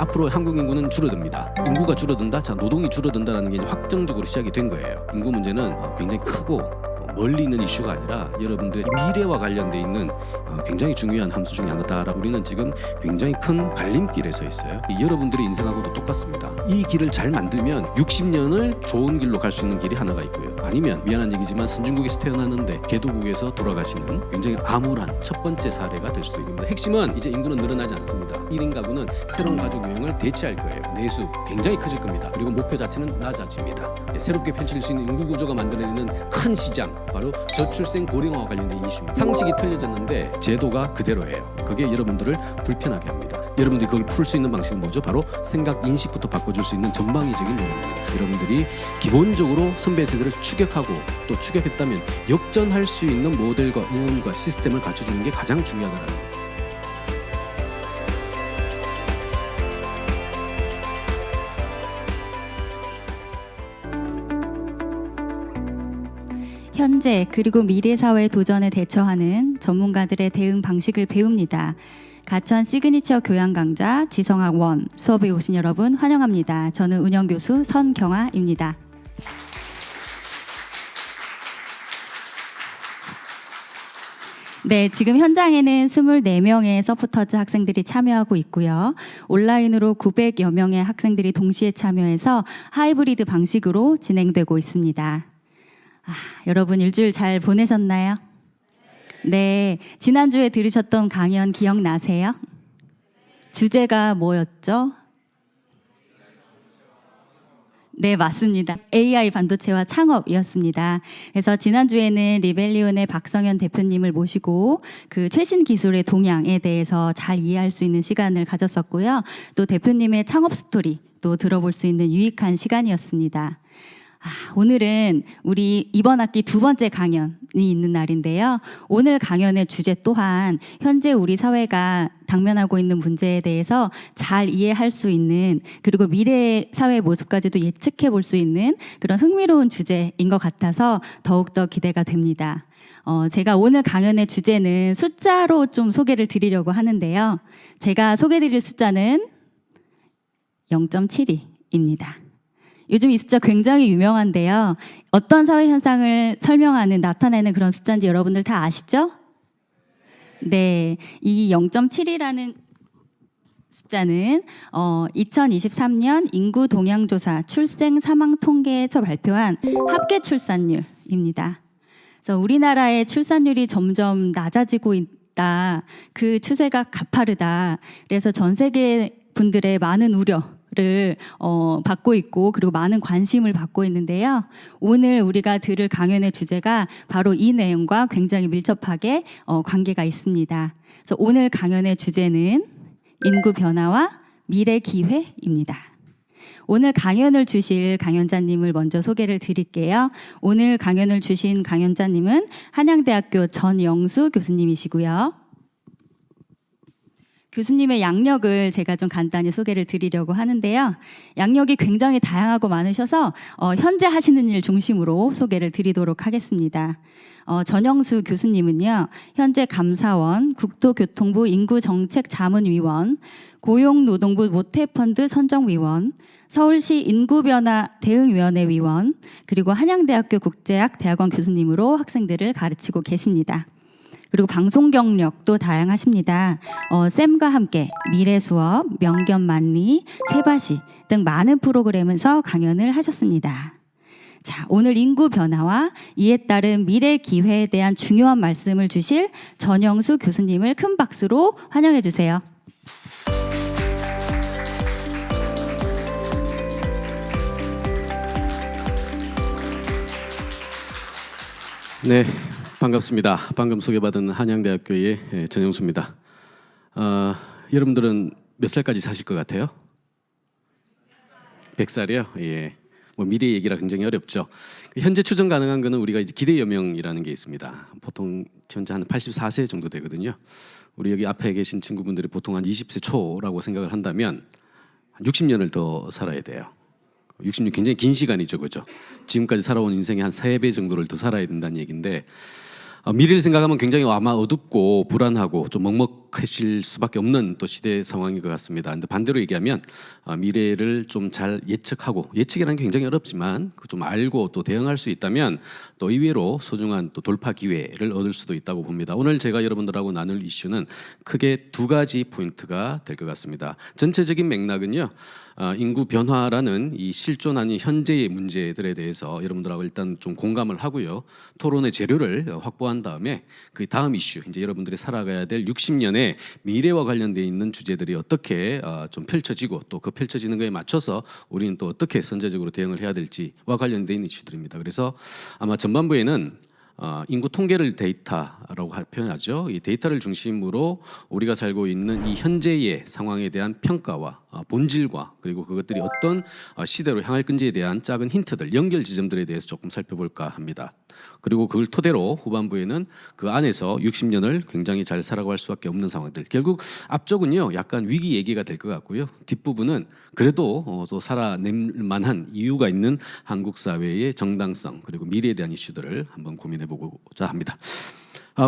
앞으로 한국 인구는 줄어듭니다. 인구가 줄어든다? 자, 노동이 줄어든다는 게 이제 확정적으로 시작이 된 거예요. 인구 문제는 굉장히 크고 멀리 있는 이슈가 아니라 여러분들의 미래와 관련돼 있는 굉장히 중요한 함수 중에 하나다. 우리는 지금 굉장히 큰 갈림길에 서 있어요. 여러분들의 인생하고도 똑같습니다. 이 길을 잘 만들면 60년을 좋은 길로 갈 수 있는 길이 하나가 있고요. 아니면 미안한 얘기지만 선진국에서 태어났는데 개도국에서 돌아가시는 굉장히 암울한 첫 번째 사례가 될 수도 있습니다. 핵심은 이제 인구는 늘어나지 않습니다. 1인 가구는 새로운 가족 유형을 대체할 거예요. 내수 굉장히 커질 겁니다. 그리고 목표 자체는 낮아집니다. 새롭게 펼칠 수 있는 인구 구조가 만들어내는 큰 시장, 바로 저출생 고령화와 관련된 이슈입니다. 상식이 틀려졌는데 제도가 그대로예요. 그게 여러분들을 불편하게 합니다. 여러분들이 그걸 풀 수 있는 방식은 뭐죠? 바로 생각 인식부터 바꿔줄 수 있는 전방위적인 노력입니다. 여러분들이 기본적으로 선배 세대를 추격하고 또 추격했다면 역전할 수 있는 모델과 응원과 시스템을 갖춰주는 게 가장 중요하다는 거예요. 현재 그리고 미래 사회의 도전에 대처하는 전문가들의 대응 방식을 배웁니다. 가천 시그니처 교양 강좌 지성학 1 수업에 오신 여러분 환영합니다. 저는 운영교수 선경아입니다. 네, 지금 현장에는 24명의 서포터즈 학생들이 참여하고 있고요. 온라인으로 900여 명의 학생들이 동시에 참여해서 하이브리드 방식으로 진행되고 있습니다. 여러분 일주일 잘 보내셨나요? 네, 지난주에 들으셨던 강연 기억나세요? 주제가 뭐였죠? 네, 맞습니다. AI 반도체와 창업이었습니다. 그래서 지난주에는 리벨리온의 박성현 대표님을 모시고 그 최신 기술의 동향에 대해서 잘 이해할 수 있는 시간을 가졌었고요. 또 대표님의 창업 스토리 또 들어볼 수 있는 유익한 시간이었습니다. 오늘은 우리 이번 학기 두 번째 강연이 있는 날인데요. 오늘 강연의 주제 또한 현재 우리 사회가 당면하고 있는 문제에 대해서 잘 이해할 수 있는, 그리고 미래 사회의 모습까지도 예측해 볼 수 있는 그런 흥미로운 주제인 것 같아서 더욱더 기대가 됩니다. 제가 오늘 강연의 주제는 숫자로 좀 소개를 드리려고 하는데요. 제가 소개드릴 숫자는 0.72입니다. 요즘 이 숫자 굉장히 유명한데요. 어떤 사회 현상을 설명하는, 나타내는 그런 숫자인지 여러분들 다 아시죠? 네, 이 0.7이라는 숫자는 2023년 인구 동향조사 출생 사망 통계에서 발표한 합계 출산율입니다. 그래서 우리나라의 출산율이 점점 낮아지고 있다. 그 추세가 가파르다. 그래서 전 세계 분들의 많은 우려를 받고 있고, 그리고 많은 관심을 받고 있는데요. 오늘 우리가 들을 강연의 주제가 바로 이 내용과 굉장히 밀접하게 관계가 있습니다. 그래서 오늘 강연의 주제는 인구 변화와 미래 기회입니다. 오늘 강연을 주실 강연자님을 먼저 소개를 드릴게요. 오늘 강연을 주신 강연자님은 한양대학교 전영수 교수님이시고요. 교수님의 양력을 제가 좀 간단히 소개를 드리려고 하는데요. 양력이 굉장히 다양하고 많으셔서 현재 하시는 일 중심으로 소개를 드리도록 하겠습니다. 전영수 교수님은요, 현재 감사원, 국토교통부 인구정책자문위원, 고용노동부 모태펀드 선정위원, 서울시 인구변화 대응위원회 위원, 그리고 한양대학교 국제학대학원 교수님으로 학생들을 가르치고 계십니다. 그리고 방송 경력도 다양하십니다. 쌤과 함께 미래 수업, 명견 만리, 세바시 등 많은 프로그램에서 강연을 하셨습니다. 자, 오늘 인구 변화와 이에 따른 미래 기회에 대한 중요한 말씀을 주실 전영수 교수님을 큰 박수로 환영해 주세요. 네, 반갑습니다. 방금 소개받은 한양대학교의 전영수입니다. 여러분들은 몇 살까지 사실 것 같아요? 100살이요? 예. 뭐 미래 얘기라 굉장히 어렵죠. 현재 추정 가능한 거는 우리가 이제 기대 여명이라는 게 있습니다. 보통 현재 한 84세 정도 되거든요. 우리 여기 앞에 계신 친구분들이 보통 한 20세 초라고 생각을 한다면 60년을 더 살아야 돼요. 60년 굉장히 긴 시간이죠, 그죠? 지금까지 살아온 인생의 한 3배 정도를 더 살아야 된다는 얘기인데, 미래를 생각하면 굉장히 아마 어둡고 불안하고 좀 먹먹해질 수밖에 없는 또 시대 상황인 것 같습니다. 근데 반대로 얘기하면 미래를 좀 잘 예측하고, 예측이라는 게 굉장히 어렵지만 좀 알고 또 대응할 수 있다면 또 의외로 소중한 또 돌파 기회를 얻을 수도 있다고 봅니다. 오늘 제가 여러분들하고 나눌 이슈는 크게 두 가지 포인트가 될 것 같습니다. 전체적인 맥락은요, 인구 변화라는 이 실존하는 현재의 문제들에 대해서 여러분들하고 일단 좀 공감을 하고요, 토론의 재료를 확보한 다음에 그 다음 이슈, 이제 여러분들이 살아가야 될 60년의 미래와 관련되어 있는 주제들이 어떻게 좀 펼쳐지고 또 그 펼쳐지는 거에 맞춰서 우리는 또 어떻게 선제적으로 대응을 해야 될지와 관련되어 있는 이슈들입니다. 그래서 아마 전반부에는 인구 통계를 데이터라고 표현하죠. 이 데이터를 중심으로 우리가 살고 있는 이 현재의 상황에 대한 평가와 본질과 그리고 그것들이 어떤 시대로 향할 건지에 대한 작은 힌트들, 연결 지점들에 대해서 조금 살펴볼까 합니다. 그리고 그걸 토대로 후반부에는 그 안에서 60년을 굉장히 잘 살아갈 수밖에 없는 상황들. 결국 앞쪽은요 약간 위기 얘기가 될 것 같고요, 뒷부분은 그래도 또 살아낼 만한 이유가 있는 한국 사회의 정당성 그리고 미래에 대한 이슈들을 한번 고민해보고자 합니다.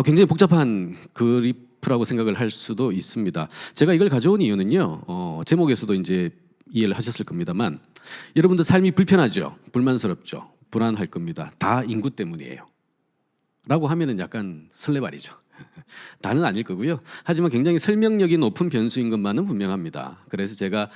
굉장히 복잡한 그래프라고 생각을 할 수도 있습니다. 제가 이걸 가져온 이유는요, 제목에서도 이제 이해를 하셨을 겁니다만, 여러분들 삶이 불편하죠, 불만스럽죠, 불안할 겁니다. 다 인구 때문이에요 라고 하면은 약간 설레발이죠. 다는 아닐 거고요. 하지만 굉장히 설명력이 높은 변수인 것만은 분명합니다. 그래서 제가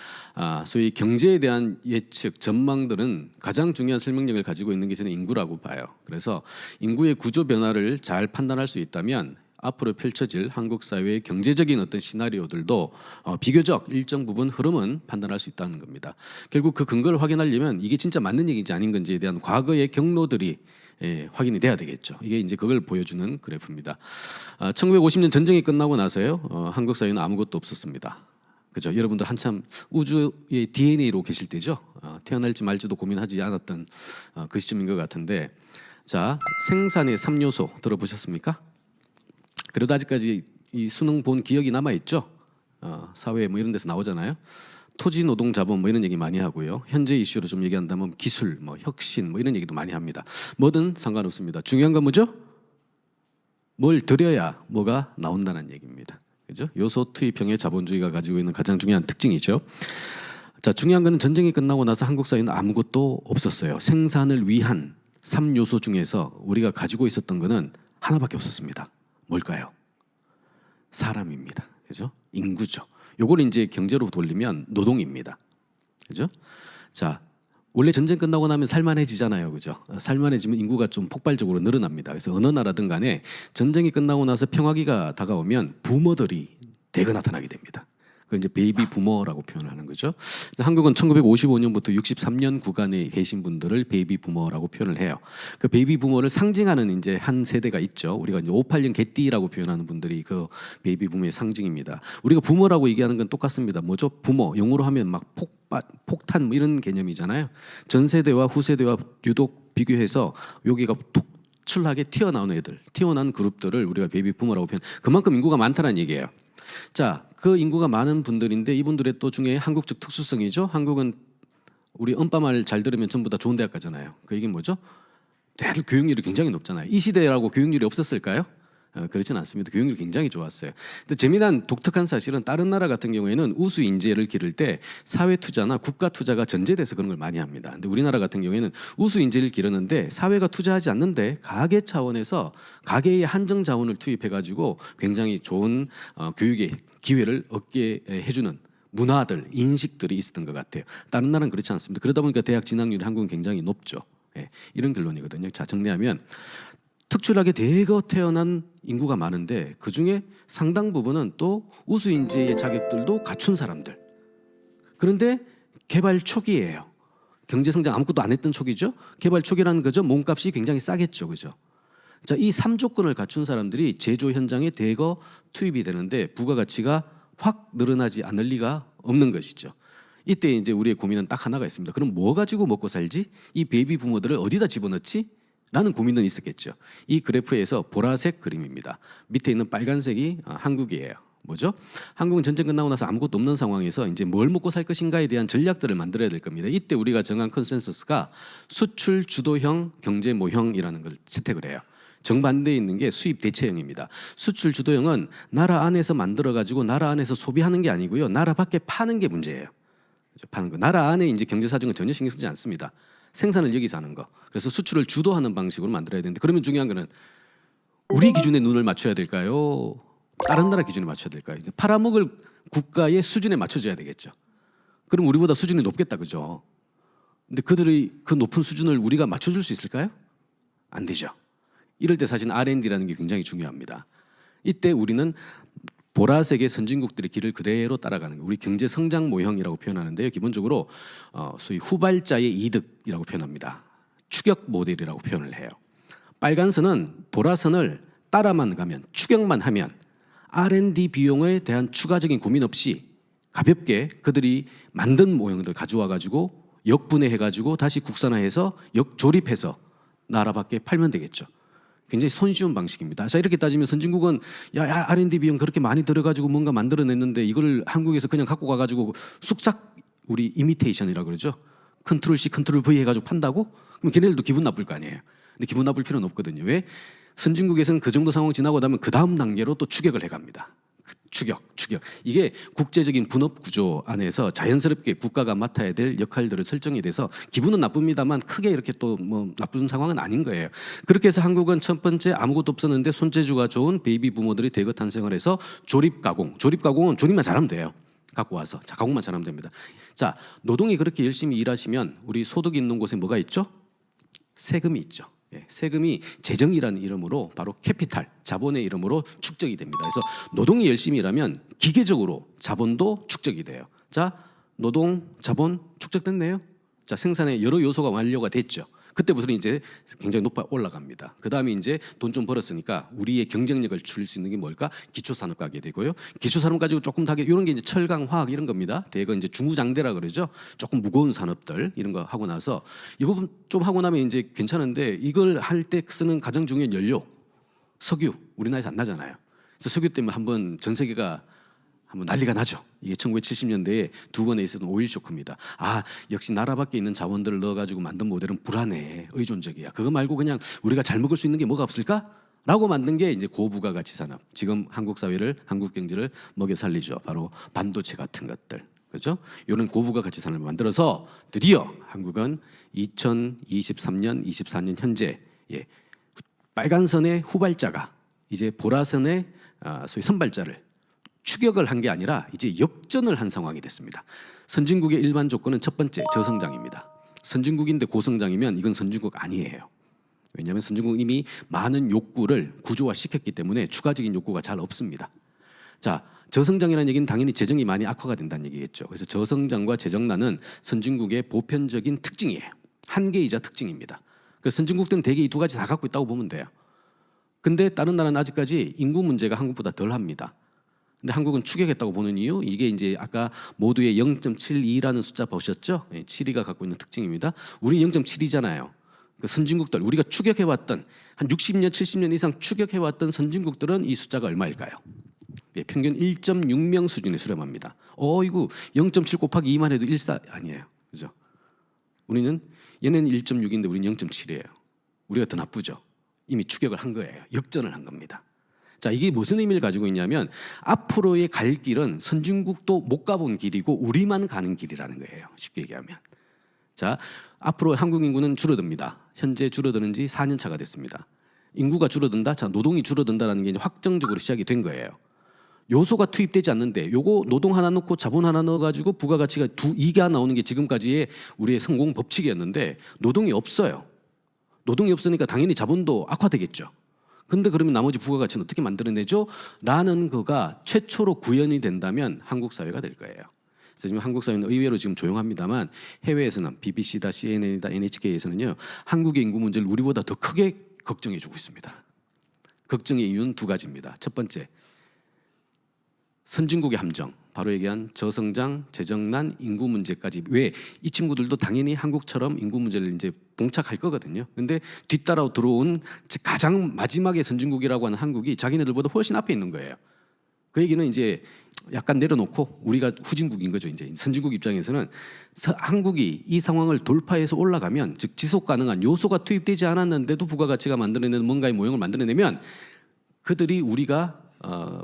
소위 경제에 대한 예측, 전망들은 가장 중요한 설명력을 가지고 있는 게 저는 인구라고 봐요. 그래서 인구의 구조 변화를 잘 판단할 수 있다면 앞으로 펼쳐질 한국 사회의 경제적인 어떤 시나리오들도 비교적 일정 부분 흐름은 판단할 수 있다는 겁니다. 결국 그 근거를 확인하려면 이게 진짜 맞는 얘기인지 아닌 건지에 대한 과거의 경로들이 확인이 돼야 되겠죠. 이게 이제 그걸 보여주는 그래프입니다. 1950년 전쟁이 끝나고 나서요, 한국 사회는 아무것도 없었습니다. 그죠? 여러분들 한참 우주의 DNA로 계실 때죠. 태어날지 말지도 고민하지 않았던 그 시점인 것 같은데, 자, 생산의 3요소 들어보셨습니까? 그래도 아직까지 이 수능 본 기억이 남아 있죠. 사회 뭐 이런 데서 나오잖아요. 토지, 노동, 자본 뭐 이런 얘기 많이 하고요. 현재 이슈로 좀 얘기한다면 기술, 뭐 혁신 뭐 이런 얘기도 많이 합니다. 뭐든 상관없습니다. 중요한 건 뭐죠? 뭘 들여야 뭐가 나온다는 얘기입니다. 그죠? 요소 투입형의 자본주의가 가지고 있는 가장 중요한 특징이죠. 자, 중요한 거는 전쟁이 끝나고 나서 한국 사회는 아무것도 없었어요. 생산을 위한 3요소 중에서 우리가 가지고 있었던 거는 하나밖에 없었습니다. 뭘까요? 사람입니다. 그죠? 인구죠. 요걸 이제 경제로 돌리면 노동입니다. 그죠? 자, 원래 전쟁 끝나고 나면 살만해지잖아요. 그죠? 살만해지면 인구가 좀 폭발적으로 늘어납니다. 그래서 어느 나라든 간에 전쟁이 끝나고 나서 평화기가 다가오면 부모들이 대거 나타나게 됩니다. 그걸 이제 베이비 부머라고 표현하는 거죠. 한국은 1955년부터 63년 구간에 계신 분들을 베이비 부머라고 표현을 해요. 그 베이비 부머를 상징하는 이제 한 세대가 있죠. 우리가 이제 58년 개띠라고 표현하는 분들이 그 베이비 부머의 상징입니다. 우리가 부머라고 얘기하는 건 똑같습니다. 뭐죠? 부머, 영어로 하면 막 폭탄 뭐 이런 개념이잖아요. 전 세대와 후세대와 유독 비교해서 여기가 톡출하게 튀어나오는 애들, 튀어나온 그룹들을 우리가 베이비 부머라고 표현. 그만큼 인구가 많다는 얘기예요. 자, 그 인구가 많은 분들인데 이분들의 또 중에 한국적 특수성이죠. 한국은 우리 엄빠말 잘 들으면 전부 다 좋은 대학 가잖아요. 그 얘기는 뭐죠? 대학 교육률이 굉장히 높잖아요. 이 시대라고 교육률이 없었을까요? 그렇지는 않습니다. 교육률이 굉장히 좋았어요. 근데 재미난 독특한 사실은 다른 나라 같은 경우에는 우수 인재를 기를 때 사회 투자나 국가 투자가 전제돼서 그런 걸 많이 합니다. 근데 우리나라 같은 경우에는 우수 인재를 기르는데 사회가 투자하지 않는데 가계 차원에서 가계의 한정 자원을 투입해 가지고 굉장히 좋은 교육의 기회를 얻게 해주는 문화들, 인식들이 있었던 것 같아요. 다른 나라는 그렇지 않습니다. 그러다 보니까 대학 진학률이 한국은 굉장히 높죠. 이런 결론이거든요. 자, 정리하면 특출나게 대거 태어난 인구가 많은데 그중에 상당 부분은 또 우수 인재의 자격들도 갖춘 사람들. 그런데 개발 초기예요. 경제 성장 아무것도 안 했던 초기죠. 개발 초기라는 거죠. 몸값이 굉장히 싸겠죠. 그죠? 자, 이 3조건을 갖춘 사람들이 제조 현장에 대거 투입이 되는데 부가가치가 확 늘어나지 않을 리가 없는 것이죠. 이때 이제 우리의 고민은 딱 하나가 있습니다. 그럼 뭐 가지고 먹고 살지? 이 베이비 부모들을 어디다 집어넣지? 라는 고민은 있었겠죠. 이 그래프에서 보라색 그림입니다. 밑에 있는 빨간색이 한국이에요. 뭐죠? 한국은 전쟁 끝나고 나서 아무것도 없는 상황에서 이제 뭘 먹고 살 것인가에 대한 전략들을 만들어야 될 겁니다. 이때 우리가 정한 컨센서스가 수출 주도형 경제 모형이라는 걸 채택을 해요. 정반대에 있는 게 수입 대체형입니다. 수출 주도형은 나라 안에서 만들어 가지고 나라 안에서 소비하는 게 아니고요. 나라 밖에 파는 게 문제예요. 파는 거. 나라 안에 이제 경제 사정은 전혀 신경 쓰지 않습니다. 생산을 여기서 하는 거. 그래서 수출을 주도하는 방식으로 만들어야 되는데 그러면 중요한 거는 우리 기준에 눈을 맞춰야 될까요? 다른 나라 기준에 맞춰야 될까요? 이제 팔아먹을 국가의 수준에 맞춰줘야 되겠죠. 그럼 우리보다 수준이 높겠다, 그죠? 근데 그들의 그 높은 수준을 우리가 맞춰줄 수 있을까요? 안 되죠. 이럴 때 사실 R&D라는 게 굉장히 중요합니다. 이때 우리는 보라색의 선진국들의 길을 그대로 따라가는 거예요. 우리 경제 성장 모형이라고 표현하는데요. 기본적으로 소위 후발자의 이득이라고 표현합니다. 추격 모델이라고 표현을 해요. 빨간 선은 보라선을 따라만 가면 추격만 하면 R&D 비용에 대한 추가적인 고민 없이 가볍게 그들이 만든 모형들 가져와 가지고 역분해해 가지고 다시 국산화해서 역조립해서 나라 밖에 팔면 되겠죠. 굉장히 손쉬운 방식입니다. 자, 이렇게 따지면 선진국은 야 R&D 비용 그렇게 많이 들어가지고 뭔가 만들어냈는데 이걸 한국에서 그냥 갖고 가가지고 쑥싹 우리 이미테이션이라고 그러죠. 컨트롤 C, 컨트롤 V 해가지고 판다고? 그럼 걔네들도 기분 나쁠 거 아니에요. 근데 기분 나쁠 필요는 없거든요. 왜? 선진국에서는 그 정도 상황 지나고 나면 그 다음 단계로 또 추격을 해갑니다. 추격. 이게 국제적인 분업 구조 안에서 자연스럽게 국가가 맡아야 될 역할들을 설정이 돼서 기분은 나쁩니다만 크게 이렇게 또 뭐 나쁜 상황은 아닌 거예요. 그렇게 해서 한국은 첫 번째 아무것도 없었는데 손재주가 좋은 베이비 부모들이 대거 탄생을 해서 조립 가공은 조립만 잘하면 돼요. 갖고 와서 자 가공만 잘하면 됩니다. 자 노동이 그렇게 열심히 일하시면 우리 소득 있는 곳에 뭐가 있죠? 세금이 있죠. 세금이 재정이라는 이름으로 바로 캐피탈, 자본의 이름으로 축적이 됩니다. 그래서 노동이 열심히 일하면 기계적으로 자본도 축적이 돼요. 자, 노동, 자본 축적됐네요. 자, 생산의 여러 요소가 완료가 됐죠. 그때부터는 이제 굉장히 높아 올라갑니다. 그 다음에 이제 돈 좀 벌었으니까 우리의 경쟁력을 줄일 수 있는 게 뭘까? 기초산업 가게 되고요. 기초산업 가지고 조금 다게 이런 게 이제 철강, 화학 이런 겁니다. 대거 이제 중구장대라 그러죠. 조금 무거운 산업들 이런 거 하고 나서 이 부분 좀 하고 나면 이제 괜찮은데 이걸 할 때 쓰는 가장 중요한 연료, 석유 우리나라에서 안 나잖아요. 그래서 석유 때문에 한번 전 세계가 한번 난리가 나죠. 이게 1970년대에 두 번에 있었던 오일 쇼크입니다. 아 역시 나라 밖에 있는 자원들을 넣어가지고 만든 모델은 불안해, 의존적이야. 그거 말고 그냥 우리가 잘 먹을 수 있는 게 뭐가 없을까? 라고 만든 게 이제 고부가가치 산업. 지금 한국 사회를 한국 경제를 먹여 살리죠. 바로 반도체 같은 것들. 그렇죠? 이런 고부가가치 산업을 만들어서 드디어 한국은 2023년, 24년 현재 빨간 선의 후발자가 이제 보라선의 소위 선발자를 추격을 한 게 아니라 이제 역전을 한 상황이 됐습니다. 선진국의 일반 조건은 첫 번째 저성장입니다. 선진국인데 고성장이면 이건 선진국 아니에요. 왜냐하면 선진국은 이미 많은 욕구를 구조화시켰기 때문에 추가적인 욕구가 잘 없습니다. 자, 저성장이라는 얘기는 당연히 재정이 많이 악화가 된다는 얘기겠죠. 그래서 저성장과 재정난은 선진국의 보편적인 특징이에요. 한계이자 특징입니다. 그래서 선진국들은 대개 이 두 가지 다 갖고 있다고 보면 돼요. 근데 다른 나라는 아직까지 인구 문제가 한국보다 덜합니다. 근데 한국은 추격했다고 보는 이유 이게 이제 아까 모두의 0.72라는 숫자 보셨죠? 7위가 갖고 있는 특징입니다. 우리 0.7이잖아요. 그 선진국들 우리가 추격해왔던 한 60년, 70년 이상 추격해왔던 선진국들은 이 숫자가 얼마일까요? 평균 1.6명 수준에 수렴합니다. 이거 0.7 곱하기 2만 해도 1사 아니에요, 그죠? 우리는 얘는 1.6인데 우리는 0.7이에요. 우리가 더 나쁘죠. 이미 추격을 한 거예요. 역전을 한 겁니다. 자, 이게 무슨 의미를 가지고 있냐면 앞으로의 갈 길은 선진국도 못 가본 길이고 우리만 가는 길이라는 거예요. 쉽게 얘기하면. 자, 앞으로 한국 인구는 줄어듭니다. 현재 줄어드는 지 4년 차가 됐습니다. 인구가 줄어든다. 자, 노동이 줄어든다라는 게 이제 확정적으로 시작이 된 거예요. 요소가 투입되지 않는데 요거 노동 하나 넣고 자본 하나 넣어가지고 부가가치가 이가 나오는 게 지금까지의 우리의 성공 법칙이었는데 노동이 없어요. 노동이 없으니까 당연히 자본도 악화되겠죠. 근데 그러면 나머지 부가가치는 어떻게 만들어내죠? 라는 거가 최초로 구현이 된다면 한국 사회가 될 거예요. 그래서 지금 한국 사회는 의외로 지금 조용합니다만 해외에서는 BBC다, CNN이다, NHK에서는요 한국의 인구 문제를 우리보다 더 크게 걱정해주고 있습니다. 걱정의 이유는 두 가지입니다. 첫 번째, 선진국의 함정, 바로 얘기한 저성장, 재정난, 인구 문제까지. 왜? 이 친구들도 당연히 한국처럼 인구 문제를 이제 봉착할 거거든요. 근데 뒤따라 들어온 가장 마지막에 선진국이라고 하는 한국이 자기네들보다 훨씬 앞에 있는 거예요. 그 얘기는 이제 약간 내려놓고 우리가 후진국인 거죠. 이제 선진국 입장에서는 한국이 이 상황을 돌파해서 올라가면, 즉 지속 가능한 요소가 투입되지 않았는데도 부가가치가 만들어내는 뭔가의 모형을 만들어내면 그들이 우리가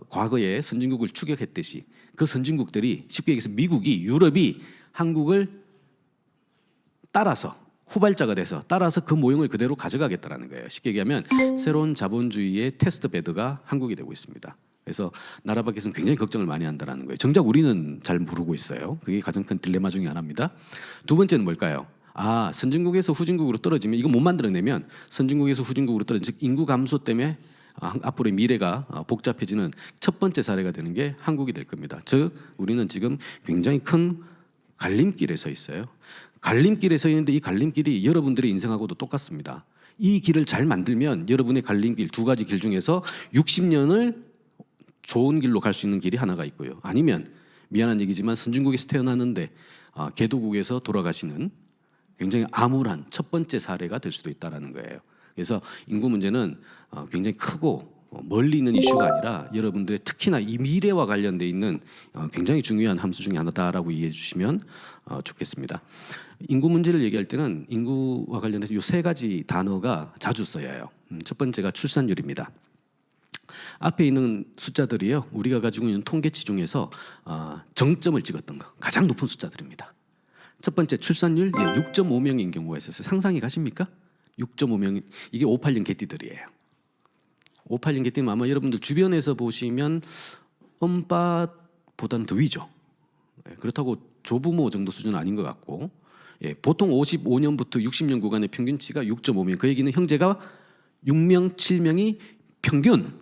과거에 선진국을 추격했듯이 그 선진국들이, 쉽게 얘기해서 미국이, 유럽이 한국을 따라서 후발자가 돼서 따라서 그 모형을 그대로 가져가겠다라는 거예요. 쉽게 얘기하면 새로운 자본주의의 테스트 베드가 한국이 되고 있습니다. 그래서 나라 밖에서는 굉장히 걱정을 많이 한다는 거예요. 정작 우리는 잘 모르고 있어요. 그게 가장 큰 딜레마 중에 하나입니다. 두 번째는 뭘까요? 선진국에서 후진국으로 떨어지면, 이거 못 만들어내면 선진국에서 후진국으로 떨어지면, 즉 인구 감소 때문에 앞으로의 미래가 복잡해지는 첫 번째 사례가 되는 게 한국이 될 겁니다. 즉 우리는 지금 굉장히 큰 갈림길에 서 있어요. 갈림길에 서 있는데 이 갈림길이 여러분들의 인생하고도 똑같습니다. 이 길을 잘 만들면 여러분의 갈림길, 두 가지 길 중에서 60년을 좋은 길로 갈 수 있는 길이 하나가 있고요. 아니면 미안한 얘기지만 선진국에서 태어났는데 개도국에서 돌아가시는 굉장히 암울한 첫 번째 사례가 될 수도 있다는 거예요. 그래서 인구 문제는 굉장히 크고 멀리 있는 이슈가 아니라 여러분들의 특히나 이 미래와 관련돼 있는 굉장히 중요한 함수 중에 하나다라고 이해해 주시면 좋겠습니다. 인구 문제를 얘기할 때는 인구와 관련해서 이 세 가지 단어가 자주 쓰여요. 첫 번째가 출산율입니다. 앞에 있는 숫자들이요, 우리가 가지고 있는 통계치 중에서 정점을 찍었던 거, 가장 높은 숫자들입니다. 첫 번째 출산율 6.5명인 경우가 있었어요. 상상이 가십니까? 6.5명, 이게 586 개띠들이에요. 586 개띠는 아마 여러분들 주변에서 보시면 엄빠보다는 더 위죠. 그렇다고 조부모 정도 수준은 아닌 것 같고, 보통 55년부터 60년 구간의 평균치가 6.5명. 그 얘기는 형제가 6명, 7명이 평균.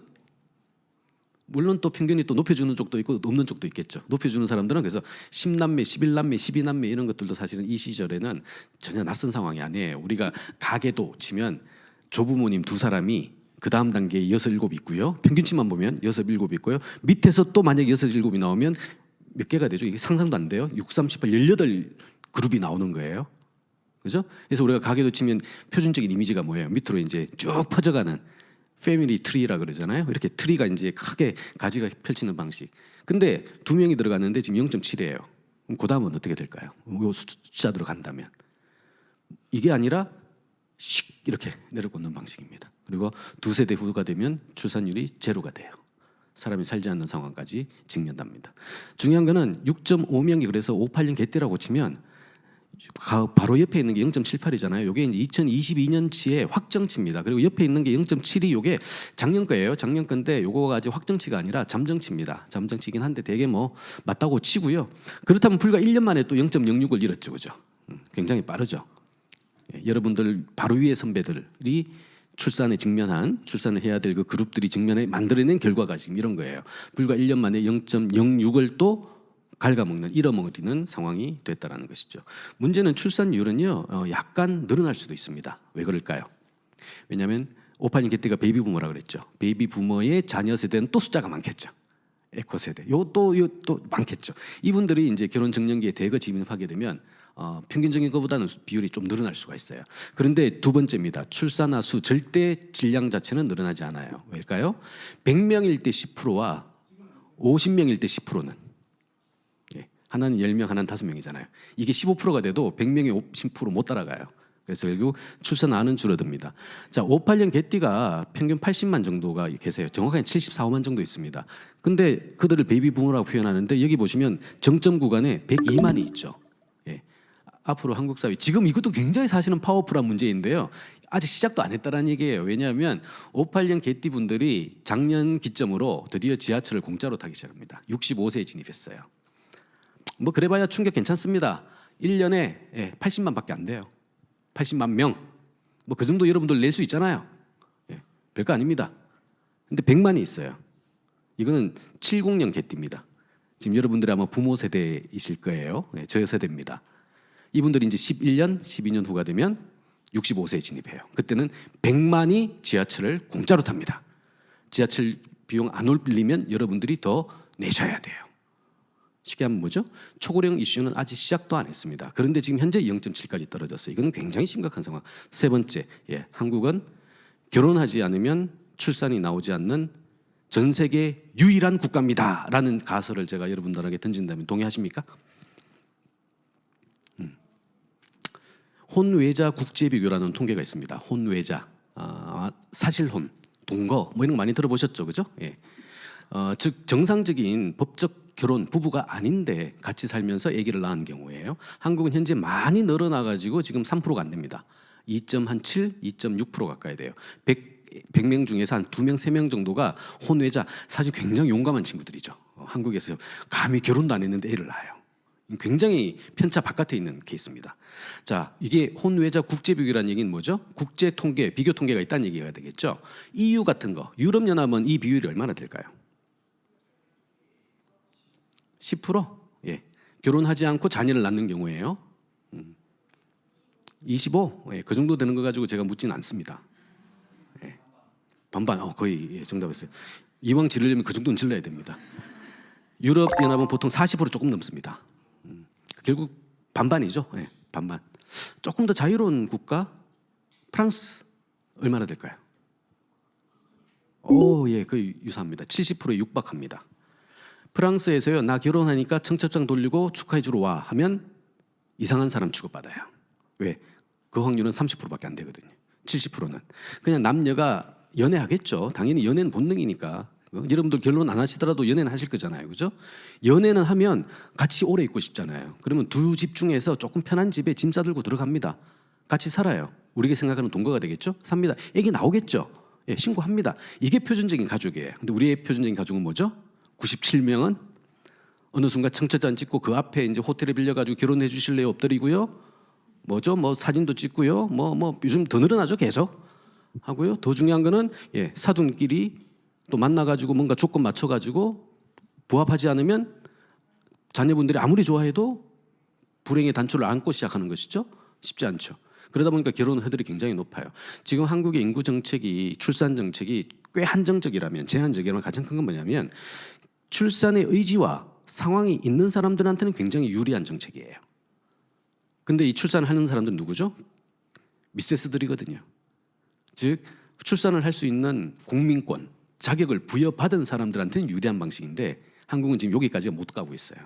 물론 또 평균이 또 높여주는 쪽도 있고 없는 쪽도 있겠죠. 높여주는 사람들은 그래서 10남매, 11남매, 12남매 이런 것들도 사실은 이 시절에는 전혀 낯선 상황이 아니에요. 우리가 가계도 치면 조부모님 두 사람이 그 다음 단계에 6, 7 있고요. 평균치만 보면 6, 7 있고요. 밑에서 또 만약에 6, 7이 나오면 몇 개가 되죠? 이게 상상도 안 돼요. 6, 3, 18, 18 그룹이 나오는 거예요. 그죠? 그래서 우리가 가계도 치면 표준적인 이미지가 뭐예요? 밑으로 이제 쭉 퍼져가는 패밀리 트리라 그러잖아요. 이렇게 트리가 이제 크게 가지가 펼치는 방식. 근데 두 명이 들어갔는데 지금 0.7이에요. 그럼 그 다음은 어떻게 될까요? 요 숫자 들어간다면 이게 아니라 씩 이렇게 내려꽂는 방식입니다. 그리고 두 세대 후가 되면 출산율이 제로가 돼요. 사람이 살지 않는 상황까지 직면합니다. 중요한 거는 6.5명이 그래서 586 개띠라고 치면 바로 옆에 있는 게 0.78이잖아요. 이게 이제 2022년치의 확정치입니다. 그리고 옆에 있는 게 0.72, 이게 작년 거예요. 작년 건데 요거가 아직 확정치가 아니라 잠정치입니다. 잠정치긴 한데 되게 뭐 맞다고 치고요. 그렇다면 불과 1년 만에 또 0.06을 잃었죠, 그죠? 굉장히 빠르죠. 여러분들 바로 위에 선배들이 출산을 해야 될 그 그룹들이 직면해 만들어낸 결과가 지금 이런 거예요. 불과 1년 만에 0.06을 또 갉아먹는, 잃어버리는 상황이 됐다는 것이죠. 문제는 출산율은요, 약간 늘어날 수도 있습니다. 왜 그럴까요? 왜냐하면 586 개띠가 베이비 부머라 그랬죠. 베이비 부머의 자녀 세대는 또 숫자가 많겠죠. 에코 세대, 요또 많겠죠. 이분들이 이제 결혼 정년기에 대거 진입하게 되면 평균적인 것보다는 비율이 좀 늘어날 수가 있어요. 그런데 두 번째입니다. 출산화 수 절대 질량 자체는 늘어나지 않아요. 왜일까요? 100명일 때 10%와 50명일 때 10%는, 하나는 10명, 하나는 5명이잖아요. 이게 15%가 돼도 100명이 50% 못 따라가요. 그래서 결국 출산화는 줄어듭니다. 자, 586 개띠가 평균 80만 정도가 계세요. 정확하게 74, 5만 정도 있습니다. 근데 그들을 베이비 부모라고 표현하는데 여기 보시면 정점 구간에 102만이 있죠. 앞으로 한국 사회, 지금 이것도 굉장히 사실은 파워풀한 문제인데요. 아직 시작도 안 했다라는 얘기예요. 왜냐하면 586 개띠 분들이 작년 기점으로 드디어 지하철을 공짜로 타기 시작합니다. 65세에 진입했어요. 뭐 그래봐야 충격 괜찮습니다. 1년에 80만 밖에 안 돼요. 80만 명. 뭐 그 정도 여러분들 낼 수 있잖아요. 별거 아닙니다. 근데 100만이 있어요. 이거는 70년 개띠입니다. 지금 여러분들이 아마 부모 세대이실 거예요. 저 세대입니다. 이분들이 이제 11년, 12년 후가 되면 65세에 진입해요. 그때는 100만이 지하철을 공짜로 탑니다. 지하철 비용 안 올리면 여러분들이 더 내셔야 돼요. 쉽게 하면 뭐죠? 초고령 이슈는 아직 시작도 안 했습니다. 그런데 지금 현재 0.7까지 떨어졌어요. 이거는 굉장히 심각한 상황. 세 번째, 한국은 결혼하지 않으면 출산이 나오지 않는 전 세계 유일한 국가입니다라는 가설을 제가 여러분들에게 던진다면 동의하십니까? 혼외자 국제 비교라는 통계가 있습니다. 혼외자, 사실혼, 동거 뭐 이런 거 많이 들어보셨죠, 그죠? 예. 즉 정상적인 법적 결혼 부부가 아닌데 같이 살면서 아기를 낳은 경우예요. 한국은 현재 많이 늘어나가지고 지금 3%가 안 됩니다. 2.7, 2.6% 가까이 돼요. 100명 중에서 한 2명, 3명 정도가 혼외자, 사실 굉장히 용감한 친구들이죠. 한국에서 감히 결혼도 안 했는데 애를 낳아요. 굉장히 편차 바깥에 있는 케이스입니다. 자, 이게 혼외자 국제 비교라는 얘기는 뭐죠? 국제 통계, 비교 통계가 있다는 얘기가 되겠죠. EU 같은 거, 유럽 연합은 이 비율이 얼마나 될까요? 10%? 예. 결혼하지 않고 자녀를 낳는 경우에요. 25? 예, 그 정도 되는 거 가지고 제가 묻지는 않습니다. 예. 반반, 거의 예, 정답이었어요. 이왕 지르려면 그 정도는 질러야 됩니다. 유럽 연합은 보통 40% 조금 넘습니다. 결국 반반이죠. 예, 반반. 조금 더 자유로운 국가 프랑스 얼마나 될까요? 예, 거의 유사합니다. 70%에 육박합니다. 프랑스에서요, 나 결혼하니까 청첩장 돌리고 축하해 주러 와 하면 이상한 사람 취급받아요. 왜? 그 확률은 30%밖에 안 되거든요. 70%는 그냥 남녀가 연애하겠죠. 당연히 연애는 본능이니까. 여러분들 결혼 안 하시더라도 연애는 하실 거잖아요, 그죠? 연애는 하면 같이 오래 있고 싶잖아요. 그러면 두 집 중에서 조금 편한 집에 짐 싸들고 들어갑니다. 같이 살아요. 우리가 생각하는 동거가 되겠죠? 삽니다. 애기 나오겠죠? 예, 신고합니다. 이게 표준적인 가족이에요. 근데 우리의 표준적인 가족은 뭐죠? 97명은 어느 순간 청첩장 찍고 그 앞에 이제 호텔에 빌려가지고 결혼해 주실래요? 엎드리고요. 뭐죠? 뭐 사진도 찍고요. 뭐 요즘 더 늘어나죠, 계속 하고요. 더 중요한 거는 예, 사돈끼리 또 만나가지고 뭔가 조건 맞춰가지고 부합하지 않으면 자녀분들이 아무리 좋아해도 불행의 단초를 안고 시작하는 것이죠. 쉽지 않죠. 그러다 보니까 결혼 허들이 굉장히 높아요. 지금 한국의 인구 정책이 출산 정책이 꽤 한정적이라면 제한적이라면 가장 큰 건 뭐냐면 출산의 의지와 상황이 있는 사람들한테는 굉장히 유리한 정책이에요. 근데 이 출산을 하는 사람들은 누구죠? 미세스들이거든요. 즉 출산을 할 수 있는 공민권, 자격을 부여받은 사람들한테는 유리한 방식인데 한국은 지금 여기까지가 못 가고 있어요.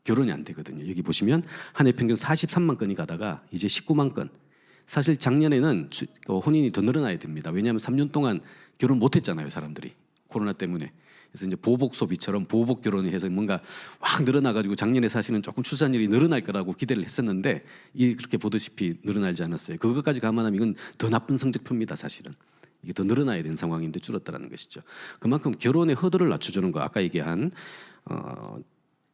결혼이 안 되거든요. 여기 보시면 한 해 평균 43만 건이 가다가 이제 19만 건. 사실 작년에는 혼인이 더 늘어나야 됩니다. 왜냐하면 3년 동안 결혼 못 했잖아요, 사람들이. 코로나 때문에. 그래서 이제 보복 소비처럼 보복 결혼이 해서 뭔가 확 늘어나가지고 작년에 사실은 조금 출산율이 늘어날 거라고 기대를 했었는데 그렇게 보듯이 늘어나지 않았어요. 그것까지 감안하면 이건 더 나쁜 성적표입니다, 사실은. 이게 더 늘어나야 되는 상황인데 줄었다라는 것이죠. 그만큼 결혼의 허들을 낮춰주는 거 아까 얘기한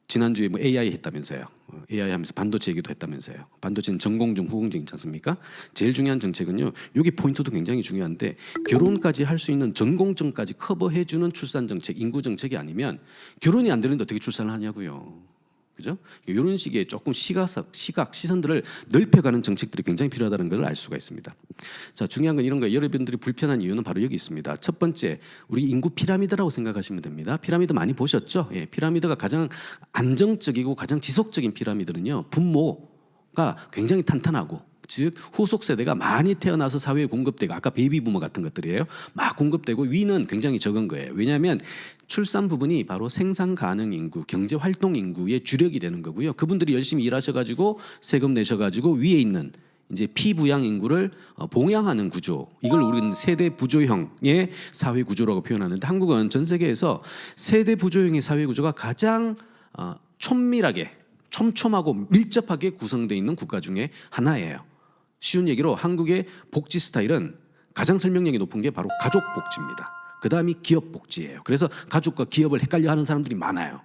지난주에 뭐 AI 했다면서요. AI 하면서 반도체 얘기도 했다면서요. 반도체는 전공정, 후공정 있지 않습니까? 제일 중요한 정책은요. 여기 포인트도 굉장히 중요한데 결혼까지 할 수 있는 전공정까지 커버해주는 출산 정책, 인구 정책이 아니면 결혼이 안 되는데 어떻게 출산을 하냐고요. 그죠? 이런 식의 조금 시선들을 넓혀가는 정책들이 굉장히 필요하다는 걸 알 수가 있습니다. 자, 중요한 건 이런 거예요. 여러분들이 불편한 이유는 바로 여기 있습니다. 첫 번째, 우리 인구 피라미드라고 생각하시면 됩니다. 피라미드 많이 보셨죠? 예, 피라미드가 가장 안정적이고 가장 지속적인 피라미드는요. 분모가 굉장히 탄탄하고 즉 후속 세대가 많이 태어나서 사회에 공급되고 아까 베이비 부머 같은 것들이에요. 막 공급되고 위는 굉장히 적은 거예요. 왜냐하면 출산 부분이 바로 생산 가능 인구, 경제 활동 인구의 주력이 되는 거고요. 그분들이 열심히 일하셔가지고 세금 내셔가지고 위에 있는 이제 피부양 인구를 봉양하는 구조. 이걸 우리는 세대 부조형의 사회 구조라고 표현하는데 한국은 전 세계에서 세대 부조형의 사회 구조가 가장 촘밀하게, 촘촘하고 밀접하게 구성되어 있는 국가 중에 하나예요. 쉬운 얘기로 한국의 복지 스타일은 가장 설명력이 높은 게 바로 가족 복지입니다. 그 다음이 기업 복지예요. 그래서 가족과 기업을 헷갈려 하는 사람들이 많아요.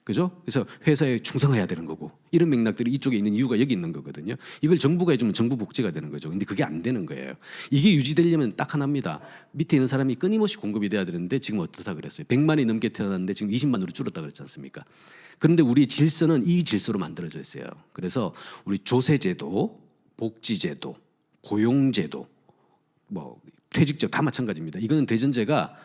그죠? 그래서 회사에 충성해야 되는 거고 이런 맥락들이 이쪽에 있는 이유가 여기 있는 거거든요. 이걸 정부가 해주면 정부 복지가 되는 거죠. 근데 그게 안 되는 거예요. 이게 유지되려면 딱 하나입니다. 밑에 있는 사람이 끊임없이 공급이 돼야 되는데 지금 어떻다 그랬어요. 100만이 넘게 태어났는데 지금 20만으로 줄었다 그랬지 않습니까? 그런데 우리 질서는 이 질서로 만들어져 있어요. 그래서 우리 조세제도, 복지제도, 고용제도, 뭐 퇴직제도 다 마찬가지입니다. 이거는 대전제가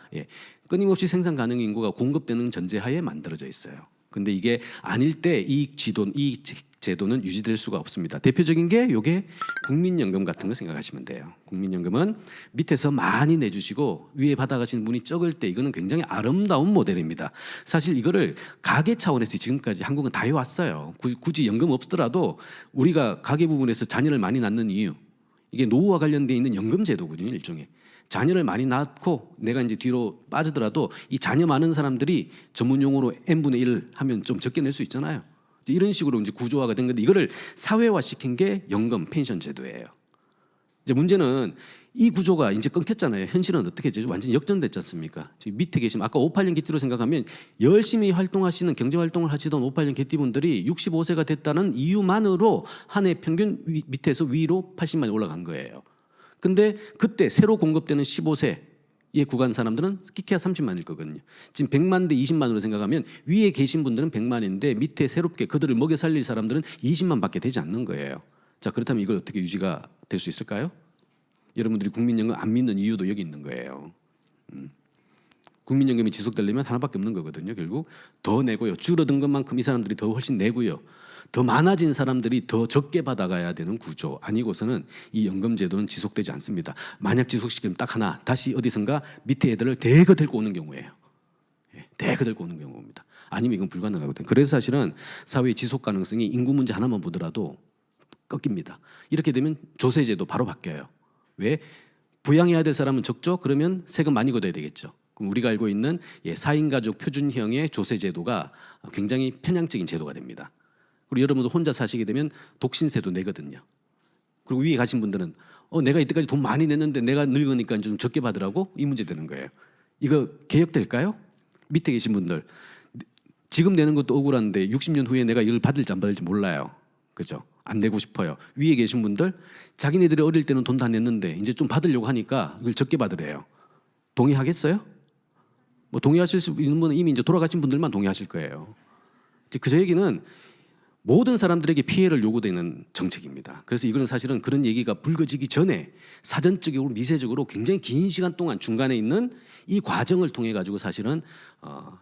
끊임없이 생산 가능 인구가 공급되는 전제하에 만들어져 있어요. 근데 이게 아닐 때 이 지도, 이 제도는 유지될 수가 없습니다. 대표적인 게 요게 국민연금 같은 거 생각하시면 돼요. 국민연금은 밑에서 많이 내주시고 위에 받아가시는 분이 적을 때 이거는 굉장히 아름다운 모델입니다. 사실 이거를 가계 차원에서 지금까지 한국은 다 해왔어요. 굳이 연금 없더라도 우리가 가계 부분에서 자녀를 많이 낳는 이유, 이게 노후와 관련돼 있는 연금 제도군요. 일종의 자녀를 많이 낳고 내가 이제 뒤로 빠지더라도 이 자녀 많은 사람들이 전문 용어로 n분의 1 하면 좀 적게 낼 수 있잖아요. 이런 식으로 이제 구조화가 된 건데 이거를 사회화 시킨 게 연금 펜션 제도예요. 이제 문제는 이 구조가 이제 끊겼잖아요. 현실은 어떻게 되죠? 완전히 역전됐지 않습니까? 지금 밑에 계시면 아까 58년 개띠로 생각하면 열심히 활동하시는 경제 활동을 하시던 58년 개띠분들이 65세가 됐다는 이유만으로 한 해 평균 밑에서 위로 80만이 올라간 거예요. 근데 그때 새로 공급되는 15세의 구간 사람들은 끼케야 30만일 거거든요. 지금 100만 대 20만으로 생각하면 위에 계신 분들은 100만인데 밑에 새롭게 그들을 먹여 살릴 사람들은 20만밖에 되지 않는 거예요. 자, 그렇다면 이걸 어떻게 유지가 될 수 있을까요? 여러분들이 국민연금 안 믿는 이유도 여기 있는 거예요. 국민연금이 지속되려면 하나밖에 없는 거거든요. 결국 더 내고요. 줄어든 것만큼 이 사람들이 더 훨씬 내고요. 더 많아진 사람들이 더 적게 받아가야 되는 구조 아니고서는 이 연금제도는 지속되지 않습니다. 만약 지속시키면 딱 하나, 다시 어디선가 밑에 애들을 대거 데리고 오는 경우예요. 대거 데리고 오는 경우입니다. 아니면 이건 불가능하거든요. 그래서 사실은 사회의 지속 가능성이 인구 문제 하나만 보더라도 꺾입니다. 이렇게 되면 조세제도 바로 바뀌어요. 왜? 부양해야 될 사람은 적죠? 그러면 세금 많이 걷어야 되겠죠. 그럼 우리가 알고 있는 4인 가족 표준형의 조세제도가 굉장히 편향적인 제도가 됩니다. 그리고 여러분도 혼자 사시게 되면 독신세도 내거든요. 그리고 위에 가신 분들은 내가 이때까지 돈 많이 냈는데 내가 늙으니까 좀 적게 받으라고 이 문제 되는 거예요. 이거 개혁될까요? 밑에 계신 분들 지금 내는 것도 억울한데 60년 후에 내가 이걸 받을지 안 받을지 몰라요. 그죠? 안 내고 싶어요. 위에 계신 분들 자기네들이 어릴 때는 돈 다 냈는데 이제 좀 받으려고 하니까 이걸 적게 받으래요. 동의하겠어요? 뭐 동의하실 수 있는 분은 이미 이제 돌아가신 분들만 동의하실 거예요. 그 얘기는 모든 사람들에게 피해를 요구되는 정책입니다. 그래서 이거는 사실은 그런 얘기가 불거지기 전에 사전적으로 미세적으로 굉장히 긴 시간 동안 중간에 있는 이 과정을 통해 가지고 사실은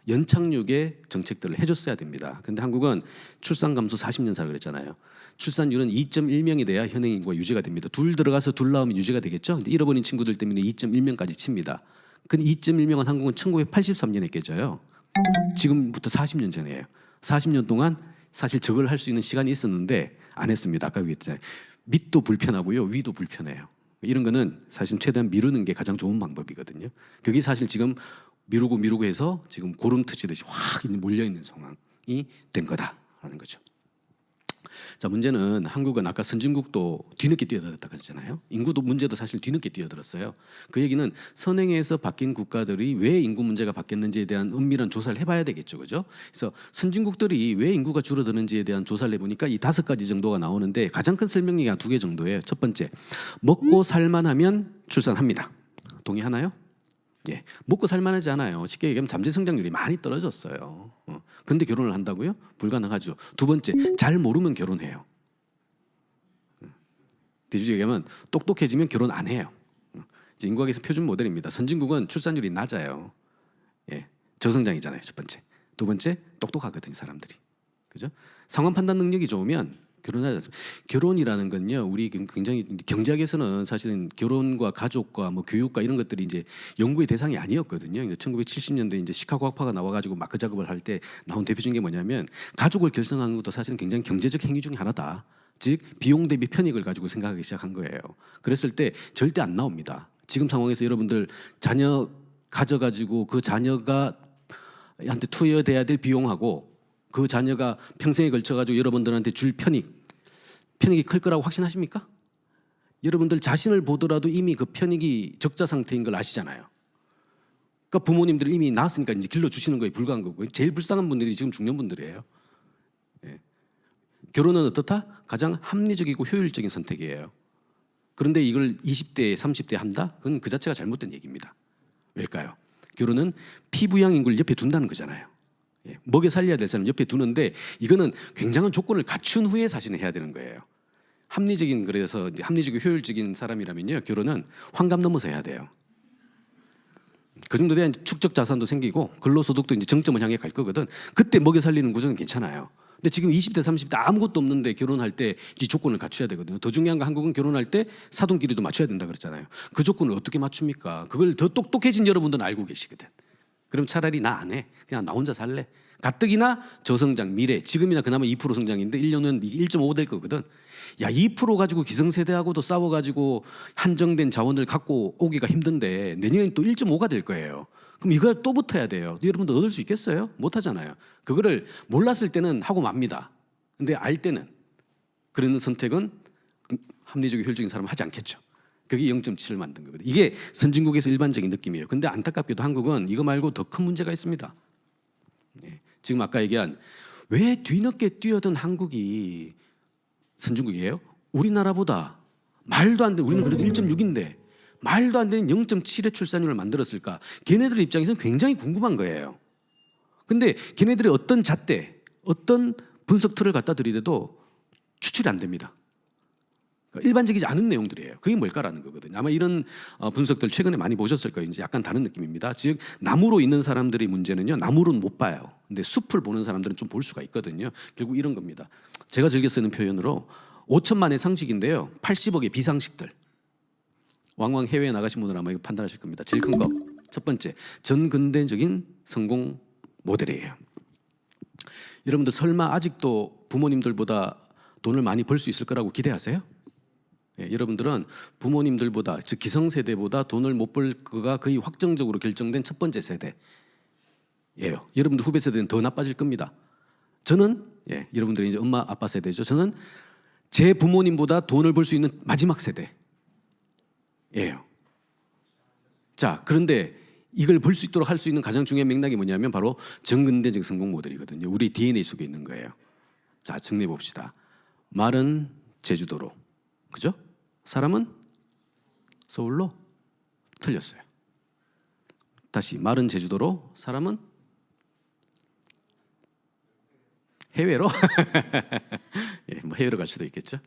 연착륙의 정책들을 해줬어야 됩니다. 근데 한국은 출산 감소 40년 살 그랬잖아요. 출산율은 2.1명이 돼야 현행 인구가 유지가 됩니다. 둘 들어가서 둘 나오면 유지가 되겠죠. 근데 잃어버린 친구들 때문에 2.1명까지 칩니다. 근데 2.1명은 한국은 1983년에 깨져요. 지금부터 40년 전이에요. 40년 동안 사실 저걸 할 수 있는 시간이 있었는데 안 했습니다. 아까 얘기했잖아요. 밑도 불편하고요. 위도 불편해요. 이런 거는 사실 최대한 미루는 게 가장 좋은 방법이거든요. 그게 사실 지금 미루고 해서 지금 고름 트치듯이 확 몰려있는 상황이 된 거다라는 거죠. 자, 문제는 한국은 아까 선진국도 뒤늦게 뛰어들었다고 했잖아요. 인구도 문제도 사실 뒤늦게 뛰어들었어요. 그 얘기는 선행해서 바뀐 국가들이 왜 인구 문제가 바뀌었는지에 대한 은밀한 조사를 해봐야 되겠죠, 그죠? 그래서 선진국들이 왜 인구가 줄어드는지에 대한 조사를 해보니까 이 5가지 정도가 나오는데 가장 큰 설명이 한 2개 정도예요. 첫 번째, 먹고 살만하면 출산합니다. 동의하나요? 예, 먹고 살만하지 않아요. 쉽게 얘기하면 잠재 성장률이 많이 떨어졌어요. 근데 결혼을 한다고요? 불가능하죠. 두 번째, 잘 모르면 결혼해요. 대주로 얘기하면 똑똑해지면 결혼 안 해요. 이제 인구학에서 표준 모델입니다. 선진국은 출산율이 낮아요. 예, 저성장이잖아요. 첫 번째. 두 번째, 똑똑하거든요, 사람들이. 그죠? 상황 판단 능력이 좋으면 결혼하지. 결혼이라는 건요, 우리 굉장히 경제학에서는 사실은 결혼과 가족과 뭐 교육과 이런 것들이 이제 연구의 대상이 아니었거든요. 1970년대 이제 시카고 학파가 나와가지고 마크 작업을 할 때 나온 대표적인 게 뭐냐면 가족을 결성하는 것도 사실은 굉장히 경제적 행위 중에 하나다. 즉 비용 대비 편익을 가지고 생각하기 시작한 거예요. 그랬을 때 절대 안 나옵니다. 지금 상황에서 여러분들 자녀 가져가지고 그 자녀가 한테 투여돼야 될 비용하고 그 자녀가 평생에 걸쳐가지고 여러분들한테 줄 편익이 클 거라고 확신하십니까? 여러분들 자신을 보더라도 이미 그 편익이 적자 상태인 걸 아시잖아요. 그러니까 부모님들 이미 낳았으니까 이제 길러주시는 거에 불과한 거고 제일 불쌍한 분들이 지금 중년 분들이에요. 예. 결혼은 어떻다? 가장 합리적이고 효율적인 선택이에요. 그런데 이걸 20대, 30대 한다? 그건 그 자체가 잘못된 얘기입니다. 왜일까요? 결혼은 피부양 인구를 옆에 둔다는 거잖아요. 예, 먹여 살려야 될 사람 옆에 두는데 이거는 굉장한 조건을 갖춘 후에 사실은 해야 되는 거예요. 합리적인 그래서 이제 합리적이고 효율적인 사람이라면요 결혼은 환갑 넘어서 해야 돼요. 그 정도 돼야 축적 자산도 생기고 근로소득도 이제 정점을 향해 갈 거거든. 그때 먹여 살리는 구조는 괜찮아요. 근데 지금 20대, 30대 아무것도 없는데 결혼할 때 이 조건을 갖춰야 되거든요. 더 중요한 건 한국은 결혼할 때 사돈끼리도 맞춰야 된다 그랬잖아요. 그 조건을 어떻게 맞춥니까? 그걸 더 똑똑해진 여러분들은 알고 계시거든. 그럼 차라리 나 안 해. 그냥 나 혼자 살래. 가뜩이나 저성장, 미래, 지금이나 그나마 2% 성장인데 1년은 1.5 될 거거든. 야, 2% 가지고 기성세대하고도 싸워가지고 한정된 자원을 갖고 오기가 힘든데 내년엔 또 1.5가 될 거예요. 그럼 이걸 또 붙어야 돼요. 여러분들 얻을 수 있겠어요? 못 하잖아요. 그거를 몰랐을 때는 하고 맙니다. 근데 알 때는 그런 선택은 합리적이고 효율적인 사람은 하지 않겠죠. 그게 0.7을 만든 거거든요. 이게 선진국에서 일반적인 느낌이에요. 근데 안타깝게도 한국은 이거 말고 더 큰 문제가 있습니다. 네. 지금 아까 얘기한 왜 뒤늦게 뛰어든 한국이 선진국이에요? 우리나라보다 말도 안 돼. 우리는 그래도 1.6인데 말도 안 되는 0.7의 출산율을 만들었을까? 걔네들 입장에서는 굉장히 궁금한 거예요. 근데 걔네들이 어떤 잣대, 어떤 분석 틀을 갖다 들이대도 추출이 안 됩니다. 그러니까 일반적이지 않은 내용들이에요. 그게 뭘까라는 거거든요. 아마 이런 분석들 최근에 많이 보셨을 거예요. 이제 약간 다른 느낌입니다. 즉 나무로 있는 사람들의 문제는요. 나무로는 못 봐요. 근데 숲을 보는 사람들은 좀 볼 수가 있거든요. 결국 이런 겁니다. 제가 즐겨 쓰는 표현으로 5천만의 상식인데요. 80억의 비상식들. 왕왕 해외에 나가신 분들 아마 이거 판단하실 겁니다. 제일 큰 거. 첫 번째, 전근대적인 성공 모델이에요. 여러분들 설마 아직도 부모님들보다 돈을 많이 벌 수 있을 거라고 기대하세요? 예, 여러분들은 부모님들보다 즉 기성세대보다 돈을 못 벌 거가 거의 확정적으로 결정된 첫 번째 세대예요. 여러분들 후배 세대는 더 나빠질 겁니다. 저는 여러분들이 이제 엄마 아빠 세대죠. 저는 제 부모님보다 돈을 벌 수 있는 마지막 세대예요. 자, 그런데 이걸 볼 수 있도록 할 수 있는 가장 중요한 맥락이 뭐냐면 바로 전근대적 성공 모델이거든요. 우리 DNA 속에 있는 거예요. 자, 정리해 봅시다. 말은 제주도로, 그죠? 사람은 서울로? 틀렸어요. 다시 말은 제주도로, 사람은 해외로? 예, 뭐 해외로 갈 수도 있겠죠.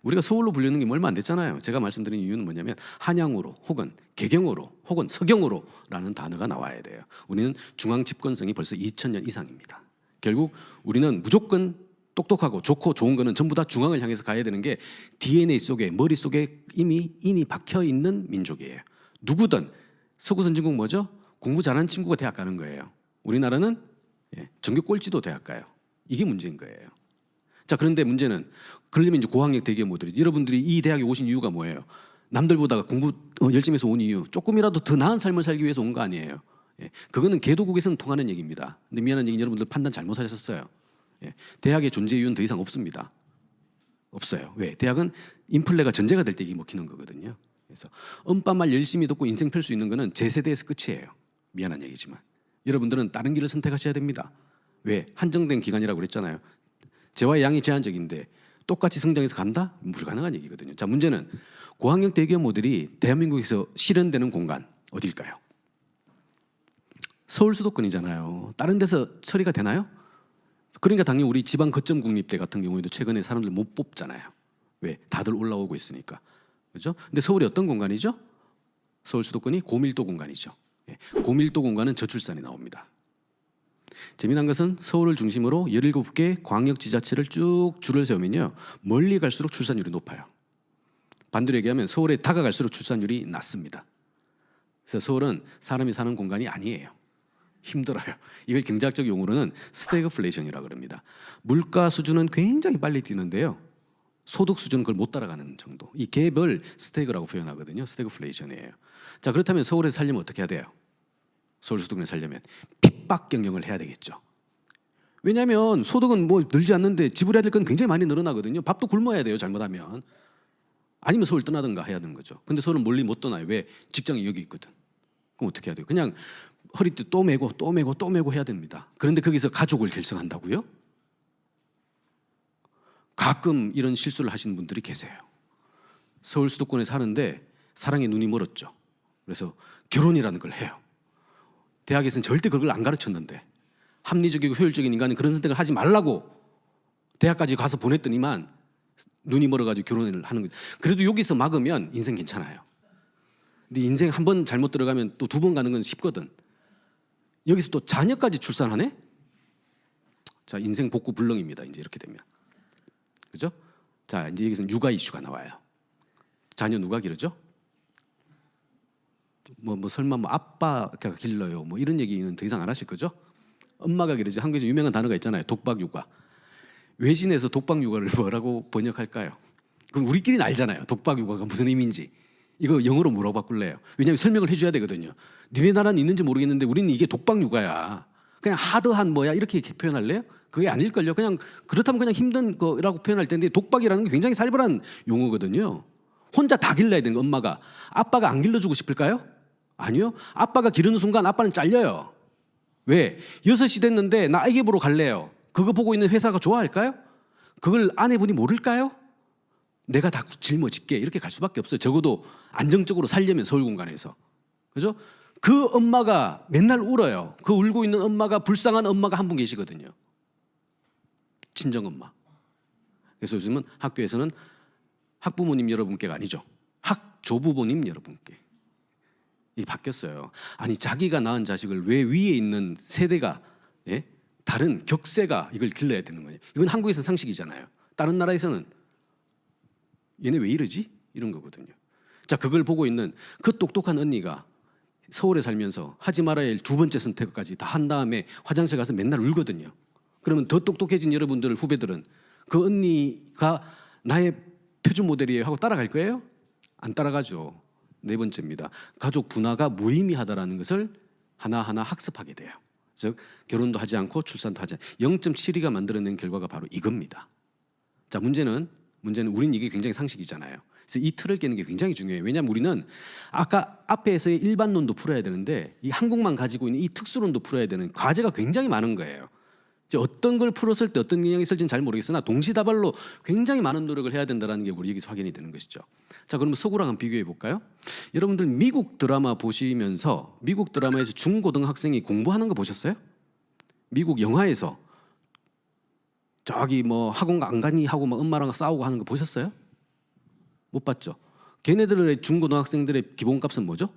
우리가 서울로 불리는 게 얼마 안 됐잖아요. 제가 말씀드린 이유는 뭐냐면 한양으로 혹은 개경으로 혹은 서경으로라는 단어가 나와야 돼요. 우리는 중앙 집권성이 벌써 2000년 이상입니다. 결국 우리는 무조건 똑똑하고 좋고 좋은 거는 전부 다 중앙을 향해서 가야 되는 게 DNA 속에 머릿속에 이미 인이 박혀 있는 민족이에요. 누구든 서구 선진국 뭐죠? 공부 잘하는 친구가 대학 가는 거예요. 우리나라는 전교 꼴찌도 대학 가요. 이게 문제인 거예요. 자, 그런데 문제는 그러려면 이제 고학력 대기업 모델이죠. 여러분들이 이 대학에 오신 이유가 뭐예요? 남들보다 공부 열심히 해서 온 이유, 조금이라도 더 나은 삶을 살기 위해서 온 거 아니에요. 그거는 개도국에서는 통하는 얘기입니다. 근데 미안한 얘기는 여러분들 판단 잘못하셨어요. 대학의 존재 이유는 더 이상 없습니다. 없어요. 왜? 대학은 인플레가 전제가 될 때 이게 먹히는 거거든요. 그래서 엄빠말 열심히 듣고 인생 펼 수 있는 거는 제 세대에서 끝이에요. 미안한 얘기지만 여러분들은 다른 길을 선택하셔야 됩니다. 왜? 한정된 기간이라고 그랬잖아요. 재화의 양이 제한적인데 똑같이 성장해서 간다? 불가능한 얘기거든요. 자, 문제는 고학력 대기업 모델이 대한민국에서 실현되는 공간 어딜까요? 서울 수도권이잖아요. 다른 데서 처리가 되나요? 그러니까 당연히 우리 지방 거점 국립대 같은 경우에도 최근에 사람들 못 뽑잖아요. 왜? 다들 올라오고 있으니까. 그렇죠? 근데 서울이 어떤 공간이죠? 서울 수도권이 고밀도 공간이죠. 고밀도 공간은 저출산이 나옵니다. 재미난 것은 서울을 중심으로 17개 광역지자체를 쭉 줄을 세우면요. 멀리 갈수록 출산율이 높아요. 반대로 얘기하면 서울에 다가갈수록 출산율이 낮습니다. 그래서 서울은 사람이 사는 공간이 아니에요. 힘들어요. 이걸 경제학적 용어로는 스태그플레이션이라고 합니다. 물가 수준은 굉장히 빨리 뛰는데요. 소득 수준은 그걸 못 따라가는 정도. 이 갭을 스태그라고 표현하거든요. 스태그플레이션이에요. 자, 그렇다면 서울에서 살려면 어떻게 해야 돼요? 서울 수도권에 살려면 핍박 경영을 해야 되겠죠. 왜냐하면 소득은 뭐 늘지 않는데 지불해야 될 건 굉장히 많이 늘어나거든요. 밥도 굶어야 돼요. 잘못하면. 아니면 서울 떠나든가 해야 되는 거죠. 근데 서울은 멀리 못 떠나요. 왜? 직장이 여기 있거든. 그럼 어떻게 해야 돼요? 그냥 허리띠 또 메고 또 메고 또 메고 해야 됩니다. 그런데 거기서 가족을 결성한다고요? 가끔 이런 실수를 하시는 분들이 계세요. 서울 수도권에 사는데 사랑에 눈이 멀었죠. 그래서 결혼이라는 걸 해요. 대학에서는 절대 그걸 안 가르쳤는데 합리적이고 효율적인 인간은 그런 선택을 하지 말라고 대학까지 가서 보냈더니만 눈이 멀어가지고 결혼을 하는 거죠. 그래도 여기서 막으면 인생 괜찮아요. 근데 인생 한 번 잘못 들어가면 또 두 번 가는 건 쉽거든. 여기서 또 자녀까지 출산하네? 자, 인생 복구 불능입니다. 이제 이렇게 되면. 그죠? 자, 이제 여기서 육아 이슈가 나와요. 자녀 누가 기르죠? 뭐 설마 뭐 아빠가 길러요. 뭐 이런 얘기는 더 이상 안 하실 거죠? 엄마가 기르지. 한국에서 유명한 단어가 있잖아요. 독박 육아. 외신에서 독박 육아를 뭐라고 번역할까요? 그럼 우리끼리는 알잖아요. 독박 육아가 무슨 의미인지. 이거 영어로 뭐라고 바꿀래요? 왜냐하면 설명을 해줘야 되거든요. 니네 나라는 있는지 모르겠는데 우리는 이게 독박 육아야. 그냥 하드한 뭐야 이렇게 표현할래요? 그게 아닐걸요. 그냥 그렇다면 그냥 힘든 거라고 표현할 텐데 독박이라는 게 굉장히 살벌한 용어거든요. 혼자 다 길러야 되는 거 엄마가. 아빠가 안 길러주고 싶을까요? 아니요. 아빠가 기르는 순간 아빠는 잘려요. 왜? 6시 됐는데 나 아기 보러 갈래요. 그거 보고 있는 회사가 좋아할까요? 그걸 아내분이 모를까요? 내가 다 짊어질게 이렇게 갈 수밖에 없어요. 적어도 안정적으로 살려면 서울 공간에서. 그죠? 그 엄마가 맨날 울어요. 그 울고 있는 엄마가 불쌍한 엄마가 한 분 계시거든요. 친정엄마. 그래서 요즘은 학교에서는 학부모님 여러분께가 아니죠. 학조부모님 여러분께. 이게 바뀌었어요. 아니 자기가 낳은 자식을 왜 위에 있는 세대가 다른 격세가 이걸 길러야 되는 거예요. 이건 한국에서는 상식이잖아요. 다른 나라에서는 얘네 왜 이러지? 이런 거거든요. 자, 그걸 보고 있는 그 똑똑한 언니가 서울에 살면서 하지 말아야 할 두 번째 선택까지 다 한 다음에 화장실 가서 맨날 울거든요. 그러면 더 똑똑해진 여러분들 후배들은 그 언니가 나의 표준 모델이에요 하고 따라갈 거예요? 안 따라가죠. 네 번째입니다. 가족 분화가 무의미하다라는 것을 하나하나 학습하게 돼요. 즉 결혼도 하지 않고 출산도 하지 않고 0.72가 만들어낸 결과가 바로 이겁니다. 자, 문제는 우린 이게 굉장히 상식이잖아요. 그래서 이 틀을 깨는 게 굉장히 중요해요. 왜냐하면 우리는 아까 앞에서의 일반론도 풀어야 되는데 이 한국만 가지고 있는 이 특수론도 풀어야 되는 과제가 굉장히 많은 거예요. 이제 어떤 걸 풀었을 때 어떤 영향이 있을지는 잘 모르겠으나 동시다발로 굉장히 많은 노력을 해야 된다는 게 우리 여기서 확인이 되는 것이죠. 자, 그러면 서구랑 한번 비교해 볼까요? 여러분들 미국 드라마 보시면서 미국 드라마에서 중고등학생이 공부하는 거 보셨어요? 미국 영화에서 저기 뭐 학원 안 가니 하고 막 엄마랑 싸우고 하는 거 보셨어요? 못 봤죠. 걔네들의 중고등학생들의 기본값은 뭐죠?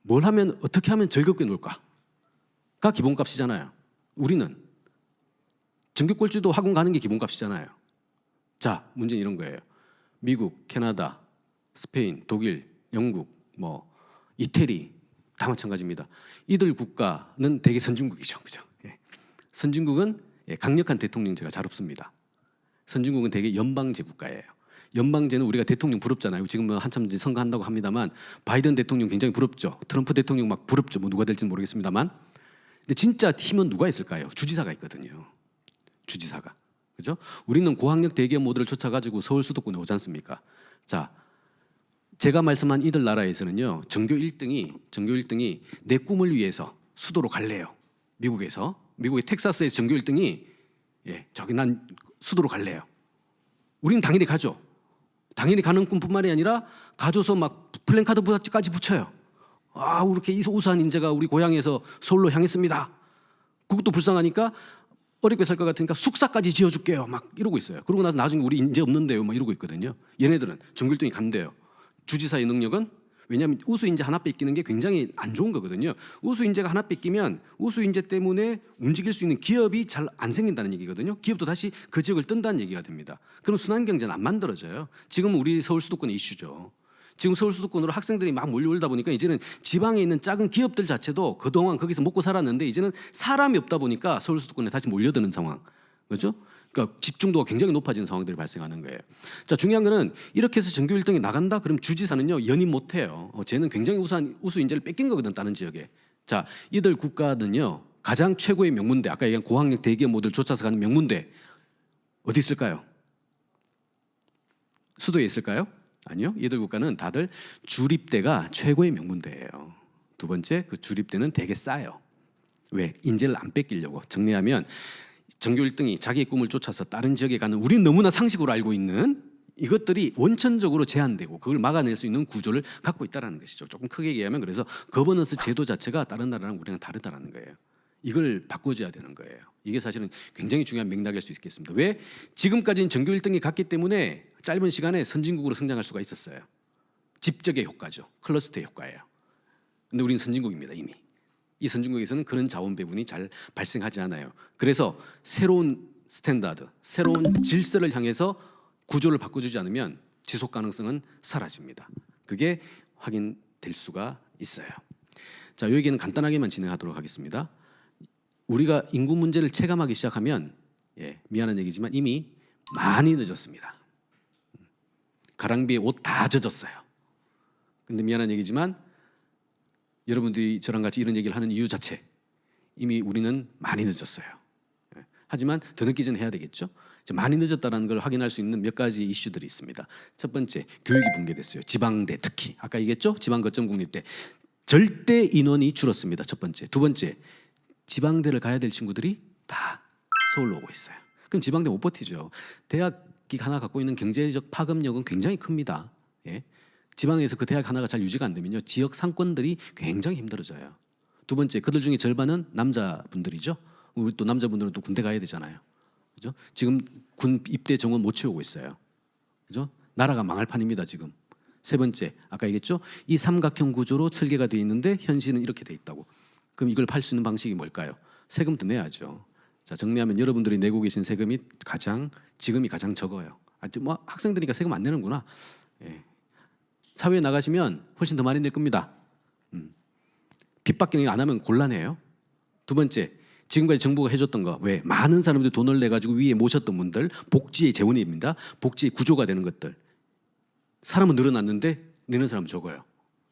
뭘 하면 어떻게 하면 즐겁게 놀까가 기본값이잖아요. 우리는 전교꼴찌도 학원 가는 게 기본값이잖아요. 자, 문제는 이런 거예요. 미국, 캐나다, 스페인, 독일, 영국, 뭐 이태리 다 마찬가지입니다. 이들 국가는 대개 선진국이죠, 그죠? 예. 선진국은 강력한 대통령제가 잘 없습니다. 선진국은 대개 연방제 국가예요. 연방제는 우리가 대통령 부럽잖아요. 지금 뭐 한참 선거한다고 합니다만 바이든 대통령 굉장히 부럽죠. 트럼프 대통령 막 부럽죠. 뭐 누가 될지는 모르겠습니다만. 근데 진짜 힘은 누가 있을까요? 주지사가 있거든요. 주지사가. 그죠? 우리는 고학력 대기업 모델을 쫓아가지고 서울 수도권에 오지 않습니까? 자, 제가 말씀한 이들 나라에서는요. 전교 1등이 내 꿈을 위해서 수도로 갈래요. 미국의 텍사스의 전교 1등이 저기 난 수도로 갈래요. 우리는 당연히 가죠. 당연히 가는 꿈뿐만이 아니라 가줘서 막 플랜카드까지 붙여요. 아, 이렇게 우수한 인재가 우리 고향에서 서울로 향했습니다. 그것도 불쌍하니까 어렵게 살 것 같으니까 숙사까지 지어줄게요. 막 이러고 있어요. 그러고 나서 나중에 우리 인재 없는데요. 막 이러고 있거든요. 얘네들은 전교 1등이 간대요. 주지사의 능력은 왜냐하면 우수 인재 하나 뺏기는 게 굉장히 안 좋은 거거든요. 우수 인재가 하나 뺏기면 우수 인재 때문에 움직일 수 있는 기업이 잘 안 생긴다는 얘기거든요. 기업도 다시 그 지역을 뜬다는 얘기가 됩니다. 그럼 순환 경제는 안 만들어져요. 지금 우리 서울 수도권의 이슈죠. 지금 서울 수도권으로 학생들이 막 몰려오다 보니까 이제는 지방에 있는 작은 기업들 자체도 그동안 거기서 먹고 살았는데 이제는 사람이 없다 보니까 서울 수도권에 다시 몰려드는 상황. 그렇죠? 그러니까 집중도가 굉장히 높아지는 상황들이 발생하는 거예요. 자, 중요한 거는 이렇게 해서 전교 1등이 나간다? 그럼 주지사는요 연임 못 해요. 쟤는 굉장히 우수한 우수 인재를 뺏긴 거거든, 다른 지역에. 자, 이들 국가는요 가장 최고의 명문대, 아까 얘기한 고학력 대기업 모델 쫓아서 가는 명문대 어디 있을까요? 수도에 있을까요? 아니요. 이들 국가는 다들 주립대가 최고의 명문대예요. 두 번째, 그 주립대는 되게 싸요. 왜? 인재를 안 뺏기려고. 정리하면 전교 1등이 자기의 꿈을 쫓아서 다른 지역에 가는 우리는 너무나 상식으로 알고 있는 이것들이 원천적으로 제한되고 그걸 막아낼 수 있는 구조를 갖고 있다는 것이죠. 조금 크게 얘기하면 그래서 거버넌스 제도 자체가 다른 나라랑 우리랑 다르다는 거예요. 이걸 바꿔줘야 되는 거예요. 이게 사실은 굉장히 중요한 맥락일 수 있겠습니다. 왜? 지금까지는 전교 1등이 갔기 때문에 짧은 시간에 선진국으로 성장할 수가 있었어요. 집적의 효과죠. 클러스터의 효과예요. 근데 우리는 선진국입니다, 이미. 이 선진국에서는 그런 자원 배분이 잘 발생하지 않아요. 그래서 새로운 스탠다드, 새로운 질서를 향해서 구조를 바꿔주지 않으면 지속 가능성은 사라집니다. 그게 확인될 수가 있어요. 자, 이 얘기는 간단하게만 진행하도록 하겠습니다. 우리가 인구 문제를 체감하기 시작하면 미안한 얘기지만 이미 많이 늦었습니다. 가랑비에 옷 다 젖었어요. 근데 미안한 얘기지만 여러분들이 저랑 같이 이런 얘기를 하는 이유 자체 이미 우리는 많이 늦었어요. 하지만 더 늦기 전에 해야 되겠죠. 많이 늦었다는 걸 확인할 수 있는 몇 가지 이슈들이 있습니다. 첫 번째, 교육이 붕괴됐어요. 지방대 특히 아까 얘기했죠. 지방 거점 국립대 절대 인원이 줄었습니다. 첫 번째. 두 번째, 지방대를 가야 될 친구들이 다 서울로 오고 있어요. 그럼 지방대 못 버티죠. 대학이 하나 갖고 있는 경제적 파급력은 굉장히 큽니다. 예? 지방에서 그 대학 하나가 잘 유지가 안 되면요, 지역 상권들이 굉장히 힘들어져요. 두 번째, 그들 중에 절반은 남자분들이죠. 우리 또 남자분들은 또 군대 가야 되잖아요. 그죠? 지금 군 입대 정원 못 채우고 있어요. 그죠? 나라가 망할 판입니다, 지금. 세 번째, 아까 얘기했죠? 이 삼각형 구조로 설계가 돼 있는데 현실은 이렇게 돼 있다고. 그럼 이걸 팔 수 있는 방식이 뭘까요? 세금도 내야죠. 자, 정리하면 여러분들이 내고 계신 세금이 지금이 가장 적어요. 뭐 학생들이니까 세금 안 내는구나. 예. 사회에 나가시면 훨씬 더 많이 낼 겁니다. 빚밖에 안 하면 곤란해요. 두 번째, 지금까지 정부가 해줬던 거, 왜 많은 사람들이 돈을 내 가지고 위에 모셨던 분들, 복지의 재원입니다. 복지의 구조가 되는 것들. 사람은 늘어났는데 내는 사람은 적어요.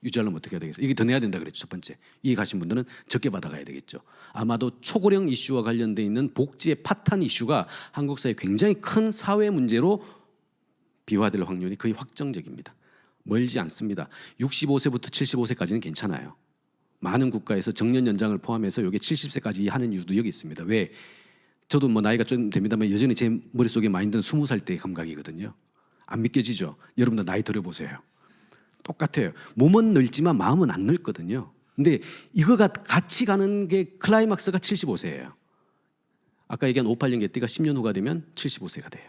유지하려면 어떻게 해야 되겠어요? 이게 더 내야 된다 그랬죠. 첫 번째. 이해 가신 분들은 적게 받아가야 되겠죠. 아마도 초고령 이슈와 관련돼 있는 복지의 파탄 이슈가 한국 사회에 굉장히 큰 사회 문제로 비화될 확률이 거의 확정적입니다. 멀지 않습니다. 65세부터 75세까지는 괜찮아요. 많은 국가에서 정년 연장을 포함해서 이게 70세까지 하는 이유도 여기 있습니다. 왜? 저도 뭐 나이가 좀 됩니다만 여전히 제 머릿속에 마인드는 20살 때의 감각이거든요. 안 믿겨지죠? 여러분들 나이 들어보세요. 똑같아요. 몸은 늙지만 마음은 안 늙거든요. 근데 이거가 같이 가는 게 클라이막스가 75세예요. 아까 얘기한 582 개띠가 10년 후가 되면 75세가 돼요.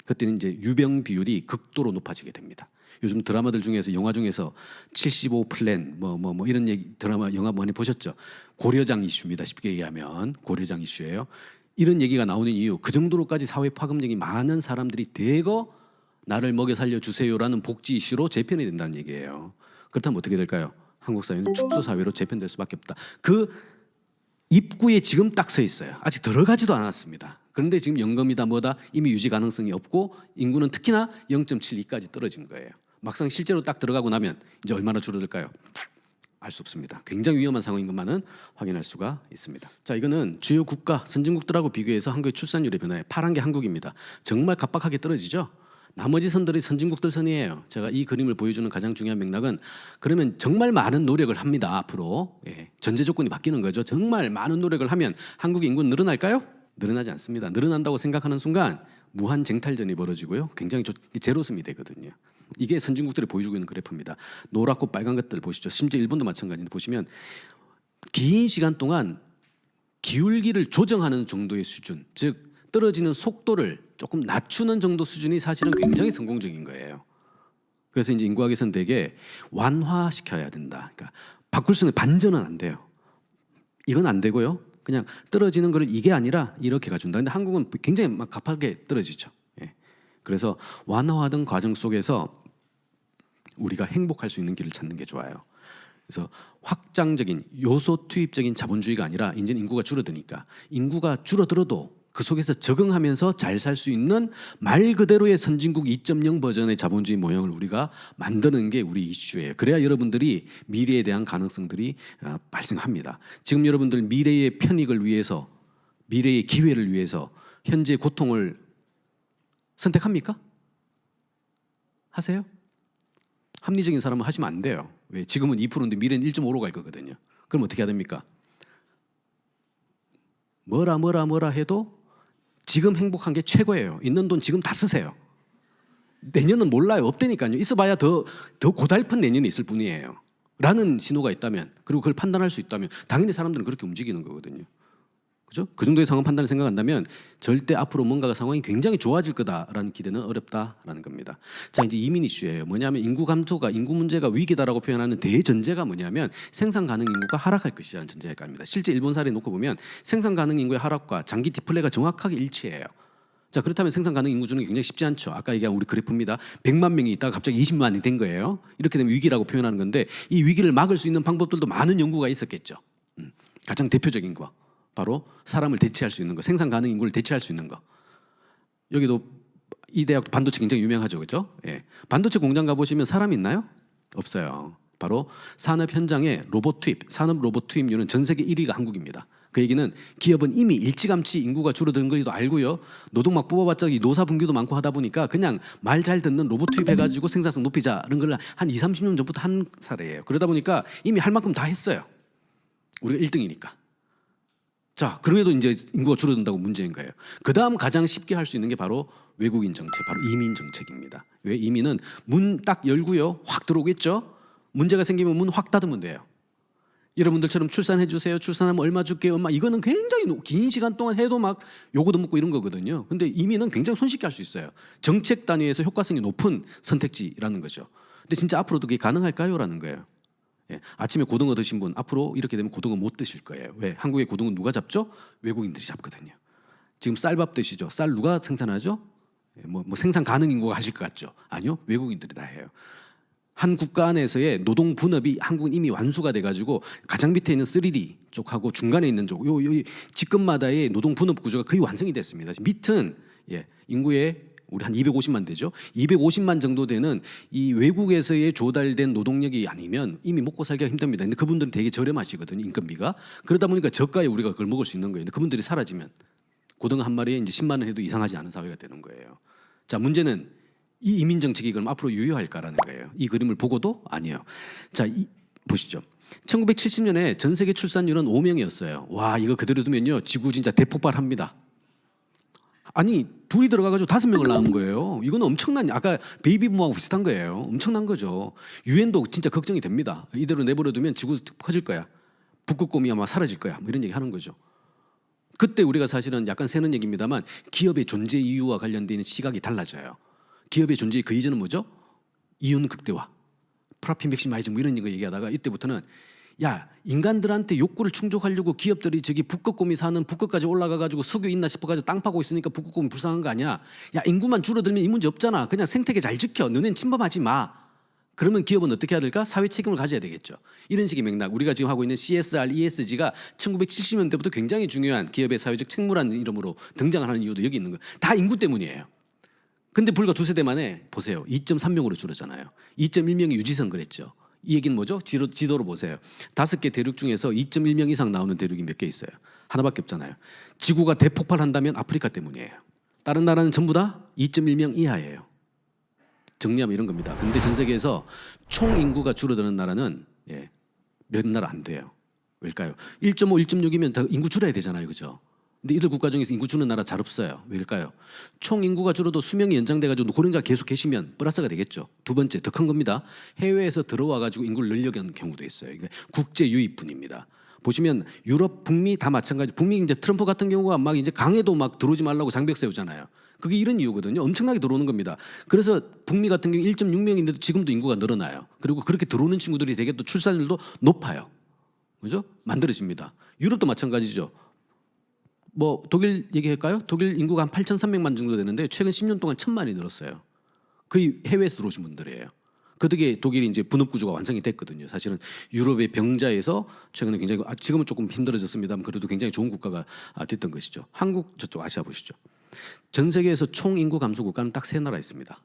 그때는 이제 유병 비율이 극도로 높아지게 됩니다. 요즘 드라마들 중에서 영화 중에서 75 플랜 뭐 이런 얘기 드라마 영화 많이 보셨죠? 고려장 이슈입니다. 쉽게 얘기하면 고려장 이슈예요. 이런 얘기가 나오는 이유, 그 정도로까지 사회 파급력이 많은 사람들이 대거 나를 먹여 살려 주세요라는 복지 이슈로 재편이 된다는 얘기예요. 그렇다면 어떻게 될까요? 한국 사회는 축소 사회로 재편될 수밖에 없다. 그 입구에 지금 딱 서 있어요. 아직 들어가지도 않았습니다. 그런데 지금 연금이다 뭐다 이미 유지 가능성이 없고 인구는 특히나 0.72까지 떨어진 거예요. 막상 실제로 딱 들어가고 나면 이제 얼마나 줄어들까요? 알 수 없습니다. 굉장히 위험한 상황인 것만은 확인할 수가 있습니다. 자, 이거는 주요 국가 선진국들하고 비교해서 한국의 출산율의 변화에 파란 게 한국입니다. 정말 갑박하게 떨어지죠. 나머지 선들이 선진국들 선이에요. 제가 이 그림을 보여주는 가장 중요한 맥락은 그러면 정말 많은 노력을 합니다. 앞으로 전제 조건이 바뀌는 거죠. 정말 많은 노력을 하면 한국의 인구는 늘어날까요? 늘어나지 않습니다. 늘어난다고 생각하는 순간 무한 쟁탈전이 벌어지고요. 굉장히 제로섬이 되거든요. 이게 선진국들이 보여주고 있는 그래프입니다. 노랗고 빨간 것들 보시죠. 심지어 일본도 마찬가지인데 보시면 긴 시간 동안 기울기를 조정하는 정도의 수준, 즉 떨어지는 속도를 조금 낮추는 정도 수준이 사실은 굉장히 성공적인 거예요. 그래서 이제 인구학에서는 되게 완화시켜야 된다. 그러니까 바꿀 수는 반전은 안 돼요. 이건 안 되고요. 그냥 떨어지는 거를 이게 아니라 이렇게 가준다. 근데 한국은 굉장히 막 가파르게 떨어지죠. 그래서 완화하던 과정 속에서 우리가 행복할 수 있는 길을 찾는 게 좋아요. 그래서 확장적인 요소 투입적인 자본주의가 아니라 이제 인구가 줄어드니까 인구가 줄어들어도 그 속에서 적응하면서 잘 살 수 있는 말 그대로의 선진국 2.0 버전의 자본주의 모형을 우리가 만드는 게 우리 이슈예요. 그래야 여러분들이 미래에 대한 가능성들이 발생합니다. 지금 여러분들 미래의 편익을 위해서, 미래의 기회를 위해서 현재의 고통을 선택합니까? 하세요? 합리적인 사람은 하시면 안 돼요. 왜? 지금은 2%인데 미래는 1.5로 갈 거거든요. 그럼 어떻게 해야 됩니까? 뭐라 해도 지금 행복한 게 최고예요. 있는 돈 지금 다 쓰세요. 내년은 몰라요. 없다니까요. 있어봐야 더 고달픈 내년이 있을 뿐이에요. 라는 신호가 있다면, 그리고 그걸 판단할 수 있다면 당연히 사람들은 그렇게 움직이는 거거든요. 그죠? 그 정도의 상황 판단을 생각한다면 절대 앞으로 뭔가가 상황이 굉장히 좋아질 거다라는 기대는 어렵다라는 겁니다. 자, 이제 이민 이슈예요. 뭐냐면 인구 감소가 인구 문제가 위기다라고 표현하는 대전제가 뭐냐면 생산 가능 인구가 하락할 것이라는 전제가입니다. 실제 일본 사례 놓고 보면 생산 가능 인구의 하락과 장기 디플레가 정확하게 일치해요. 자, 그렇다면 생산 가능 인구 주는 게 굉장히 쉽지 않죠. 아까 얘기한 우리 그래프입니다. 100만 명이 있다가 갑자기 20만이 된 거예요. 이렇게 되면 위기라고 표현하는 건데 이 위기를 막을 수 있는 방법들도 많은 연구가 있었겠죠. 가장 대표적인 거 바로 사람을 대체할 수 있는 거, 생산 가능 인구를 대체할 수 있는 거. 여기도 이 대학도 반도체 굉장히 유명하죠, 그렇죠? 예. 반도체 공장 가 보시면 사람 있나요? 없어요. 바로 산업 현장에 로봇 투입, 산업 로봇 투입률은 전 세계 1위가 한국입니다. 그 얘기는 기업은 이미 일찌감치 인구가 줄어드는 거도 알고요. 노동 막 뽑아봤자 이 노사 분규도 많고 하다 보니까 그냥 말 잘 듣는 로봇 투입해가지고 생산성 높이자는 걸 한 2, 30년 전부터 한 사례예요. 그러다 보니까 이미 할 만큼 다 했어요. 우리가 1등이니까. 자, 그럼에도 이제 인구가 줄어든다고 문제인 거예요. 그 다음 가장 쉽게 할 수 있는 게 바로 외국인 정책, 바로 이민 정책입니다. 왜? 이민은 문 딱 열고요, 확 들어오겠죠. 문제가 생기면 문 확 닫으면 돼요. 여러분들처럼 출산해 주세요. 출산하면 얼마 줄게요. 얼마. 이거는 굉장히 긴 시간 동안 해도 막 요구도 묻고 이런 거거든요. 근데 이민은 굉장히 손쉽게 할 수 있어요. 정책 단위에서 효과성이 높은 선택지라는 거죠. 근데 진짜 앞으로도 그게 가능할까요? 라는 거예요. 예, 아침에 고등어 드신 분 앞으로 이렇게 되면 고등어 못 드실 거예요. 왜? 한국의 고등어 누가 잡죠? 외국인들이 잡거든요. 지금 쌀밥 드시죠? 쌀 누가 생산하죠? 예, 뭐 생산 가능 인구가 하실 것 같죠? 아니요, 외국인들이 다 해요. 한 국가 안에서의 노동 분업이 한국은 이미 완수가 돼가지고 가장 밑에 있는 3D 쪽하고 중간에 있는 쪽, 요 직급마다의 노동 분업 구조가 거의 완성이 됐습니다. 밑은 인구의 우리 한 250만 되죠. 250만 정도 되는 이 외국에서의 조달된 노동력이 아니면 이미 먹고 살기가 힘듭니다. 근데 그분들은 되게 저렴하시거든요, 인건비가. 그러다 보니까 저가에 우리가 그걸 먹을 수 있는 거예요. 근데 그분들이 사라지면 고등어 한 마리에 이제 10만 원 해도 이상하지 않은 사회가 되는 거예요. 자, 문제는 이 이민 정책이 그럼 앞으로 유효할까라는 거예요. 이 그림을 보고도 아니에요. 자, 보시죠. 1970년에 전 세계 출산율은 5명이었어요. 와, 이거 그대로 두면요, 지구 진짜 대폭발합니다. 아니, 둘이 들어가가지고 5명을 낳은 거예요. 이건 엄청난, 아까 베이비붐하고 비슷한 거예요. 엄청난 거죠. 유엔도 진짜 걱정이 됩니다. 이대로 내버려두면 지구 커질 거야. 북극곰이 아마 사라질 거야. 뭐 이런 얘기 하는 거죠. 그때 우리가 사실은 약간 새는 얘기입니다만 기업의 존재 이유와 관련되어 있는 시각이 달라져요. 기업의 존재의 그 이전은 뭐죠? 이윤 극대화, 프라핏 맥시마이징 뭐 이런 거 얘기하다가 이때부터는 야, 인간들한테 욕구를 충족하려고 기업들이 저기 북극곰이 사는 북극까지 올라가가지고 석유 있나 싶어가지고 땅 파고 있으니까 북극곰이 불쌍한 거 아니야? 야, 인구만 줄어들면 이 문제 없잖아. 그냥 생태계 잘 지켜. 너넨 침범하지 마. 그러면 기업은 어떻게 해야 될까? 사회 책임을 가져야 되겠죠. 이런 식의 맥락. 우리가 지금 하고 있는 CSR, ESG가 1970년대부터 굉장히 중요한 기업의 사회적 책무라는 이름으로 등장하는 이유도 여기 있는 거예요. 다 인구 때문이에요. 근데 불과 2세대 만에 보세요. 2.3명으로 줄었잖아요. 2.1명이 유지선 그랬죠. 이 얘기는 뭐죠? 지도로 보세요. 5개 대륙 중에서 2.1명 이상 나오는 대륙이 몇 개 있어요? 하나밖에 없잖아요. 지구가 대폭발한다면 아프리카 때문이에요. 다른 나라는 전부 다 2.1명 이하예요. 정리하면 이런 겁니다. 근데 전 세계에서 총 인구가 줄어드는 나라는 몇 나라 안 돼요. 왜일까요? 1.5, 1.6이면 더 인구 줄여야 되잖아요. 그죠? 근데 이들 국가 중에서 인구 주는 나라 잘 없어요. 왜일까요? 총 인구가 줄어도 수명이 연장돼가지고 고령자가 계속 계시면 플러스가 되겠죠. 두 번째, 더 큰 겁니다. 해외에서 들어와가지고 인구를 늘려가는 경우도 있어요. 이게 국제 유입뿐입니다. 보시면 유럽, 북미 다 마찬가지. 북미 이제 트럼프 같은 경우가 막 이제 강에도 막 들어오지 말라고 장벽 세우잖아요. 그게 이런 이유거든요. 엄청나게 들어오는 겁니다. 그래서 북미 같은 경우 1.6명인데도 지금도 인구가 늘어나요. 그리고 그렇게 들어오는 친구들이 되게 또 출산율도 높아요. 그죠? 만들어집니다. 유럽도 마찬가지죠. 뭐 독일 얘기할까요? 독일 인구가 한 8,300만 정도 되는데 최근 10년 동안 1,000만이 늘었어요. 거의 해외에서 들어오신 분들이에요. 그 덕에 독일이 이제 분업 구조가 완성이 됐거든요. 사실은 유럽의 병자에서 최근에 굉장히 지금은 조금 힘들어졌습니다만 그래도 굉장히 좋은 국가가 됐던 것이죠. 한국 저쪽 아시아 보시죠. 전 세계에서 총 인구 감소 국가는 딱 3나라 있습니다.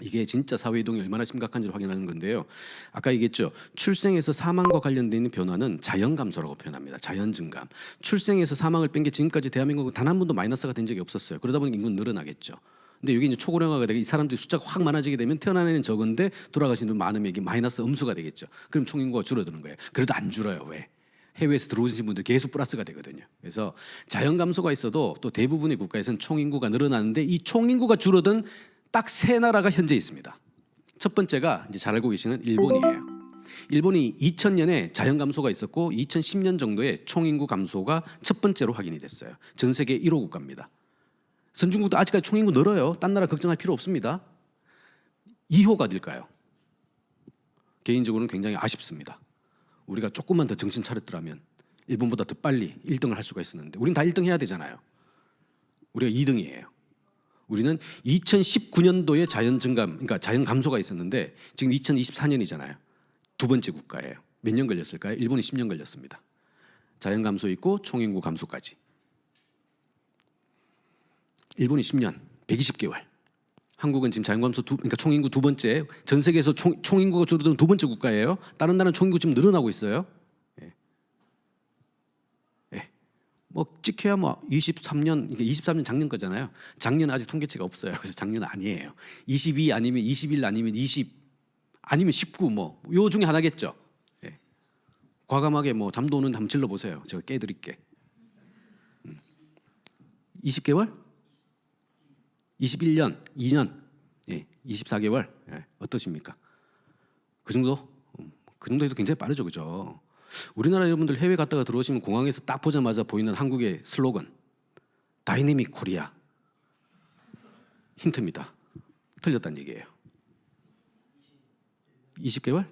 이게 진짜 사회 이동이 얼마나 심각한지를 확인하는 건데요. 아까 얘기했죠. 출생에서 사망과 관련되어 있는 변화는 자연 감소라고 표현합니다. 자연 증감. 출생에서 사망을 뺀 게 지금까지 대한민국은 단 한 번도 마이너스가 된 적이 없었어요. 그러다 보니까 인구는 늘어나겠죠. 근데 여기 이제 초고령화가 되고 이 사람들이 숫자가 확 많아지게 되면 태어난 애는 적은데 돌아가시는 분 많으면 이게 마이너스 음수가 되겠죠. 그럼 총 인구가 줄어드는 거예요. 그래도 안 줄어요. 왜? 해외에서 들어오신 분들 계속 플러스가 되거든요. 그래서 자연 감소가 있어도 또 대부분의 국가에서는 총 인구가 늘어나는데 이 총 인구가 줄어든 딱 3나라가 현재 있습니다. 첫 번째가 이제 잘 알고 계시는 일본이에요. 일본이 2000년에 자연 감소가 있었고 2010년 정도에 총인구 감소가 첫 번째로 확인이 됐어요. 전 세계 1호 국가입니다. 선진국도 아직까지 총인구 늘어요. 딴 나라 걱정할 필요 없습니다. 2호가 될까요? 개인적으로는 굉장히 아쉽습니다. 우리가 조금만 더 정신 차렸더라면 일본보다 더 빨리 1등을 할 수가 있었는데 우린 다 1등 해야 되잖아요. 우리가 2등이에요. 우리는 2019년도에 자연 증감, 그러니까 자연 감소가 있었는데 지금 2024년이잖아요. 두 번째 국가예요. 몇 년 걸렸을까요? 일본이 10년 걸렸습니다. 자연 감소 있고 총인구 감소까지. 일본이 10년, 120개월. 한국은 지금 자연 감소 그러니까 총인구 두 번째, 전 세계에서 총인구가 줄어드는 두 번째 국가예요. 다른 나라는 총인구 지금 늘어나고 있어요. 예. 예. 뭐 찍혀야 뭐 23년, 이게 23년 작년 거잖아요. 작년은 아직 통계치가 없어요. 그래서 작년은 아니에요. 22 아니면 21 아니면 20 아니면 19 뭐 요 중에 하나겠죠. 예. 과감하게 뭐 잠도 오는 한번 질러 보세요. 제가 깨드릴게. 20개월? 21년, 2년, 예, 24개월. 예, 어떠십니까? 그 정도? 그 정도 해도 굉장히 빠르죠, 그죠? 우리나라 여러분들 해외 갔다가 들어오시면 공항에서 딱 보자마자 보이는 한국의 슬로건 다이내믹 코리아. 힌트입니다. 틀렸다는 얘기예요. 20개월?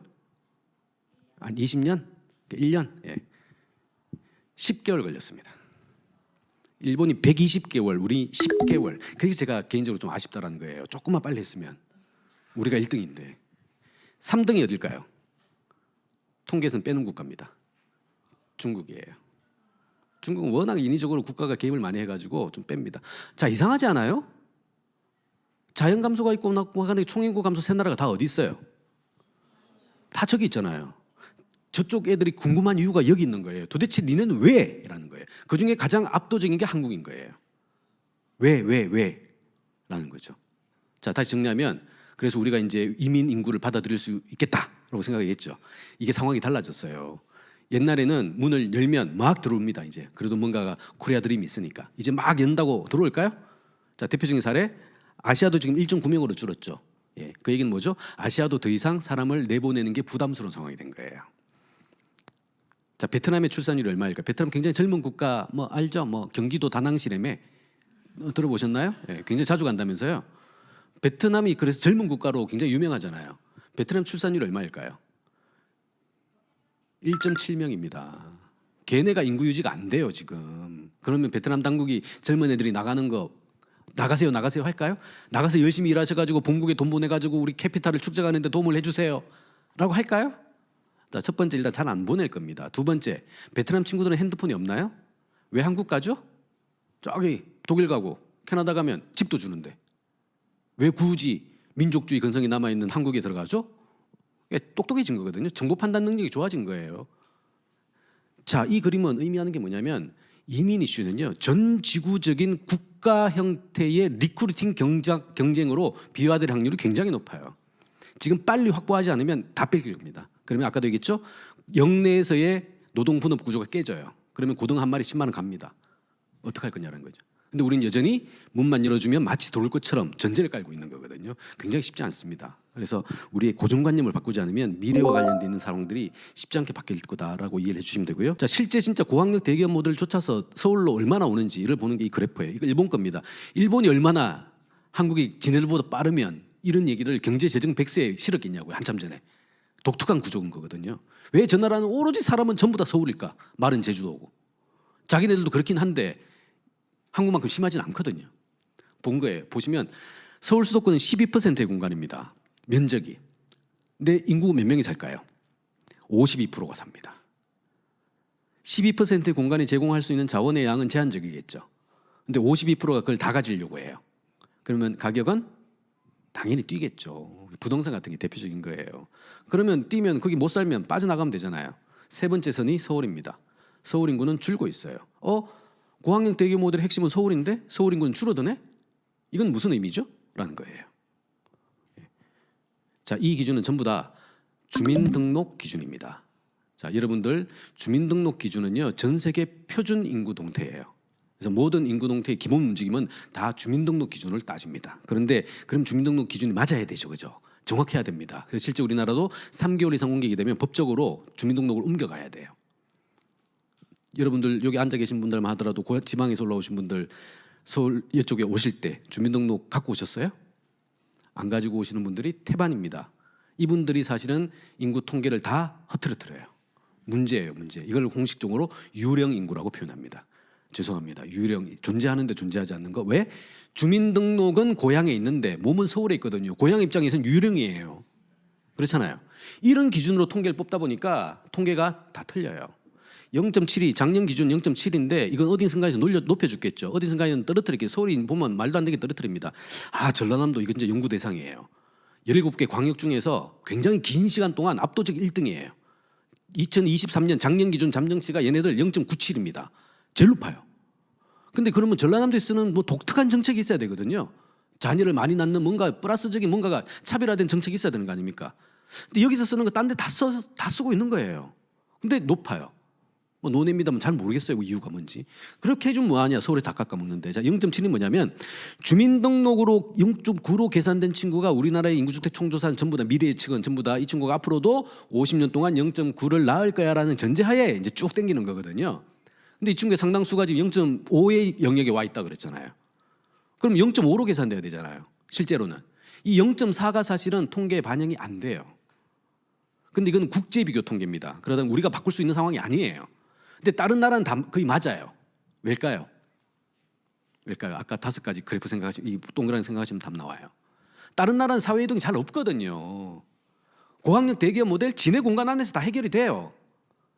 아니 20년? 1년? 예. 10개월 걸렸습니다. 일본이 120개월, 우리 10개월. 그게 제가 개인적으로 좀 아쉽다라는 거예요. 조금만 빨리 했으면. 우리가 1등인데. 3등이 어딜까요? 통계에서는 빼는 국가입니다. 중국이에요. 중국은 워낙 인위적으로 국가가 개입을 많이 해가지고 좀 뺍니다. 자, 이상하지 않아요? 자연 감소가 있고 나고 총인구 감소 세 나라가 다 어디 있어요? 다 저기 있잖아요. 저쪽 애들이 궁금한 이유가 여기 있는 거예요. 도대체 니는 왜? 라는 거예요. 그중에 가장 압도적인 게 한국인 거예요. 왜? 라는 거죠. 자, 다시 정리하면 그래서 우리가 이제 이민 인구를 받아들일 수 있겠다라고 생각했죠. 이게 상황이 달라졌어요. 옛날에는 문을 열면 막 들어옵니다. 이제 그래도 뭔가가 코리아 드림이 있으니까 이제 막 연다고 들어올까요? 자, 대표적인 사례 아시아도 지금 1.9명으로 줄었죠. 예, 그 얘기는 뭐죠? 아시아도 더 이상 사람을 내보내는 게 부담스러운 상황이 된 거예요. 자, 베트남의 출산율이 얼마일까? 베트남 굉장히 젊은 국가 뭐 알죠? 뭐 경기도 다낭시램에 들어보셨나요? 예, 굉장히 자주 간다면서요. 베트남이 그래서 젊은 국가로 굉장히 유명하잖아요. 베트남 출산율이 얼마일까요? 1.7명입니다. 걔네가 인구 유지가 안 돼요 지금. 그러면 베트남 당국이 젊은 애들이 나가는 거 나가세요 할까요? 나가서 열심히 일하셔가지고 본국에 돈 보내가지고 우리 캐피탈을 축적하는데 도움을 해주세요 라고 할까요? 자, 첫 번째 일단 잘 안 보낼 겁니다. 두 번째, 베트남 친구들은 핸드폰이 없나요? 왜 한국 가죠? 저기 독일 가고 캐나다 가면 집도 주는데 왜 굳이 민족주의 근성이 남아있는 한국에 들어가죠? 똑똑해진 거거든요. 정보 판단 능력이 좋아진 거예요. 자, 이 그림은 의미하는 게 뭐냐면 이민 이슈는요, 전 지구적인 국가 형태의 리크루팅 경쟁으로 비화될 확률이 굉장히 높아요. 지금 빨리 확보하지 않으면 다 뺏길 겁니다. 그러면 아까도 얘기했죠? 영내에서의 노동 분업 구조가 깨져요. 그러면 고등 한 마리 10만 원 갑니다. 어떻게 할 거냐는 거죠. 근데 우리는 여전히 문만 열어주면 마치 돌 것처럼 전제를 깔고 있는 거거든요. 굉장히 쉽지 않습니다. 그래서 우리의 고정관념을 바꾸지 않으면 미래와 관련돼 있는 상황들이 쉽지 않게 바뀔 거다라고 이해를 해주시면 되고요. 자, 실제 진짜 고학력 대기업 모델을 쫓아서 서울로 얼마나 오는지를 보는 게 이 그래프예요. 이거 일본 겁니다. 일본이 얼마나 한국이 지네들보다 빠르면 이런 얘기를 경제재정 백세에 실었겠냐고요. 한참 전에. 독특한 구조인 거거든요. 왜 저 나라는 오로지 사람은 전부 다 서울일까? 말은 제주도고. 자기네들도 그렇긴 한데 한국만큼 심하진 않거든요. 본 거예요. 보시면 서울 수도권은 12%의 공간입니다. 면적이. 근데 인구가 몇 명이 살까요? 52%가 삽니다. 12%의 공간이 제공할 수 있는 자원의 양은 제한적이겠죠. 근데 52%가 그걸 다 가지려고 해요. 그러면 가격은 당연히 뛰겠죠. 부동산 같은 게 대표적인 거예요. 그러면 뛰면 거기 못 살면 빠져나가면 되잖아요. 세 번째 선이 서울입니다. 서울 인구는 줄고 있어요. 고학력 대기업 모델의 핵심은 서울인데 서울 인구는 줄어드네? 이건 무슨 의미죠? 라는 거예요. 자, 이 기준은 전부 다 주민등록 기준입니다. 자, 여러분들 주민등록 기준은요, 전 세계 표준 인구 동태예요. 그래서 모든 인구 동태의 기본 움직임은 다 주민등록 기준을 따집니다. 그런데 그럼 주민등록 기준이 맞아야 되죠, 그죠? 정확해야 됩니다. 그래서 실제 우리나라도 3개월 이상 공격이 되면 법적으로 주민등록을 옮겨가야 돼요. 여러분들 여기 앉아 계신 분들만 하더라도 지방에서 올라오신 분들 서울 이쪽에 오실 때 주민등록 갖고 오셨어요? 안 가지고 오시는 분들이 태반입니다. 이분들이 사실은 인구 통계를 다 흐트러뜨려요. 문제예요, 문제. 이걸 공식적으로 유령 인구라고 표현합니다. 죄송합니다. 유령 존재하는데 존재하지 않는 거. 왜? 주민등록은 고향에 있는데 몸은 서울에 있거든요. 고향 입장에서는 유령이에요. 그렇잖아요. 이런 기준으로 통계를 뽑다 보니까 통계가 다 틀려요. 0.72 작년 기준 0.7인데 이건 어딘가에서 높여줬겠죠. 어딘가에는 떨어뜨리겠죠. 서울이 보면 말도 안 되게 떨어뜨립니다. 아, 전라남도 이건 이제 연구 대상이에요. 17개 광역 중에서 굉장히 긴 시간 동안 압도적 1등이에요. 2023년 작년 기준 잠정치가 얘네들 0.97입니다. 제일 높아요. 근데 그러면 전라남도에 쓰는 뭐 독특한 정책이 있어야 되거든요. 자녀를 많이 낳는 뭔가 플러스적인 뭔가가 차별화된 정책이 있어야 되는 거 아닙니까? 근데 여기서 쓰는 거 딴 데 다 쓰고 있는 거예요. 근데 높아요. 뭐 논의입니다만 잘 모르겠어요. 그 이유가 뭔지. 그렇게 해주면 뭐하냐. 서울에 다 깎아먹는데. 자, 0.7이 뭐냐면 주민등록으로 0.9로 계산된 친구가 우리나라의 인구주택 총조사는 전부 다 미래 예측은 전부 다 이 친구가 앞으로도 50년 동안 0.9를 낳을 거야라는 전제하에 이제 쭉 당기는 거거든요. 근데 이 친구의 상당수가 지금 0.5의 영역에 와 있다 그랬잖아요. 그럼 0.5로 계산돼야 되잖아요. 실제로는. 이 0.4가 사실은 통계에 반영이 안 돼요. 근데 이건 국제 비교 통계입니다. 그러다 우리가 바꿀 수 있는 상황이 아니에요. 근데 다른 나라는 다 거의 맞아요. 왜일까요? 왜일까요? 아까 5가지 그래프 생각하시면 이 동그라미 생각하시면 답 나와요. 다른 나라는 사회 이동이 잘 없거든요. 고학력 대기업 모델 지내 공간 안에서 다 해결이 돼요.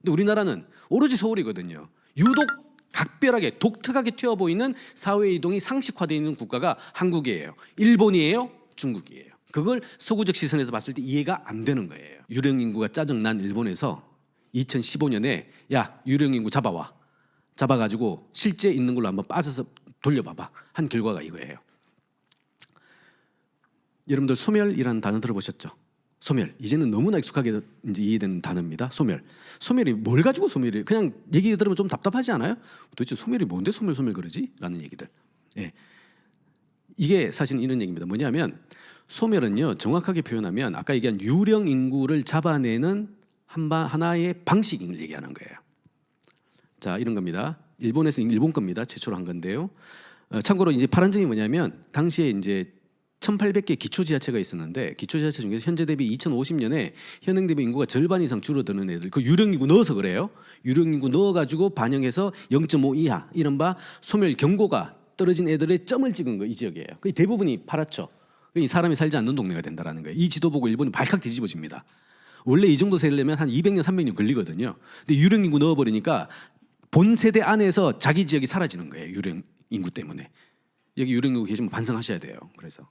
근데 우리나라는 오로지 서울이거든요. 유독 각별하게 독특하게 튀어 보이는 사회 이동이 상식화되어 있는 국가가 한국이에요. 일본이에요. 중국이에요. 그걸 서구적 시선에서 봤을 때 이해가 안 되는 거예요. 유령 인구가 짜증난 일본에서 2015년에 야 유령 인구 잡아와. 잡아가지고 실제 있는 걸로 한번 빠져서 돌려봐봐. 한 결과가 이거예요. 여러분들 소멸이라는 단어 들어보셨죠? 소멸. 이제는 너무나 익숙하게 이제 이해되는 단어입니다. 소멸. 소멸이 뭘 가지고 소멸이? 그냥 얘기 들으면 좀 답답하지 않아요? 도대체 소멸이 뭔데 소멸 그러지? 라는 얘기들. 예. 이게 사실 이런 얘기입니다. 뭐냐면 소멸은요 정확하게 표현하면 아까 얘기한 유령 인구를 잡아내는 하나의 방식을 얘기하는 거예요. 자, 이런 겁니다. 일본에서 일본 겁니다. 최초로 한 건데요. 참고로 이제 파란 점이 뭐냐면 당시에 이제 1,800개 기초 지자체가 있었는데 기초 지자체 중에서 현재 대비 2050년에 현행 대비 인구가 절반 이상 줄어드는 애들 그 유령 인구 넣어서 그래요. 유령 인구 넣어가지고 반영해서 0.5 이하 이른바 소멸 경고가 떨어진 애들의 점을 찍은 거 이 지역이에요. 그 대부분이 파랗죠. 이 사람이 살지 않는 동네가 된다라는 거예요. 이 지도 보고 일본이 발칵 뒤집어집니다. 원래 이 정도 세려면 한 200년, 300년 걸리거든요. 근데 유령 인구 넣어버리니까 본 세대 안에서 자기 지역이 사라지는 거예요. 유령 인구 때문에. 여기 유령 인구 계시면 반성하셔야 돼요. 그래서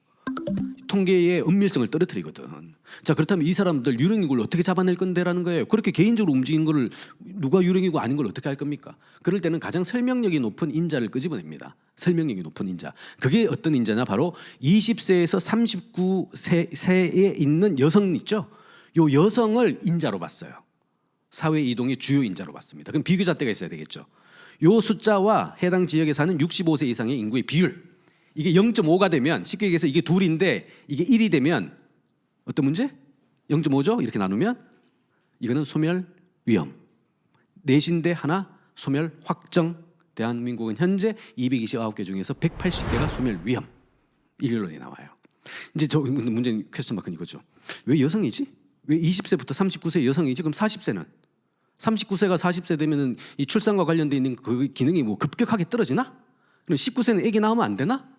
통계의 은밀성을 떨어뜨리거든. 자, 그렇다면 이 사람들 유령 인구를 어떻게 잡아낼 건데라는 거예요. 그렇게 개인적으로 움직인 거를 누가 유령 인구 아닌 걸 어떻게 할 겁니까? 그럴 때는 가장 설명력이 높은 인자를 끄집어냅니다. 설명력이 높은 인자. 그게 어떤 인자냐? 바로 20세에서 39세에 있는 여성 있죠. 요 여성을 인자로 봤어요. 사회 이동의 주요 인자로 봤습니다. 그럼 비교잣대가 있어야 되겠죠. 요 숫자와 해당 지역에 사는 65세 이상의 인구의 비율. 이게 0.5가 되면 쉽게 얘기해서 이게 둘인데 이게 1이 되면 어떤 문제? 0.5죠? 이렇게 나누면 이거는 소멸 위험. 넷인데 하나 소멸 확정. 대한민국은 현재 229개 중에서 180개가 소멸 위험. 일론이 나와요. 이제 저 문제 퀘스천 마크는 이거죠. 왜 여성이지? 왜 20세부터 39세 여성이지? 그럼 40세는? 39세가 40세 되면은 이 출산과 관련돼 있는 그 기능이 뭐 급격하게 떨어지나? 그럼 19세는 아기 낳으면 안 되나?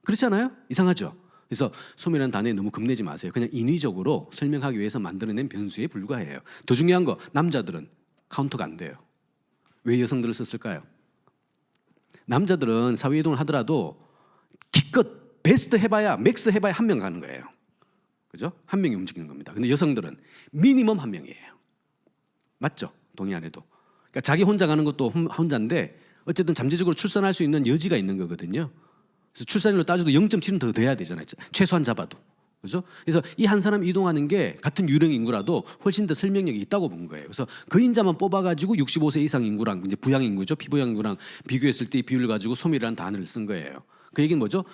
그렇지 않아요? 이상하죠? 그래서 소멸이라는 단어에 너무 겁내지 마세요. 그냥 인위적으로 설명하기 위해서 만들어낸 변수에 불과해요. 더 중요한 거 남자들은 카운터가 안 돼요. 왜 여성들을 썼을까요? 남자들은 사회이동을 하더라도 기껏 베스트 해봐야 맥스 해봐야 한 명 가는 거예요. 그죠? 한 명이 움직이는 겁니다. 근데 여성들은 미니멈 한 명이에요. 맞죠? 동의 안 해도. 그러니까 자기 혼자 가는 것도 혼자인데 어쨌든 잠재적으로 출산할 수 있는 여지가 있는 거거든요. 그래서 출산율로 따져도 0.7은 더 돼야 되잖아요. 최소한 잡아도. 그죠? 그래서 이 한 사람 이동하는 게 같은 유령 인구라도 훨씬 더 설명력이 있다고 본 거예요. 그래서 그 인자만 뽑아가지고 65세 이상 인구랑 이제 부양 인구죠. 피부양 인구랑 비교했을 때 이 비율을 가지고 소멸이라는 단어를 쓴 거예요. 그 얘기는 뭐죠?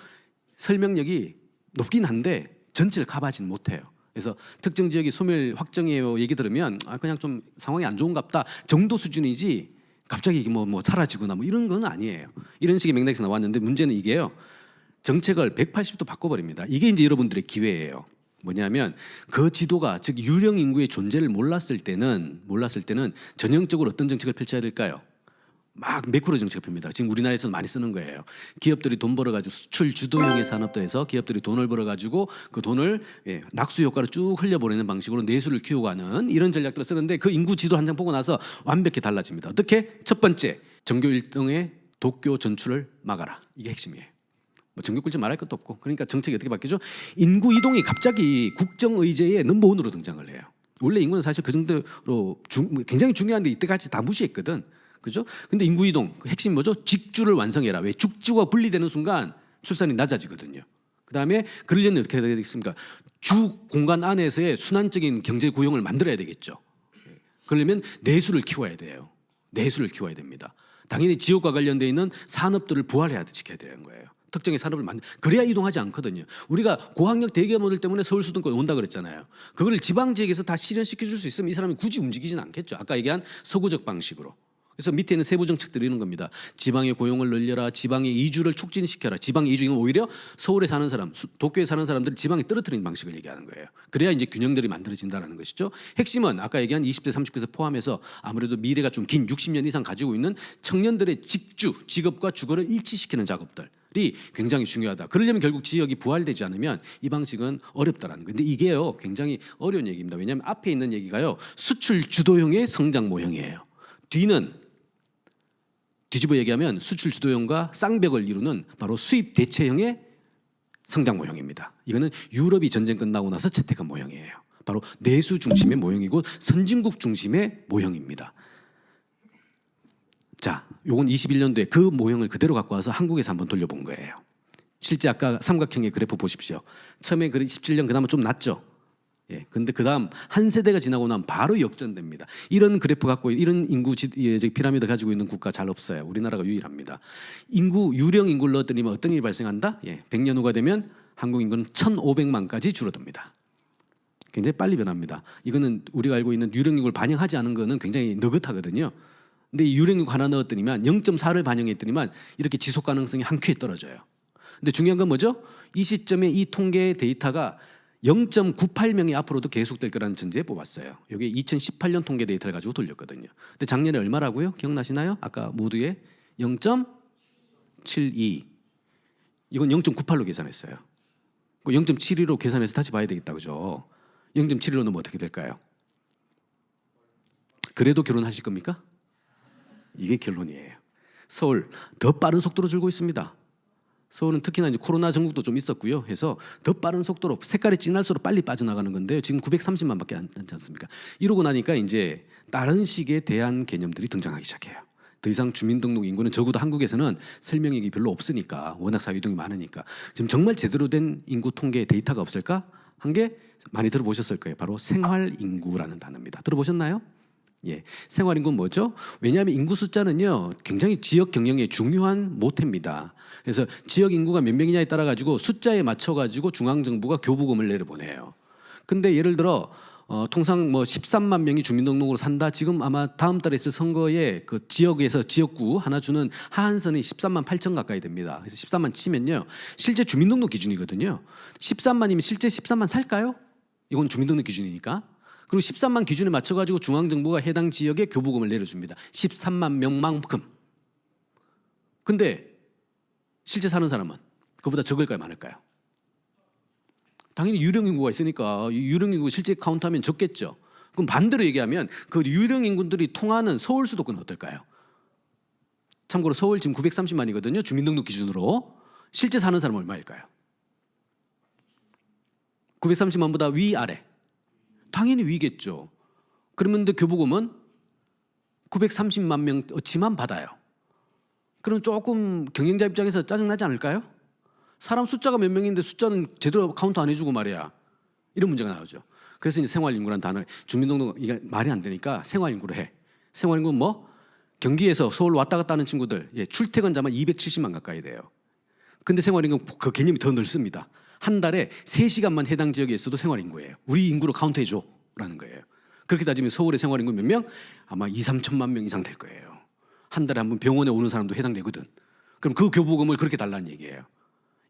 설명력이 높긴 한데 전체를 커버하지는 못해요. 그래서 특정 지역이 소멸 확정이에요 얘기 들으면 그냥 좀 상황이 안 좋은갑다 정도 수준이지 갑자기 뭐 사라지거나 뭐 이런 건 아니에요. 이런 식의 맥락에서 나왔는데 문제는 이게요. 정책을 180도 바꿔버립니다. 이게 이제 여러분들의 기회예요. 뭐냐면 그 지도가 즉 유령 인구의 존재를 몰랐을 때는 전형적으로 어떤 정책을 펼쳐야 될까요? 막 매크로 정책을 펴니다. 지금 우리나라에서 많이 쓰는 거예요. 기업들이 돈 벌어가지고 수출 주도형의 산업도 해서 기업들이 돈을 벌어가지고 그 돈을 낙수 효과로 쭉 흘려보내는 방식으로 내수를 키우고 가는 이런 전략들을 쓰는데 그 인구 지도 한 장 보고 나서 완벽히 달라집니다. 어떻게? 첫 번째, 전교 1등의 도쿄 전출을 막아라. 이게 핵심이에요. 뭐 전교 꿀집 말할 것도 없고 그러니까 정책이 어떻게 바뀌죠? 인구 이동이 갑자기 국정 의제의 넘버원으로 등장을 해요. 원래 인구는 사실 그 정도로 굉장히 중요한데 이때까지 다 무시했거든. 그죠? 근데 인구 이동 그 핵심 뭐죠? 직주를 완성해라. 왜? 죽주가 분리되는 순간 출산이 낮아지거든요. 그다음에 그러려면 어떻게 해야 되겠습니까? 주 공간 안에서의 순환적인 경제 구형을 만들어야 되겠죠. 그러려면 내수를 키워야 돼요. 내수를 키워야 됩니다. 당연히 지역과 관련돼 있는 산업들을 부활해야 지켜야 되는 거예요. 특정의 산업을 그래야 이동하지 않거든요. 우리가 고학력 대기업들 때문에 서울 수도권 온다 그랬잖아요. 그걸 지방 지역에서 다 실현시켜 줄 수 있으면 이 사람이 굳이 움직이지는 않겠죠. 아까 얘기한 서구적 방식으로. 그래서 밑에 있는 세부 정책들이 이런 겁니다. 지방의 고용을 늘려라. 지방의 이주를 촉진시켜라. 지방의 이주는 오히려 서울에 사는 사람, 도쿄에 사는 사람들을 지방에 떨어뜨리는 방식을 얘기하는 거예요. 그래야 이제 균형들이 만들어진다는 것이죠. 핵심은 아까 얘기한 20대 30대에서 포함해서 아무래도 미래가 좀 긴 60년 이상 가지고 있는 청년들의 직주, 직업과 주거를 일치시키는 작업들이 굉장히 중요하다. 그러려면 결국 지역이 부활되지 않으면 이 방식은 어렵다라는 거예요. 근데 이게요 굉장히 어려운 얘기입니다. 왜냐하면 앞에 있는 얘기가요 수출 주도형의 성장 모형이에요. 뒤는 뒤집어 얘기하면 수출 주도형과 쌍벽을 이루는 바로 수입 대체형의 성장 모형입니다. 이거는 유럽이 전쟁 끝나고 나서 채택한 모형이에요. 바로 내수 중심의 모형이고 선진국 중심의 모형입니다. 자, 요건 21년도에 그 모형을 그대로 갖고 와서 한국에서 한번 돌려본 거예요. 실제 아까 삼각형의 그래프 보십시오. 처음에 17년 그나마 좀 낮죠. 근데 그다음 한 세대가 지나고 나면 바로 역전됩니다. 이런 그래프 갖고 이런 인구 피라미드 가지고 있는 국가 잘 없어요. 우리나라가 유일합니다. 유령 인구를 넣었더니 어떤 일이 발생한다? 100년 후가 되면 한국 인구는 1,500만까지 줄어듭니다. 굉장히 빨리 변합니다. 이거는 우리가 알고 있는 유령 인구를 반영하지 않은 거는 굉장히 느긋하거든요. 근데 이 유령 인구 하나 넣었더니만 0.4를 반영했더니만 이렇게 지속 가능성이 한 큐에 떨어져요. 근데 중요한 건 뭐죠? 이 시점에 이 통계 데이터가 0.98명이 앞으로도 계속될 거라는 전제에 뽑았어요. 이게 2018년 통계 데이터를 가지고 돌렸거든요. 근데 작년에 얼마라고요? 기억나시나요? 아까 모두의 0.72. 이건 0.98로 계산했어요. 0.72로 계산해서 다시 봐야 되겠다, 그죠? 0.72로 넣으면 어떻게 될까요? 그래도 결혼하실 겁니까? 이게 결론이에요. 서울 더 빠른 속도로 줄고 있습니다. 서울은 특히나 이제 코로나 전국도 좀 있었고요. 해서 더 빠른 속도로 색깔이 진할수록 빨리 빠져나가는 건데요. 지금 930만밖에 안 되지 않습니까? 이러고 나니까 이제 다른 식의 대안 개념들이 등장하기 시작해요. 더 이상 주민등록 인구는 적어도 한국에서는 설명액이 별로 없으니까 워낙 사회이동이 많으니까 지금 정말 제대로 된 인구 통계 데이터가 없을까? 한 게 많이 들어보셨을 거예요. 바로 생활인구라는 단어입니다. 들어보셨나요? 생활인구는 뭐죠? 왜냐하면 인구 숫자는요 굉장히 지역 경영의 중요한 모태입니다. 그래서 지역 인구가 몇 명이냐에 따라 가지고 숫자에 맞춰 가지고 중앙 정부가 교부금을 내려보내요. 근데 예를 들어 통상 뭐 13만 명이 주민등록으로 산다. 지금 아마 다음 달에 있을 선거에 그 지역에서 지역구 하나 주는 하한선이 13만 8천 가까이 됩니다. 그래서 13만 치면요 실제 주민등록 기준이거든요. 13만이면 실제 13만 살까요? 이건 주민등록 기준이니까. 그리고 13만 기준에 맞춰가지고 중앙정부가 해당 지역에 교부금을 내려줍니다. 13만 명만큼. 근데 실제 사는 사람은 그보다 적을까요, 많을까요? 당연히 유령 인구가 있으니까 유령 인구 실제 카운트하면 적겠죠. 그럼 반대로 얘기하면 그 유령 인구들이 통하는 서울 수도권은 어떨까요? 참고로 서울 지금 930만이거든요. 주민등록 기준으로. 실제 사는 사람은 얼마일까요? 930만보다 위, 아래? 당연히 위겠죠. 그러면 교부금은 930만 명어치만 받아요. 그럼 조금 경영자 입장에서 짜증나지 않을까요? 사람 숫자가 몇 명인데 숫자는 제대로 카운트 안 해주고 말이야. 이런 문제가 나오죠. 그래서 이제 생활인구라는 단어, 주민등록 이게 말이 안 되니까 생활인구로 해. 생활인구는 뭐? 경기에서 서울 왔다 갔다 하는 친구들 출퇴근자만 270만 가까이 돼요. 근데 생활인구 그 개념이 더 넓습니다. 한 달에 3시간만 해당 지역에 있어도 생활인구예요. 우리 인구로 카운트해줘라는 거예요. 그렇게 따지면 서울의 생활인구 몇 명? 아마 2, 3천만 명 이상 될 거예요. 한 달에 한 번 병원에 오는 사람도 해당되거든. 그럼 그 교부금을 그렇게 달라는 얘기예요.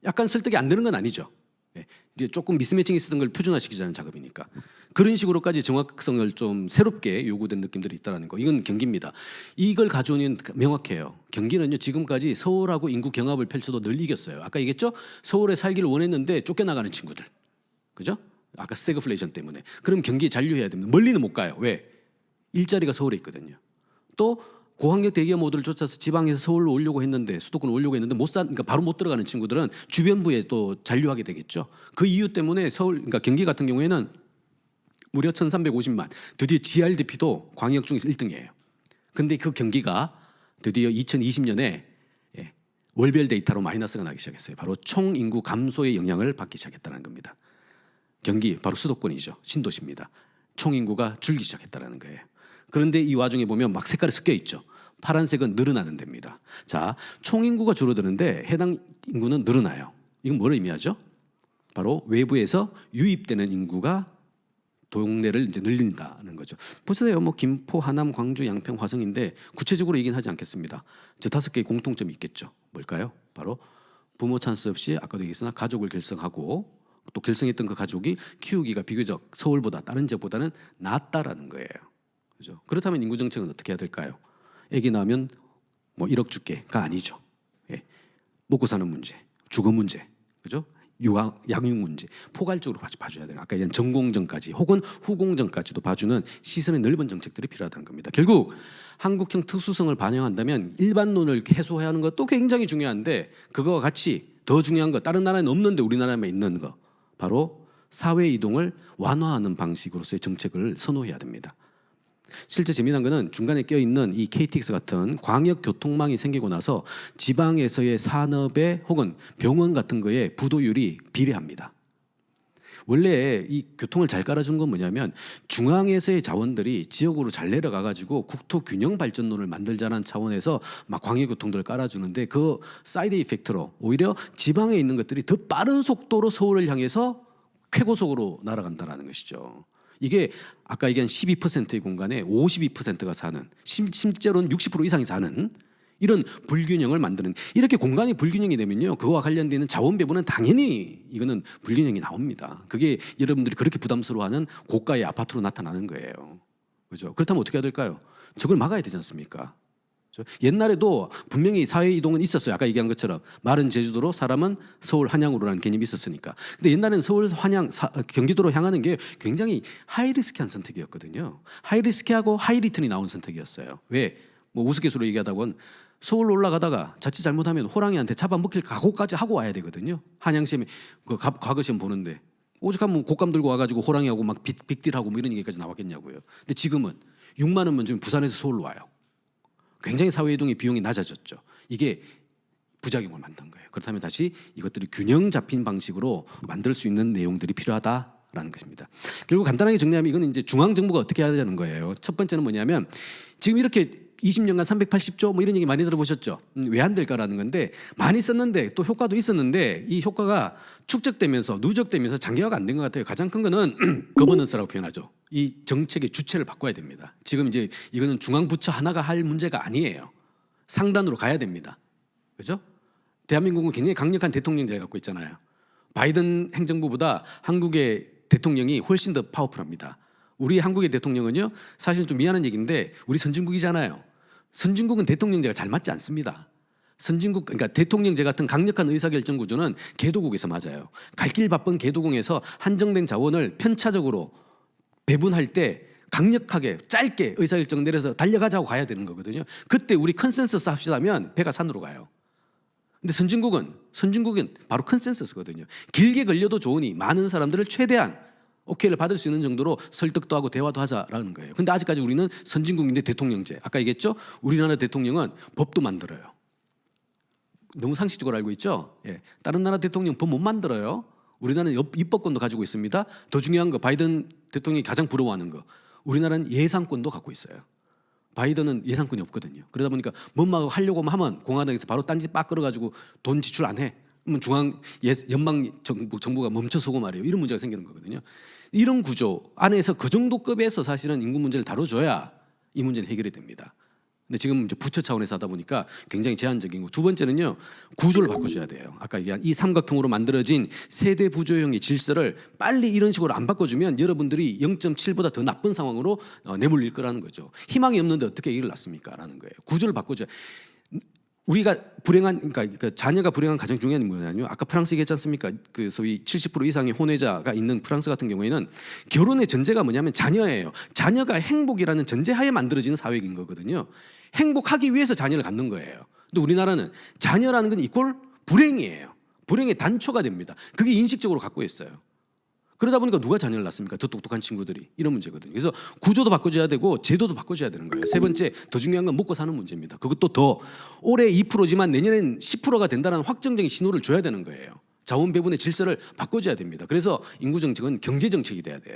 약간 설득이 안 되는 건 아니죠. 예, 이제 조금 미스매칭이 있었던 걸 표준화시키자는 작업이니까. 그런 식으로까지 정확성을 좀 새롭게 요구된 느낌들이 있다는 거. 이건 경기입니다. 이걸 가져오는 명확해요. 경기는요 지금까지 서울하고 인구 경합을 펼쳐도 늘 이겼어요. 아까 얘기했죠? 서울에 살기를 원했는데 쫓겨나가는 친구들, 그죠? 아까 스태그플레이션 때문에. 그럼 경기에 잔류해야 됩니다. 멀리는 못 가요. 왜? 일자리가 서울에 있거든요. 또 고학력 대기업 모델을 쫓아서 지방에서 서울로 오려고 했는데 수도권 오려고 했는데 그러니까 바로 못 들어가는 친구들은 주변부에 또 잔류하게 되겠죠. 그 이유 때문에 그러니까 경기 같은 경우에는 무려 1,350만. 드디어 GRDP도 광역 중에서 1등이에요. 근데 그 경기가 드디어 2020년에 월별 데이터로 마이너스가 나기 시작했어요. 바로 총 인구 감소의 영향을 받기 시작했다는 겁니다. 경기 바로 수도권이죠. 신도시입니다. 총 인구가 줄기 시작했다는 거예요. 그런데 이 와중에 보면 막 색깔이 섞여 있죠. 파란색은 늘어나는 데입니다. 자, 총 인구가 줄어드는데 해당 인구는 늘어나요. 이건 뭘 의미하죠? 바로 외부에서 유입되는 인구가 동네를 이제 늘린다는 거죠. 보세요. 뭐 김포, 하남, 광주, 양평, 화성인데 구체적으로 얘기는 하지 않겠습니다. 저 5개의 공통점이 있겠죠. 뭘까요? 바로 부모 찬스 없이 아까도 얘기했으나 가족을 결성하고 또 결성했던 그 가족이 키우기가 비교적 서울보다 다른 지역보다는 낫다라는 거예요. 그죠? 그렇다면 인구 정책은 어떻게 해야 될까요? 아기 낳으면 뭐 1억 줄게가 아니죠. 예. 먹고 사는 문제, 주거 문제, 그죠? 양육 문제, 포괄적으로 봐줘야 돼요. 아까 얘기한 전공정까지 혹은 후공정까지도 봐주는 시선의 넓은 정책들이 필요하다는 겁니다. 결국 한국형 특수성을 반영한다면 일반론을 해소해야 하는 것도 굉장히 중요한데 그거와 같이 더 중요한 거 다른 나라에는 없는데 우리나라에만 있는 거 바로 사회 이동을 완화하는 방식으로서의 정책을 선호해야 됩니다. 실제 재미난 거는 중간에 껴있는 이 KTX 같은 광역 교통망이 생기고 나서 지방에서의 산업에 혹은 병원 같은 거에 부도율이 비례합니다. 원래 이 교통을 잘 깔아준 건 뭐냐면 중앙에서의 자원들이 지역으로 잘 내려가 가지고 국토 균형 발전론을 만들자는 차원에서 막 광역 교통들을 깔아주는데 그 사이드 이펙트로 오히려 지방에 있는 것들이 더 빠른 속도로 서울을 향해서 쾌고속으로 날아간다는 것이죠. 이게 아까 얘기한 12%의 공간에 52%가 사는 실제로는 60% 이상이 사는 이런 불균형을 만드는 이렇게 공간이 불균형이 되면요 그와 관련되어 있는 자원 배분은 당연히 이거는 불균형이 나옵니다. 그게 여러분들이 그렇게 부담스러워하는 고가의 아파트로 나타나는 거예요. 그죠? 그렇다면 어떻게 해야 될까요? 저걸 막아야 되지 않습니까? 옛날에도 분명히 사회 이동은 있었어요. 아까 얘기한 것처럼 마른 제주도로 사람은 서울 한양으로라는 개념이 있었으니까. 근데 옛날에는 서울 한양 경기도로 향하는 게 굉장히 하이리스키한 선택이었거든요. 하이리스키하고 하이리턴이 나온 선택이었어요. 왜? 뭐 우스갯소리로 얘기하다곤 서울로 올라가다가 자칫 잘못하면 호랑이한테 잡아먹힐 각오까지 하고 와야 되거든요. 한양시험에 그 과거 시험 보는데 오죽하면 곶감 들고 와가지고 호랑이하고 막 빅딜하고 뭐 이런 얘기까지 나왔겠냐고요. 근데 지금은 6만 원만 주면 부산에서 서울로 와요. 굉장히 사회이동의 비용이 낮아졌죠. 이게 부작용을 만든 거예요. 그렇다면 다시 이것들이 균형 잡힌 방식으로 만들 수 있는 내용들이 필요하다라는 것입니다. 결국 간단하게 정리하면 이건 이제 중앙정부가 어떻게 해야 되는 거예요. 첫 번째는 뭐냐면 지금 이렇게 20년간 380조 뭐 이런 얘기 많이 들어보셨죠. 왜 안 될까라는 건데 많이 썼는데 또 효과도 있었는데 이 효과가 축적되면서 누적되면서 장기화가 안 된 것 같아요. 가장 큰 거는 거버넌스라고 표현하죠. 이 정책의 주체를 바꿔야 됩니다. 지금 이제 이거는 중앙부처 하나가 할 문제가 아니에요. 상단으로 가야 됩니다. 그죠? 대한민국은 굉장히 강력한 대통령제를 갖고 있잖아요. 바이든 행정부보다 한국의 대통령이 훨씬 더 파워풀합니다. 우리 한국의 대통령은요 사실 좀 미안한 얘기인데 우리 선진국이잖아요. 선진국은 대통령제가 잘 맞지 않습니다. 선진국 그러니까 대통령제 같은 강력한 의사결정 구조는 개도국에서 맞아요. 갈 길 바쁜 개도국에서 한정된 자원을 편차적으로 배분할 때 강력하게 짧게 의사결정 내려서 달려가자고 가야 되는 거거든요. 그때 우리 컨센서스 합시다면 배가 산으로 가요. 근데 선진국은 바로 컨센서스거든요. 길게 걸려도 좋으니 많은 사람들을 최대한 오케이를 받을 수 있는 정도로 설득도 하고 대화도 하자라는 거예요. 근데 아직까지 우리는 선진국인데 대통령제. 아까 얘기했죠? 우리나라 대통령은 법도 만들어요. 너무 상식적으로 알고 있죠? 예. 다른 나라 대통령 법 못 만들어요. 우리나라는 입법권도 가지고 있습니다. 더 중요한 거 바이든 대통령이 가장 부러워하는 거. 우리나라는 예산권도 갖고 있어요. 바이든은 예산권이 없거든요. 그러다 보니까 뭔 막 하려고 하면 공화당에서 바로 딴지 빡 끌어가지고 돈 지출 안 해. 그러면 연방 정부가 멈춰서고 말이에요. 이런 문제가 생기는 거거든요. 이런 구조 안에서 그 정도 급에서 사실은 인구 문제를 다뤄줘야 이 문제는 해결이 됩니다. 근데 지금 이제 부처 차원에서 하다 보니까 굉장히 제한적인 거. 두 번째는요, 구조를 바꿔줘야 돼요. 아까 얘기한 이 삼각형으로 만들어진 세대 부조형의 질서를 빨리 이런 식으로 안 바꿔주면 여러분들이 0.7보다 더 나쁜 상황으로 내몰릴 거라는 거죠. 희망이 없는데 어떻게 이를 낳습니까?라는 거예요. 구조를 바꿔줘야. 우리가 그러니까 자녀가 불행한 가장 중요한 뭐냐면요. 아까 프랑스 얘기했지 않습니까? 그 소위 70% 이상의 혼외자가 있는 프랑스 같은 경우에는 결혼의 전제가 뭐냐면 자녀예요. 자녀가 행복이라는 전제하에 만들어지는 사회인 거거든요. 행복하기 위해서 자녀를 갖는 거예요. 근데 우리나라는 자녀라는 건 이꼴 불행이에요. 불행의 단초가 됩니다. 그게 인식적으로 갖고 있어요. 그러다 보니까 누가 자녀를 낳습니까? 더 똑똑한 친구들이. 이런 문제거든요. 그래서 구조도 바꿔줘야 되고 제도도 바꿔줘야 되는 거예요. 세 번째, 더 중요한 건 먹고 사는 문제입니다. 그것도 더 올해 2%지만 내년엔 10%가 된다는 확정적인 신호를 줘야 되는 거예요. 자원 배분의 질서를 바꿔줘야 됩니다. 그래서 인구 정책은 경제 정책이 돼야 돼요.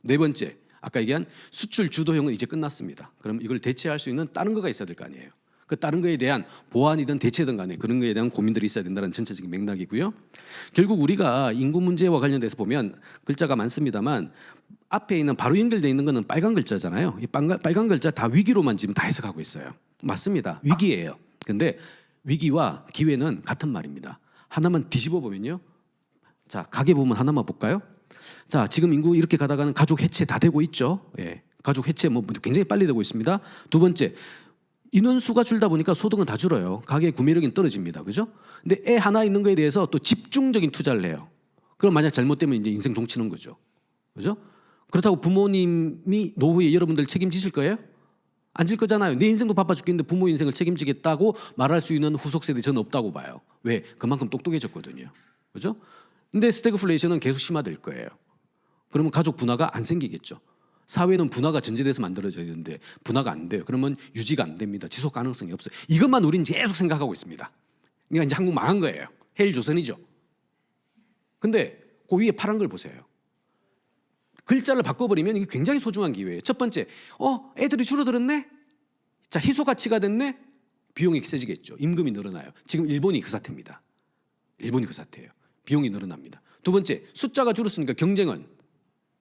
네 번째, 아까 얘기한 수출 주도형은 이제 끝났습니다. 그럼 이걸 대체할 수 있는 다른 거가 있어야 될 거 아니에요. 그 다른 거에 대한 보완이든 대체든 간에 그런 거에 대한 고민들이 있어야 된다는 전체적인 맥락이고요. 결국 우리가 인구 문제와 관련돼서 보면 글자가 많습니다만 앞에 있는 바로 연결되어 있는 거는 빨간 글자잖아요. 이 빨간 글자 다 위기로만 지금 다 해석하고 있어요. 맞습니다. 위기예요. 근데 위기와 기회는 같은 말입니다. 하나만 뒤집어 보면요. 자, 가계 부분 하나만 볼까요? 자, 지금 인구 이렇게 가다가는 가족 해체 다 되고 있죠. 예. 가족 해체 뭐 굉장히 빨리 되고 있습니다. 두 번째, 인원수가 줄다 보니까 소득은 다 줄어요. 가계 구매력이 떨어집니다. 그죠? 근데 애 하나 있는 거에 대해서 또 집중적인 투자를 해요. 그럼 만약 잘못되면 이제 인생 종치는 거죠. 그죠? 그렇다고 부모님이 노후에 여러분들 책임지실 거예요? 안 질 거잖아요. 내 인생도 바빠 죽겠는데 부모 인생을 책임지겠다고 말할 수 있는 후속 세대 저는 없다고 봐요. 왜? 그만큼 똑똑해졌거든요. 그죠? 근데 스태그플레이션은 계속 심화될 거예요. 그러면 가족 분화가 안 생기겠죠. 사회는 분화가 전제돼서 만들어져야 되는데 분화가 안 돼요. 그러면 유지가 안 됩니다. 지속 가능성이 없어요. 이것만 우리는 계속 생각하고 있습니다. 그러니까 이제 한국 망한 거예요. 헬 조선이죠. 근데 그 위에 파란 걸 보세요. 글자를 바꿔버리면 이게 굉장히 소중한 기회예요. 첫 번째, 애들이 줄어들었네? 자, 희소 가치가 됐네? 비용이 세지겠죠. 임금이 늘어나요. 지금 일본이 그 사태입니다. 일본이 그 사태예요. 비용이 늘어납니다. 두 번째, 숫자가 줄었으니까 경쟁은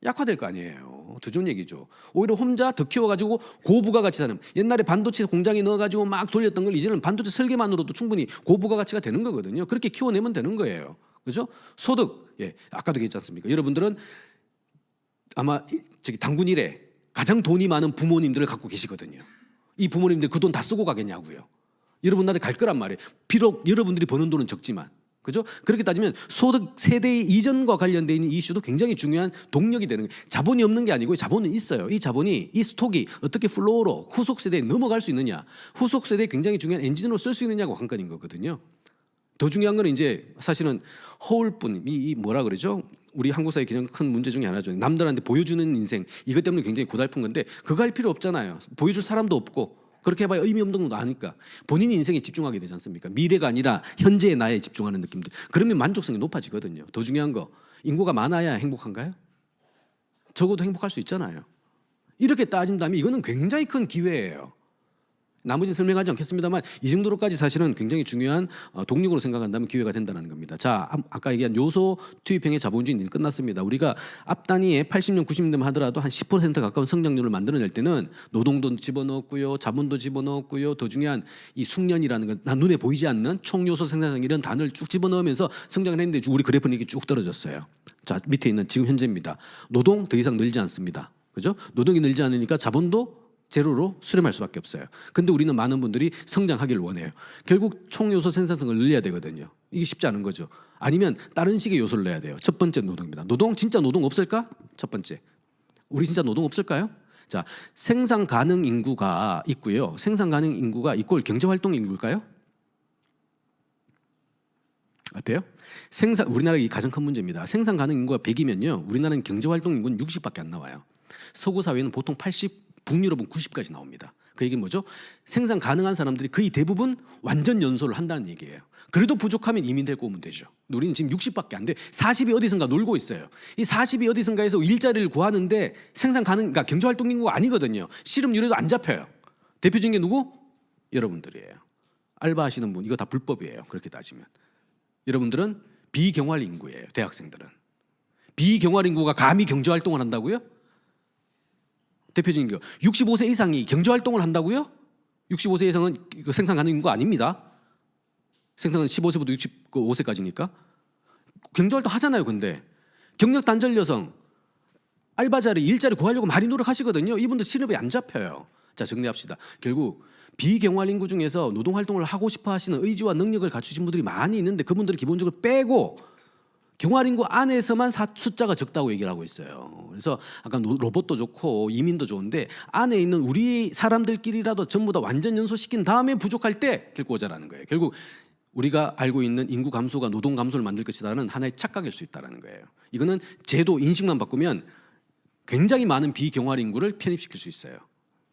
약화될 거 아니에요. 더 좋은 얘기죠. 오히려 혼자 더 키워가지고 고부가가치 사는, 옛날에 반도체 공장에 넣어가지고 막 돌렸던 걸 이제는 반도체 설계만으로도 충분히 고부가가치가 되는 거거든요. 그렇게 키워내면 되는 거예요. 그죠? 소득, 예, 아까도 얘기했지 않습니까? 여러분들은 아마 저기 당군 이래 가장 돈이 많은 부모님들을 갖고 계시거든요. 이 부모님들 그 돈 다 쓰고 가겠냐고요. 여러분 나한테 갈 거란 말이에요. 비록 여러분들이 버는 돈은 적지만. 그죠? 그렇게 따지면 소득 세대 이전과 관련된 있는 이슈도 굉장히 중요한 동력이 되는 거예요. 자본이 없는 게 아니고 자본은 있어요. 이 자본이, 이 스톡이 어떻게 플로우로 후속 세대에 넘어갈 수 있느냐, 후속 세대에 굉장히 중요한 엔진으로 쓸 수 있느냐가 관건인 거거든요. 더 중요한 건 이제 사실은 허울뿐, 이 뭐라 그러죠? 우리 한국 사회 가장 큰 문제 중에 하나죠. 남들한테 보여주는 인생, 이것 때문에 굉장히 고달픈 건데 그거 할 필요 없잖아요. 보여줄 사람도 없고. 그렇게 해봐야 의미 없는 것도 아니까 본인이 인생에 집중하게 되지 않습니까? 미래가 아니라 현재의 나에 집중하는 느낌들. 그러면 만족성이 높아지거든요. 더 중요한 거, 인구가 많아야 행복한가요? 적어도 행복할 수 있잖아요. 이렇게 따진다면 이거는 굉장히 큰 기회예요. 나머지는 설명하지 않겠습니다만 이 정도로까지 사실은 굉장히 중요한 동력으로 생각한다면 기회가 된다는 겁니다. 자, 아까 얘기한 요소 투입형의 자본주의는 끝났습니다. 우리가 앞 단위에 80년, 90년대만 하더라도 한 10% 가까운 성장률을 만들어낼 때는 노동도 집어넣었고요, 자본도 집어넣었고요, 더 중요한 이 숙련이라는 건 난 눈에 보이지 않는 총요소 생산성 이런 단어를 쭉 집어넣으면서 성장을 했는데 우리 그래프는 이게 쭉 떨어졌어요. 자, 밑에 있는 지금 현재입니다. 노동 더 이상 늘지 않습니다. 그죠? 노동이 늘지 않으니까 자본도 제로로 수렴할 수밖에 없어요. 근데 우리는 많은 분들이 성장하기를 원해요. 결국 총요소 생산성을 늘려야 되거든요. 이게 쉽지 않은 거죠. 아니면 다른 식의 요소를 내야 돼요. 첫 번째 노동입니다. 노동 진짜 노동 없을까? 첫 번째. 우리 진짜 노동 없을까요? 자, 생산 가능 인구가 있고요. 생산 가능 인구가 이꼴 경제 활동 인구일까요? 어때요? 우리나라 이 가장 큰 문제입니다. 생산 가능 인구가 100이면요. 우리나라는 경제 활동 인구는 60밖에 안 나와요. 서구 사회는 보통 80, 북유럽은 90까지 나옵니다. 그 얘기는 뭐죠? 생산 가능한 사람들이 거의 대부분 완전 연소를 한다는 얘기예요. 그래도 부족하면 이민 데리고 오면 되죠. 우리는 지금 60밖에 안 돼. 40이 어디선가 놀고 있어요. 이 40이 어디선가에서 일자리를 구하는데 생산 가능, 그러니까 경제활동 인구가 아니거든요. 실업률에도 안 잡혀요. 대표적인 게 누구? 여러분들이에요. 알바하시는 분, 이거 다 불법이에요. 그렇게 따지면. 여러분들은 비경활 인구예요. 대학생들은. 비경활 인구가 감히 경제활동을 한다고요? 대표적인 거 65세 이상이 경제활동을 한다고요? 65세 이상은 생산 가능 인구 아닙니다. 생산은 15세부터 65세까지니까. 경제활동 하잖아요. 근데 경력 단절 여성 알바자리 일자리 구하려고 많이 노력하시거든요. 이분들 실업에 안 잡혀요. 자, 정리합시다. 결국 비경활 인구 중에서 노동활동을 하고 싶어 하시는 의지와 능력을 갖추신 분들이 많이 있는데 그분들을 기본적으로 빼고 경활 인구 안에서만 숫자가 적다고 얘기를 하고 있어요. 그래서 아까 로봇도 좋고 이민도 좋은데 안에 있는 우리 사람들끼리라도 전부 다 완전 연소시킨 다음에 부족할 때 데리고 오자라는 거예요. 결국 우리가 알고 있는 인구 감소가 노동 감소를 만들 것이라는 하나의 착각일 수 있다는 거예요. 이거는 제도 인식만 바꾸면 굉장히 많은 비경활 인구를 편입시킬 수 있어요.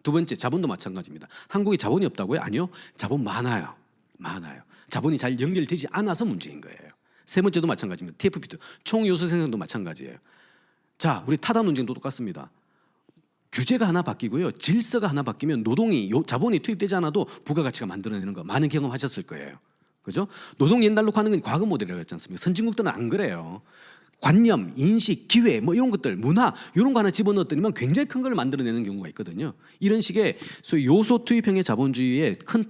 두 번째, 자본도 마찬가지입니다. 한국에 자본이 없다고요? 아니요. 자본 많아요. 많아요. 자본이 잘 연결되지 않아서 문제인 거예요. 세 번째도 마찬가지입니다. TFP도 총요소 생산도 마찬가지예요. 자, 우리 타다 논쟁도 똑같습니다. 규제가 하나 바뀌고요. 질서가 하나 바뀌면 자본이 투입되지 않아도 부가가치가 만들어내는 거 많은 경험하셨을 거예요. 그죠? 노동 옛날로 가는 건 과거 모델이라고 했지 않습니까? 선진국들은 안 그래요. 관념, 인식, 기회 뭐 이런 것들, 문화 이런 거 하나 집어넣었더니만 굉장히 큰 걸 만들어내는 경우가 있거든요. 이런 식의 소위 요소 투입형의 자본주의의 큰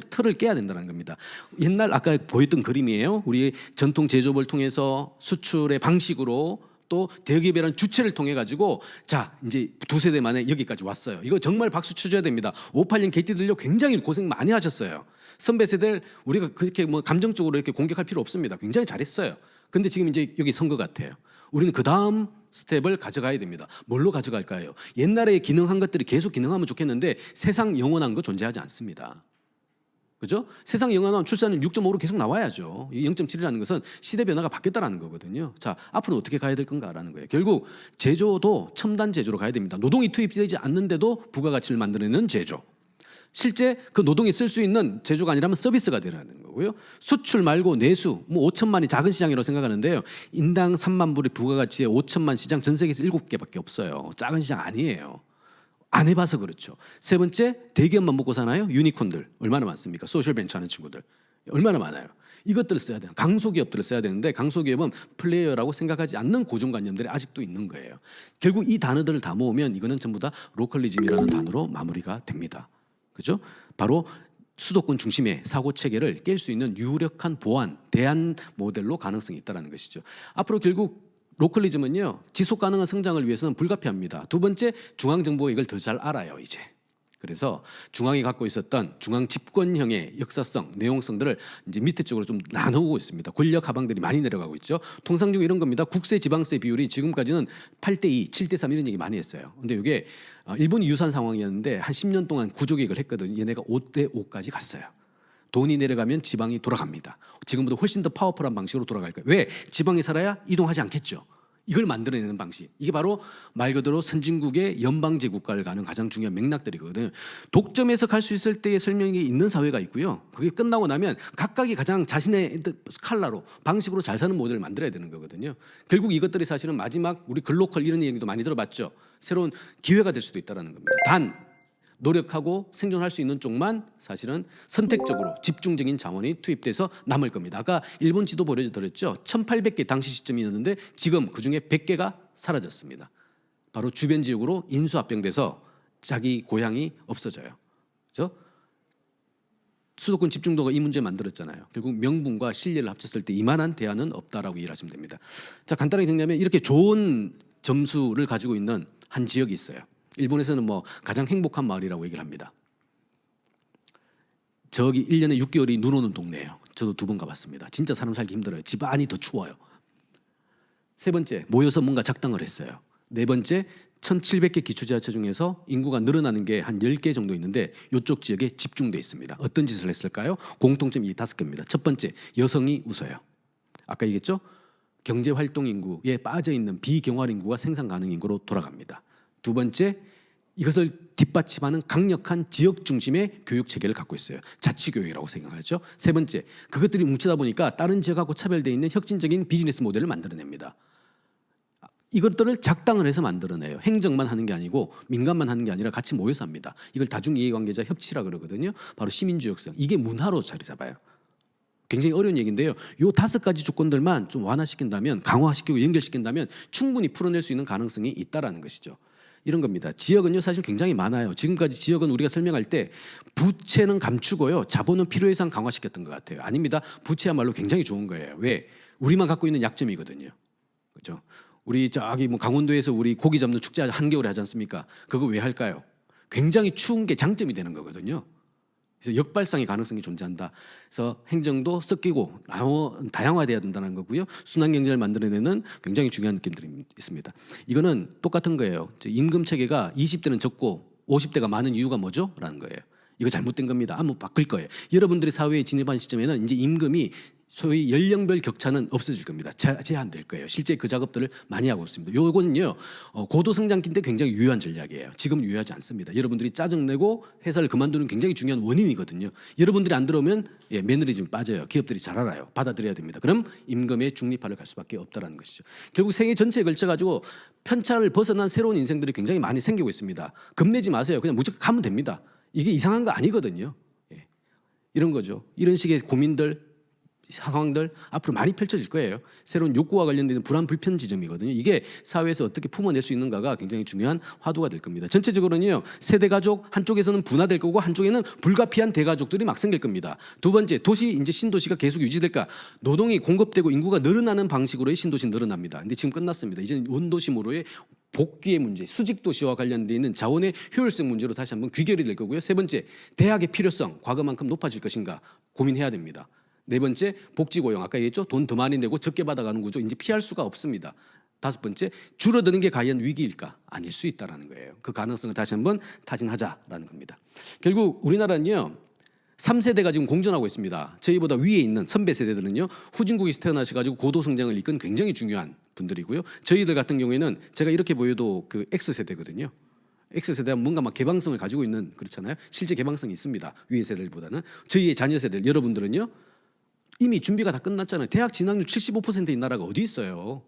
틀을 깨야 된다는 겁니다. 옛날 아까 보였던 그림이에요. 우리 전통 제조업을 통해서 수출의 방식으로 또 대기업이라는 주체를 통해 가지고 자 이제 두세 대 만에 여기까지 왔어요. 이거 정말 박수 쳐줘야 됩니다. 586 개띠들요 굉장히 고생 많이 하셨어요. 선배 세대를 우리가 그렇게 뭐 감정적으로 이렇게 공격할 필요 없습니다. 굉장히 잘했어요. 근데 지금 이제 여기 선 것 같아요. 우리는 그 다음 스텝을 가져가야 됩니다. 뭘로 가져갈까요? 옛날에 기능한 것들이 계속 기능하면 좋겠는데 세상 영원한 거 존재하지 않습니다. 그죠? 세상 영원한 출산은 6.5로 계속 나와야죠. 이 0.7이라는 것은 시대 변화가 바뀌었다는 거거든요. 자, 앞으로 어떻게 가야 될 건가라는 거예요. 결국 제조도 첨단 제조로 가야 됩니다. 노동이 투입되지 않는데도 부가가치를 만들어내는 제조. 실제 그 노동이 쓸 수 있는 제조가 아니라면 서비스가 되라는 거고요. 수출 말고 내수, 뭐 5천만이 작은 시장이라고 생각하는데요. 인당 3만 불의 부가가치에 5천만 시장 전 세계에서 7개밖에 없어요. 작은 시장 아니에요. 안 해봐서 그렇죠. 세 번째, 대기업만 먹고 사나요? 유니콘들 얼마나 많습니까? 소셜벤처 하는 친구들 얼마나 많아요. 이것들을 써야 돼요. 강소기업들을 써야 되는데 강소기업은 플레이어라고 생각하지 않는 고정관념들이 아직도 있는 거예요. 결국 이 단어들을 다 모으면 이거는 전부 다 로컬리즘이라는 단어로 마무리가 됩니다. 그죠? 바로 수도권 중심의 사고 체계를 깰 수 있는 유력한 보완, 대안 모델로 가능성이 있다는 것이죠. 앞으로 결국 로컬리즘은요 지속 가능한 성장을 위해서는 불가피합니다. 두 번째, 중앙 정부가 이걸 더 잘 알아요 이제. 그래서 중앙이 갖고 있었던 중앙 집권형의 역사성, 내용성들을 이제 밑에 쪽으로 좀 나누고 있습니다. 권력 하방들이 많이 내려가고 있죠. 통상적으로 이런 겁니다. 국세 지방세 비율이 지금까지는 8대2, 7대3 이런 얘기 많이 했어요. 근데 이게 일본이 유사한 상황이었는데 한 10년 동안 구조개혁을 했거든요. 얘네가 5대5까지 갔어요. 돈이 내려가면 지방이 돌아갑니다. 지금보다 훨씬 더 파워풀한 방식으로 돌아갈 거예요. 왜? 지방에 살아야 이동하지 않겠죠. 이걸 만들어내는 방식. 이게 바로 말 그대로 선진국의 연방제 국가를 가는 가장 중요한 맥락들이거든요. 독점에서 갈 수 있을 때의 설명이 있는 사회가 있고요. 그게 끝나고 나면 각각이 가장 자신의 칼라로 방식으로 잘 사는 모델을 만들어야 되는 거거든요. 결국 이것들이 사실은 마지막 우리 글로컬 이런 얘기도 많이 들어봤죠. 새로운 기회가 될 수도 있다는 겁니다. 단 노력하고 생존할 수 있는 쪽만 사실은 선택적으로 집중적인 자원이 투입돼서 남을 겁니다. 아까 일본 지도 보여드렸죠. 1800개 당시 시점이었는데 지금 그중에 100개가 사라졌습니다. 바로 주변 지역으로 인수합병돼서 자기 고향이 없어져요. 그렇죠? 수도권 집중도가 이 문제 만들었잖아요. 결국 명분과 실리를 합쳤을 때 이만한 대안은 없다라고 이해하시면 됩니다. 자, 간단하게 정리하면 이렇게 좋은 점수를 가지고 있는 한 지역이 있어요. 일본에서는 뭐 가장 행복한 마을이라고 얘기를 합니다. 저기 1년에 6개월이 눈 오는 동네예요. 저도 2번 가봤습니다. 진짜 사람 살기 힘들어요. 집안이 더 추워요. 세 번째, 모여서 뭔가 작당을 했어요. 네 번째, 1700개 기초지하철 중에서 인구가 늘어나는 게 한 10개 정도 있는데 이쪽 지역에 집중돼 있습니다. 어떤 짓을 했을까요? 공통점이 5개입니다. 첫 번째, 여성이 웃어요. 아까 얘기했죠? 경제활동 인구에 빠져있는 비경활 인구가 생산 가능 인구로 돌아갑니다. 두 번째, 이것을 뒷받침하는 강력한 지역 중심의 교육 체계를 갖고 있어요. 자치교육이라고 생각하죠. 세 번째, 그것들이 뭉치다 보니까 다른 지역하고 차별되어 있는 혁신적인 비즈니스 모델을 만들어냅니다. 이것들을 작당을 해서 만들어내요. 행정만 하는 게 아니고 민간만 하는 게 아니라 같이 모여서 합니다. 이걸 다중이해관계자 협치라 그러거든요. 바로 시민주역성. 이게 문화로 자리 잡아요. 굉장히 어려운 얘기인데요. 요 5가지 조건들만 좀 완화시킨다면, 강화시키고 연결시킨다면 충분히 풀어낼 수 있는 가능성이 있다라는 것이죠. 이런 겁니다. 지역은요 사실 굉장히 많아요. 지금까지 지역은 우리가 설명할 때 부채는 감추고요 자본은 필요 이상 강화시켰던 것 같아요. 아닙니다. 부채야말로 굉장히 좋은 거예요. 왜? 우리만 갖고 있는 약점이거든요. 그렇죠? 우리 저기 뭐 강원도에서 우리 고기 잡는 축제 한겨울에 하지 않습니까? 그거 왜 할까요? 굉장히 추운 게 장점이 되는 거거든요. 그래서 역발상의 가능성이 존재한다. 그래서 행정도 섞이고 다양화돼야 된다는 거고요. 순환 경제를 만들어내는 굉장히 중요한 느낌들이 있습니다. 이거는 똑같은 거예요. 임금 체계가 20대는 적고 50대가 많은 이유가 뭐죠? 라는 거예요. 이거 잘못된 겁니다. 한번 바꿀 거예요. 여러분들이 사회에 진입한 시점에는 이제 임금이 소위 연령별 격차는 없어질 겁니다. 제한될 거예요. 실제 그 작업들을 많이 하고 있습니다. 요거는요 고도 성장기인데 굉장히 유효한 전략이에요. 지금 유효하지 않습니다. 여러분들이 짜증내고 회사를 그만두는 굉장히 중요한 원인이거든요. 여러분들이 안 들어오면 매너리즘이 빠져요. 기업들이 잘 알아요. 받아들여야 됩니다. 그럼 임금의 중립화를 갈 수밖에 없다는 것이죠. 결국 세계 전체에 걸쳐 가지고 편차를 벗어난 새로운 인생들이 굉장히 많이 생기고 있습니다. 겁내지 마세요. 그냥 무조건 가면 됩니다. 이게 이상한 거 아니거든요. 이런 거죠. 이런 식의 고민들 상황들 앞으로 많이 펼쳐질 거예요. 새로운 욕구와 관련된 불안 불편 지점이거든요. 이게 사회에서 어떻게 품어낼 수 있는가가 굉장히 중요한 화두가 될 겁니다. 전체적으로는요. 세대 가족 한쪽에서는 분화될 거고 한쪽에는 불가피한 대가족들이 막 생길 겁니다. 두 번째, 도시 이제 신도시가 계속 유지될까? 노동이 공급되고 인구가 늘어나는 방식으로의 신도시 늘어납니다. 근데 지금 끝났습니다. 이제는 원도심으로의 복귀의 문제, 수직 도시와 관련되어 있는 자원의 효율성 문제로 다시 한번 귀결이 될 거고요. 세 번째, 대학의 필요성 과거만큼 높아질 것인가 고민해야 됩니다. 네 번째, 복지 고용. 아까 얘기했죠. 돈 더 많이 내고 적게 받아가는 구조 이제 피할 수가 없습니다. 다섯 번째, 줄어드는 게 과연 위기일까? 아닐 수 있다라는 거예요. 그 가능성을 다시 한번 타진하자라는 겁니다. 결국 우리나라는요. 3세대가 지금 공존하고 있습니다. 저희보다 위에 있는 선배 세대들은요. 후진국에서 태어나셔가지고 고도 성장을 이끈 굉장히 중요한 분들이고요. 저희들 같은 경우에는 제가 이렇게 보여도 그 X세대거든요. X세대는 뭔가 막 개방성을 가지고 있는 그렇잖아요. 실제 개방성이 있습니다. 위의 세대들보다는. 저희의 자녀 세대들 여러분들은요. 이미 준비가 다 끝났잖아요. 대학 진학률 75%인 나라가 어디 있어요.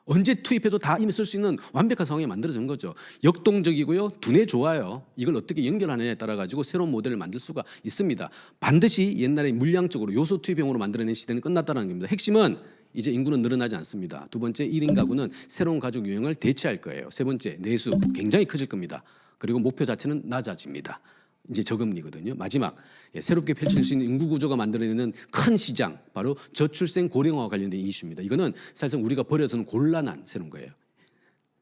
언제 투입해도 다 이미 쓸 수 있는 완벽한 상황이 만들어진 거죠. 역동적이고요. 두뇌 좋아요. 이걸 어떻게 연결하느냐에 따라 가지고 새로운 모델을 만들 수가 있습니다. 반드시 옛날에 물량적으로 요소 투입형으로 만들어낸 시대는 끝났다는 겁니다. 핵심은 이제 인구는 늘어나지 않습니다. 두 번째, 1인 가구는 새로운 가족 유형을 대체할 거예요. 세 번째, 내수 굉장히 커질 겁니다. 그리고 목표 자체는 낮아집니다. 이제 저금리거든요. 마지막, 새롭게 펼칠 수 있는 인구 구조가 만들어내는 큰 시장, 바로 저출생 고령화와 관련된 이슈입니다. 이거는 사실상 우리가 버려서는 곤란한 새로운 거예요.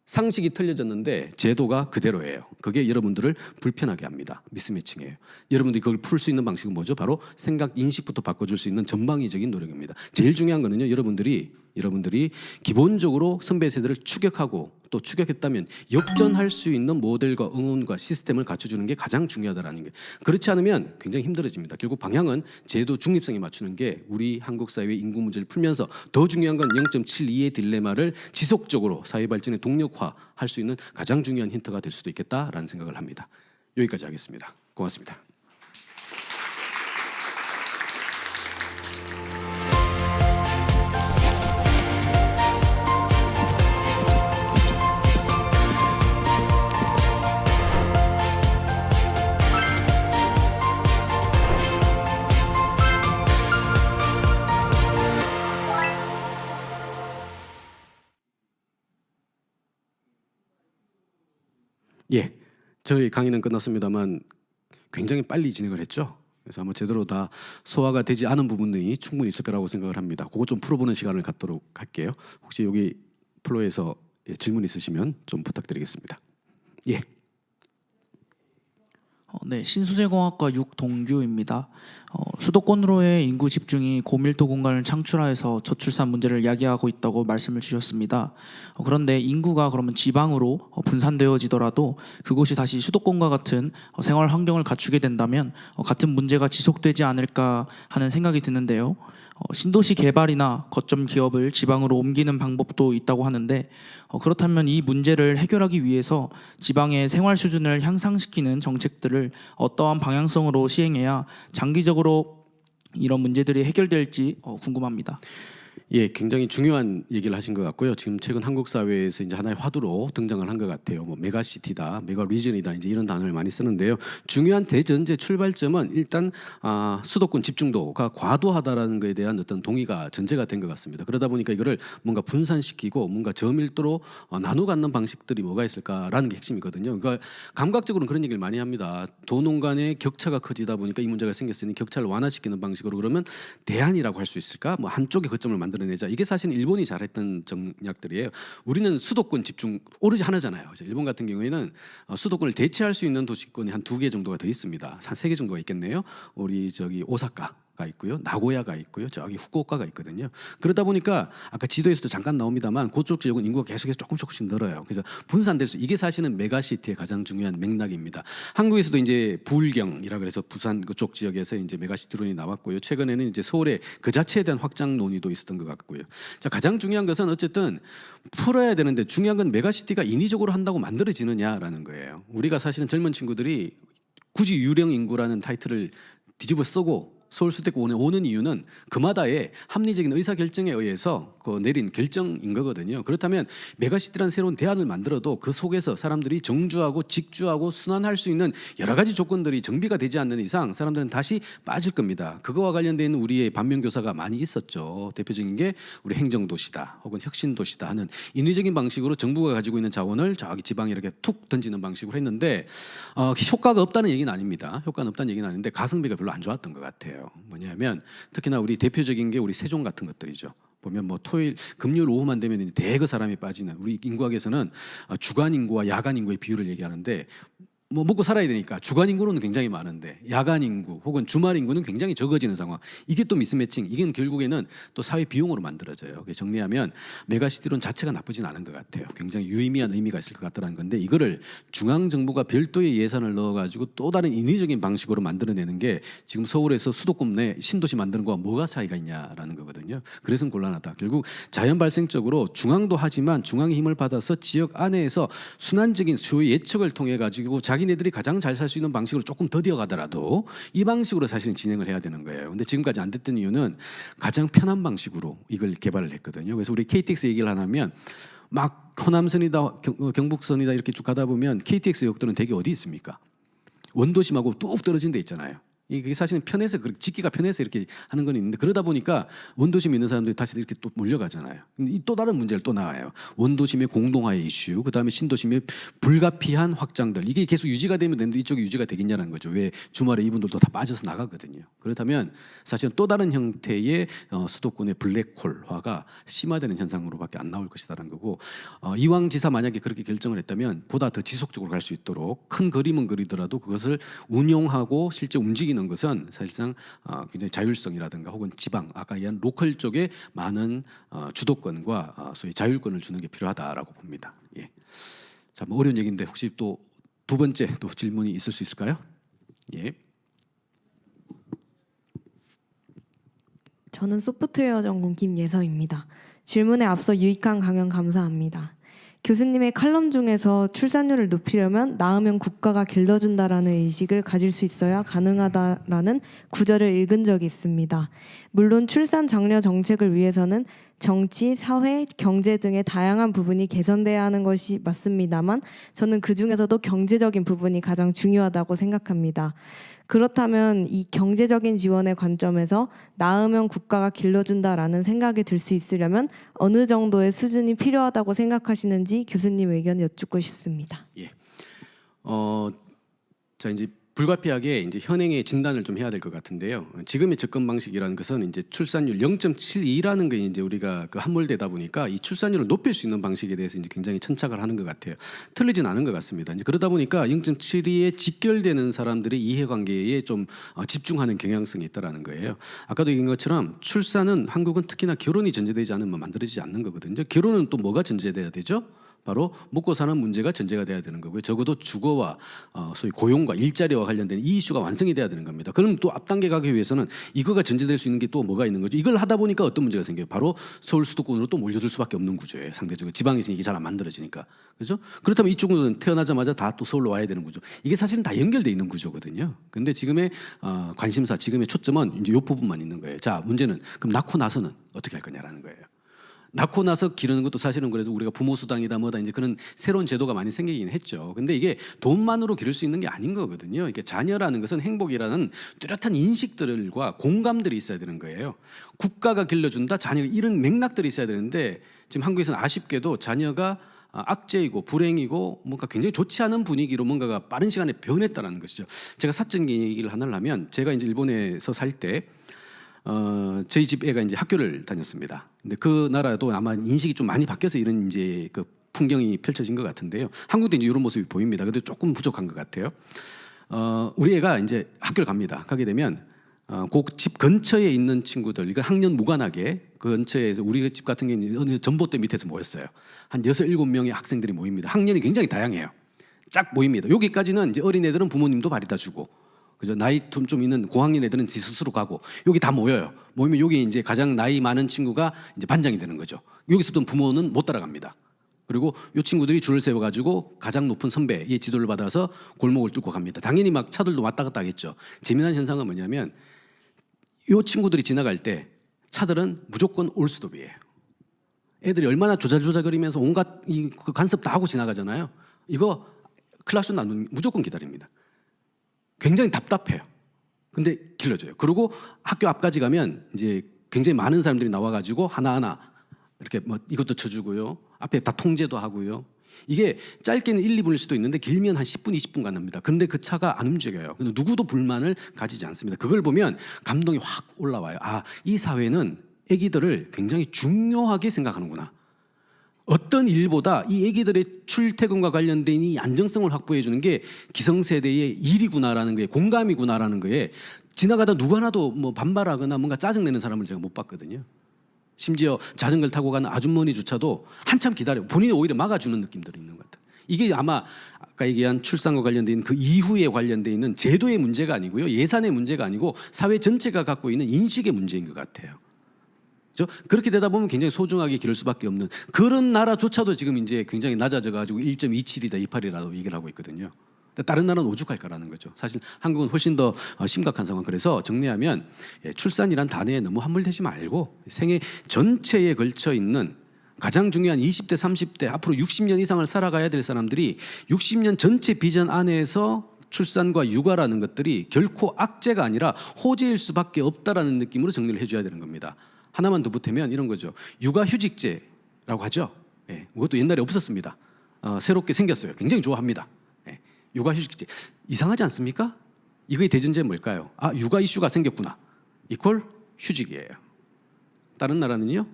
상식이 틀려졌는데 제도가 그대로예요. 그게 여러분들을 불편하게 합니다. 미스매칭이에요. 여러분들이 그걸 풀 수 있는 방식은 뭐죠? 바로 생각 인식부터 바꿔줄 수 있는 전방위적인 노력입니다. 제일 중요한 거는요. 여러분들이 기본적으로 선배 세대를 추격하고 또 추격했다면 역전할 수 있는 모델과 응원과 시스템을 갖춰주는 게 가장 중요하다는 게, 그렇지 않으면 굉장히 힘들어집니다. 결국 방향은 제도 중립성에 맞추는 게 우리 한국 사회의 인구 문제를 풀면서 더 중요한 건 0.72의 딜레마를 지속적으로 사회 발전에 동력화할 수 있는 가장 중요한 힌트가 될 수도 있겠다라는 생각을 합니다. 여기까지 하겠습니다. 고맙습니다. 예, 저희 강의는 끝났습니다만 굉장히 빨리 진행을 했죠. 그래서 아마 제대로 다 소화가 되지 않은 부분이 충분히 있을 거라고 생각을 합니다. 그거 좀 풀어보는 시간을 갖도록 할게요. 혹시 여기 플로에서 질문 있으시면 좀 부탁드리겠습니다. 예. 네, 신소재공학과 육동규입니다. 수도권으로의 인구 집중이 고밀도 공간을 창출하여서 저출산 문제를 야기하고 있다고 말씀을 주셨습니다. 그런데 인구가 그러면 지방으로 분산되어지더라도 그곳이 다시 수도권과 같은 생활 환경을 갖추게 된다면 같은 문제가 지속되지 않을까 하는 생각이 드는데요. 신도시 개발이나 거점 기업을 지방으로 옮기는 방법도 있다고 하는데 그렇다면 이 문제를 해결하기 위해서 지방의 생활 수준을 향상시키는 정책들을 어떠한 방향성으로 시행해야 장기적으로 이런 문제들이 해결될지 궁금합니다. 예, 굉장히 중요한 얘기를 하신 것 같고요. 지금 최근 한국 사회에서 이제 하나의 화두로 등장을 한 것 같아요. 뭐 메가시티다, 메가리전이다 이제 이런 단어를 많이 쓰는데요. 중요한 대전제 출발점은 일단 수도권 집중도가 과도하다라는 것에 대한 어떤 동의가 전제가 된 것 같습니다. 그러다 보니까 이거를 뭔가 분산시키고 뭔가 저밀도로 나눠 갖는 방식들이 뭐가 있을까라는 게 핵심이거든요. 그러니까 감각적으로는 그런 얘기를 많이 합니다. 도농 간의 격차가 커지다 보니까 이 문제가 생겼으니 격차를 완화시키는 방식으로 그러면 대안이라고 할 수 있을까? 뭐 한쪽의 거점을 만들어내자. 이게 사실 일본이 잘했던 전략들이에요. 우리는 수도권 집중 오로지 하나잖아요. 일본 같은 경우에는 수도권을 대체할 수 있는 도시권이 한 2개 정도가 더 있습니다. 한 3개 정도가 있겠네요. 우리 저기 오사카 가 있고요, 나고야가 있고요, 저기 후쿠오카가 있거든요. 그러다 보니까 아까 지도에서도 잠깐 나옵니다만 그쪽 지역은 인구가 계속해서 조금씩 늘어요. 그래서 분산될 수, 이게 사실은 메가시티의 가장 중요한 맥락입니다. 한국에서도 이제 부울경이라 그래서 부산 그쪽 지역에서 이제 메가시티론이 나왔고요. 최근에는 이제 서울의 그 자체에 대한 확장 논의도 있었던 것 같고요. 자, 가장 중요한 것은 어쨌든 풀어야 되는데 중요한 건 메가시티가 인위적으로 한다고 만들어지느냐라는 거예요. 우리가 사실은 젊은 친구들이 굳이 유령 인구라는 타이틀을 뒤집어 쓰고 서울 수도권에 오는 이유는 그마다의 합리적인 의사결정에 의해서 내린 결정인 거거든요. 그렇다면 메가시티라는 새로운 대안을 만들어도 그 속에서 사람들이 정주하고 직주하고 순환할 수 있는 여러 가지 조건들이 정비가 되지 않는 이상 사람들은 다시 빠질 겁니다. 그거와 관련된 우리의 반면교사가 많이 있었죠. 대표적인 게 우리 행정도시다 혹은 혁신도시다 하는 인위적인 방식으로 정부가 가지고 있는 자원을 저기 지방에 이렇게 툭 던지는 방식으로 했는데 효과가 없다는 얘기는 아닙니다. 효과는 없다는 얘기는 아닌데 가성비가 별로 안 좋았던 것 같아요. 뭐냐면 특히나 우리 대표적인 게 우리 세종 같은 것들이죠. 보면 뭐 토요일, 금요일 오후만 되면 이제 대거 사람이 빠지는, 우리 인구학에서는 주간 인구와 야간 인구의 비율을 얘기하는데 뭐 먹고 살아야 되니까 주간 인구로는 굉장히 많은데 야간 인구 혹은 주말 인구는 굉장히 적어지는 상황. 이게 또 미스매칭. 이게 결국에는 또 사회 비용으로 만들어져요. 정리하면 메가시티론 자체가 나쁘진 않은 것 같아요. 굉장히 유의미한 의미가 있을 것 같다는 건데 이거를 중앙 정부가 별도의 예산을 넣어가지고 또 다른 인위적인 방식으로 만들어내는 게 지금 서울에서 수도권 내 신도시 만드는 거와 뭐가 차이가 있냐라는 거거든요. 그래서 곤란하다. 결국 자연 발생적으로 중앙도 하지만 중앙의 힘을 받아서 지역 안에서 순환적인 수요 예측을 통해 가지고 자기네들이 가장 잘 살 수 있는 방식으로 조금 더디어 가더라도 이 방식으로 사실은 진행을 해야 되는 거예요. 근데 지금까지 안 됐던 이유는 가장 편한 방식으로 이걸 개발을 했거든요. 그래서 우리 KTX 얘기를 하면 막 호남선이다 경북선이다 이렇게 쭉 가다 보면 KTX 역들은 대개 어디 있습니까? 원도심하고 뚝 떨어진 데 있잖아요. 이게 사실은 편해서 그렇게 짓기가 편해서 이렇게 하는 건 있는데 그러다 보니까 원도심에 있는 사람들이 다시 이렇게 또 몰려가잖아요. 근데 또 다른 문제를 또 나와요. 원도심의 공동화의 이슈, 그다음에 신도심의 불가피한 확장들, 이게 계속 유지가 되면 되는데 이쪽이 유지가 되겠냐는 거죠. 왜 주말에 이분들도 다 빠져서 나가거든요. 그렇다면 사실은 또 다른 형태의 수도권의 블랙홀화가 심화되는 현상으로밖에 안 나올 것이다라는 거고 이왕 지사 만약에 그렇게 결정을 했다면 보다 더 지속적으로 갈 수 있도록 큰 그림은 그리더라도 그것을 운용하고 실제 움직이는 것은 사실상 굉장히 자율성이라든가 혹은 지방 아까 얘기한 로컬 쪽에 많은 주도권과 소위 자율권을 주는 게 필요하다라고 봅니다. 예. 자, 뭐 어려운 얘기인데 혹시 또 두 번째 또 질문이 있을 수 있을까요? 예. 저는 소프트웨어 전공 김예서입니다. 질문에 앞서 유익한 강연 감사합니다. 교수님의 칼럼 중에서 출산율을 높이려면 낳으면 국가가 길러준다라는 의식을 가질 수 있어야 가능하다라는 구절을 읽은 적이 있습니다. 물론 출산 장려 정책을 위해서는 정치, 사회, 경제 등의 다양한 부분이 개선돼야 하는 것이 맞습니다만 저는 그중에서도 경제적인 부분이 가장 중요하다고 생각합니다. 그렇다면 이 경제적인 지원의 관점에서 낳으면 국가가 길러준다라는 생각이 들 수 있으려면 어느 정도의 수준이 필요하다고 생각하시는지 교수님 의견 여쭙고 싶습니다. 예. 자 이제 불가피하게 이제 현행의 진단을 좀 해야 될 것 같은데요. 지금의 접근 방식이라는 것은 이제 출산율 0.72라는 게 이제 우리가 그 함몰되다 보니까 이 출산율을 높일 수 있는 방식에 대해서 이제 굉장히 천착을 하는 것 같아요. 틀리진 않은 것 같습니다. 이제 그러다 보니까 0.72에 직결되는 사람들의 이해관계에 좀 집중하는 경향성이 있다라는 거예요. 아까도 얘기한 것처럼 출산은 한국은 특히나 결혼이 전제되지 않으면 만들어지지 않는 거거든요. 결혼은 또 뭐가 전제돼야 되죠? 바로 먹고 사는 문제가 전제가 돼야 되는 거고요. 적어도 주거와 소위 고용과 일자리와 관련된 이 이슈가 완성이 돼야 되는 겁니다. 그럼 또 앞단계 가기 위해서는 이거가 전제될 수 있는 게 또 뭐가 있는 거죠? 이걸 하다 보니까 어떤 문제가 생겨요? 바로 서울 수도권으로 또 몰려들 수밖에 없는 구조예요. 상대적으로 지방에서 이게 잘 안 만들어지니까. 그렇죠? 그렇다면 이쪽은 태어나자마자 다 또 서울로 와야 되는 구조. 이게 사실은 다 연결돼 있는 구조거든요. 근데 지금의 관심사, 지금의 초점은 이제 이 부분만 있는 거예요. 자, 문제는 그럼 낳고 나서는 어떻게 할 거냐라는 거예요. 낳고 나서 기르는 것도 사실은 그래서 우리가 부모 수당이다 뭐다 이제 그런 새로운 제도가 많이 생기긴 했죠. 근데 이게 돈만으로 기를 수 있는 게 아닌 거거든요. 이게 자녀라는 것은 행복이라는 뚜렷한 인식들과 공감들이 있어야 되는 거예요. 국가가 길러준다, 자녀가 이런 맥락들이 있어야 되는데 지금 한국에서는 아쉽게도 자녀가 악재이고 불행이고 뭔가 굉장히 좋지 않은 분위기로 뭔가가 빠른 시간에 변했다는 것이죠. 제가 사적인 얘기를 하나를 하면 제가 이제 일본에서 살 때 저희 집 애가 이제 학교를 다녔습니다. 근데 그 나라도 아마 인식이 좀 많이 바뀌어서 이런 이제 그 풍경이 펼쳐진 것 같은데요. 한국도 이제 이런 모습이 보입니다. 근데 조금 부족한 것 같아요. 우리 애가 이제 학교를 갑니다. 가게 되면 그 집 근처에 있는 친구들, 이거 학년 무관하게 그 근처에서 우리 집 같은 경우는 어느 전봇대 밑에서 모였어요. 한 6, 7명의 학생들이 모입니다. 학년이 굉장히 다양해요. 쫙 모입니다. 여기까지는 이제 어린애들은 부모님도 바리다 주고, 그죠? 나이 좀 있는 고학년 애들은 지 스스로 가고, 여기 다 모여요. 모이면 여기 이제 가장 나이 많은 친구가 이제 반장이 되는 거죠. 여기서부터 부모는 못 따라갑니다. 그리고 이 친구들이 줄을 세워가지고 가장 높은 선배의 지도를 받아서 골목을 뚫고 갑니다. 당연히 막 차들도 왔다 갔다 하겠죠. 재미난 현상은 뭐냐면 이 친구들이 지나갈 때 차들은 무조건 올스톱이에요. 애들이 얼마나 조잘조잘거리면서 온갖 그 간섭 다 하고 지나가잖아요. 이거 클락션 안 누르면 무조건 기다립니다. 굉장히 답답해요. 근데 길러줘요. 그리고 학교 앞까지 가면 이제 굉장히 많은 사람들이 나와가지고 하나하나 이렇게 뭐 이것도 쳐주고요. 앞에 다 통제도 하고요. 이게 짧게는 1, 2분일 수도 있는데 길면 한 10분, 20분 간답니다. 근데 그 차가 안 움직여요. 근데 누구도 불만을 가지지 않습니다. 그걸 보면 감동이 확 올라와요. 아, 이 사회는 아기들을 굉장히 중요하게 생각하는구나. 어떤 일보다 이 아기들의 출퇴근과 관련된 이 안정성을 확보해 주는 게 기성세대의 일이구나라는 거에, 공감이구나라는 거에 지나가다 누가 나도 뭐 반발하거나 뭔가 짜증내는 사람을 제가 못 봤거든요. 심지어 자전거를 타고 가는 아주머니조차도 한참 기다려, 본인이 오히려 막아주는 느낌들이 있는 것 같아요. 이게 아마 아까 얘기한 출산과 관련된 그 이후에 관련돼 있는 제도의 문제가 아니고요, 예산의 문제가 아니고 사회 전체가 갖고 있는 인식의 문제인 것 같아요. 그렇죠? 그렇게 되다 보면 굉장히 소중하게 기를 수밖에 없는 그런 나라조차도 지금 이제 굉장히 낮아져 가지고 1.27이다 28이라고 얘기를 하고 있거든요. 다른 나라는 오죽할까라는 거죠. 사실 한국은 훨씬 더 심각한 상황. 그래서 정리하면 출산이란 단어에 너무 함몰되지 말고 생애 전체에 걸쳐 있는 가장 중요한 20대, 30대 앞으로 60년 이상을 살아가야 될 사람들이 60년 전체 비전 안에서 출산과 육아라는 것들이 결코 악재가 아니라 호재일 수밖에 없다라는 느낌으로 정리를 해줘야 되는 겁니다. 하나만 더 보태면 이런 거죠. 육아휴직제라고 하죠. 예, 그것도 옛날에 없었습니다. 새롭게 생겼어요. 굉장히 좋아합니다. 예, 육아휴직제 이상하지 않습니까? 이거의 대전제는 뭘까요? 아, 육아 이슈가 생겼구나. 이퀄 휴직이에요. 다른 나라는요,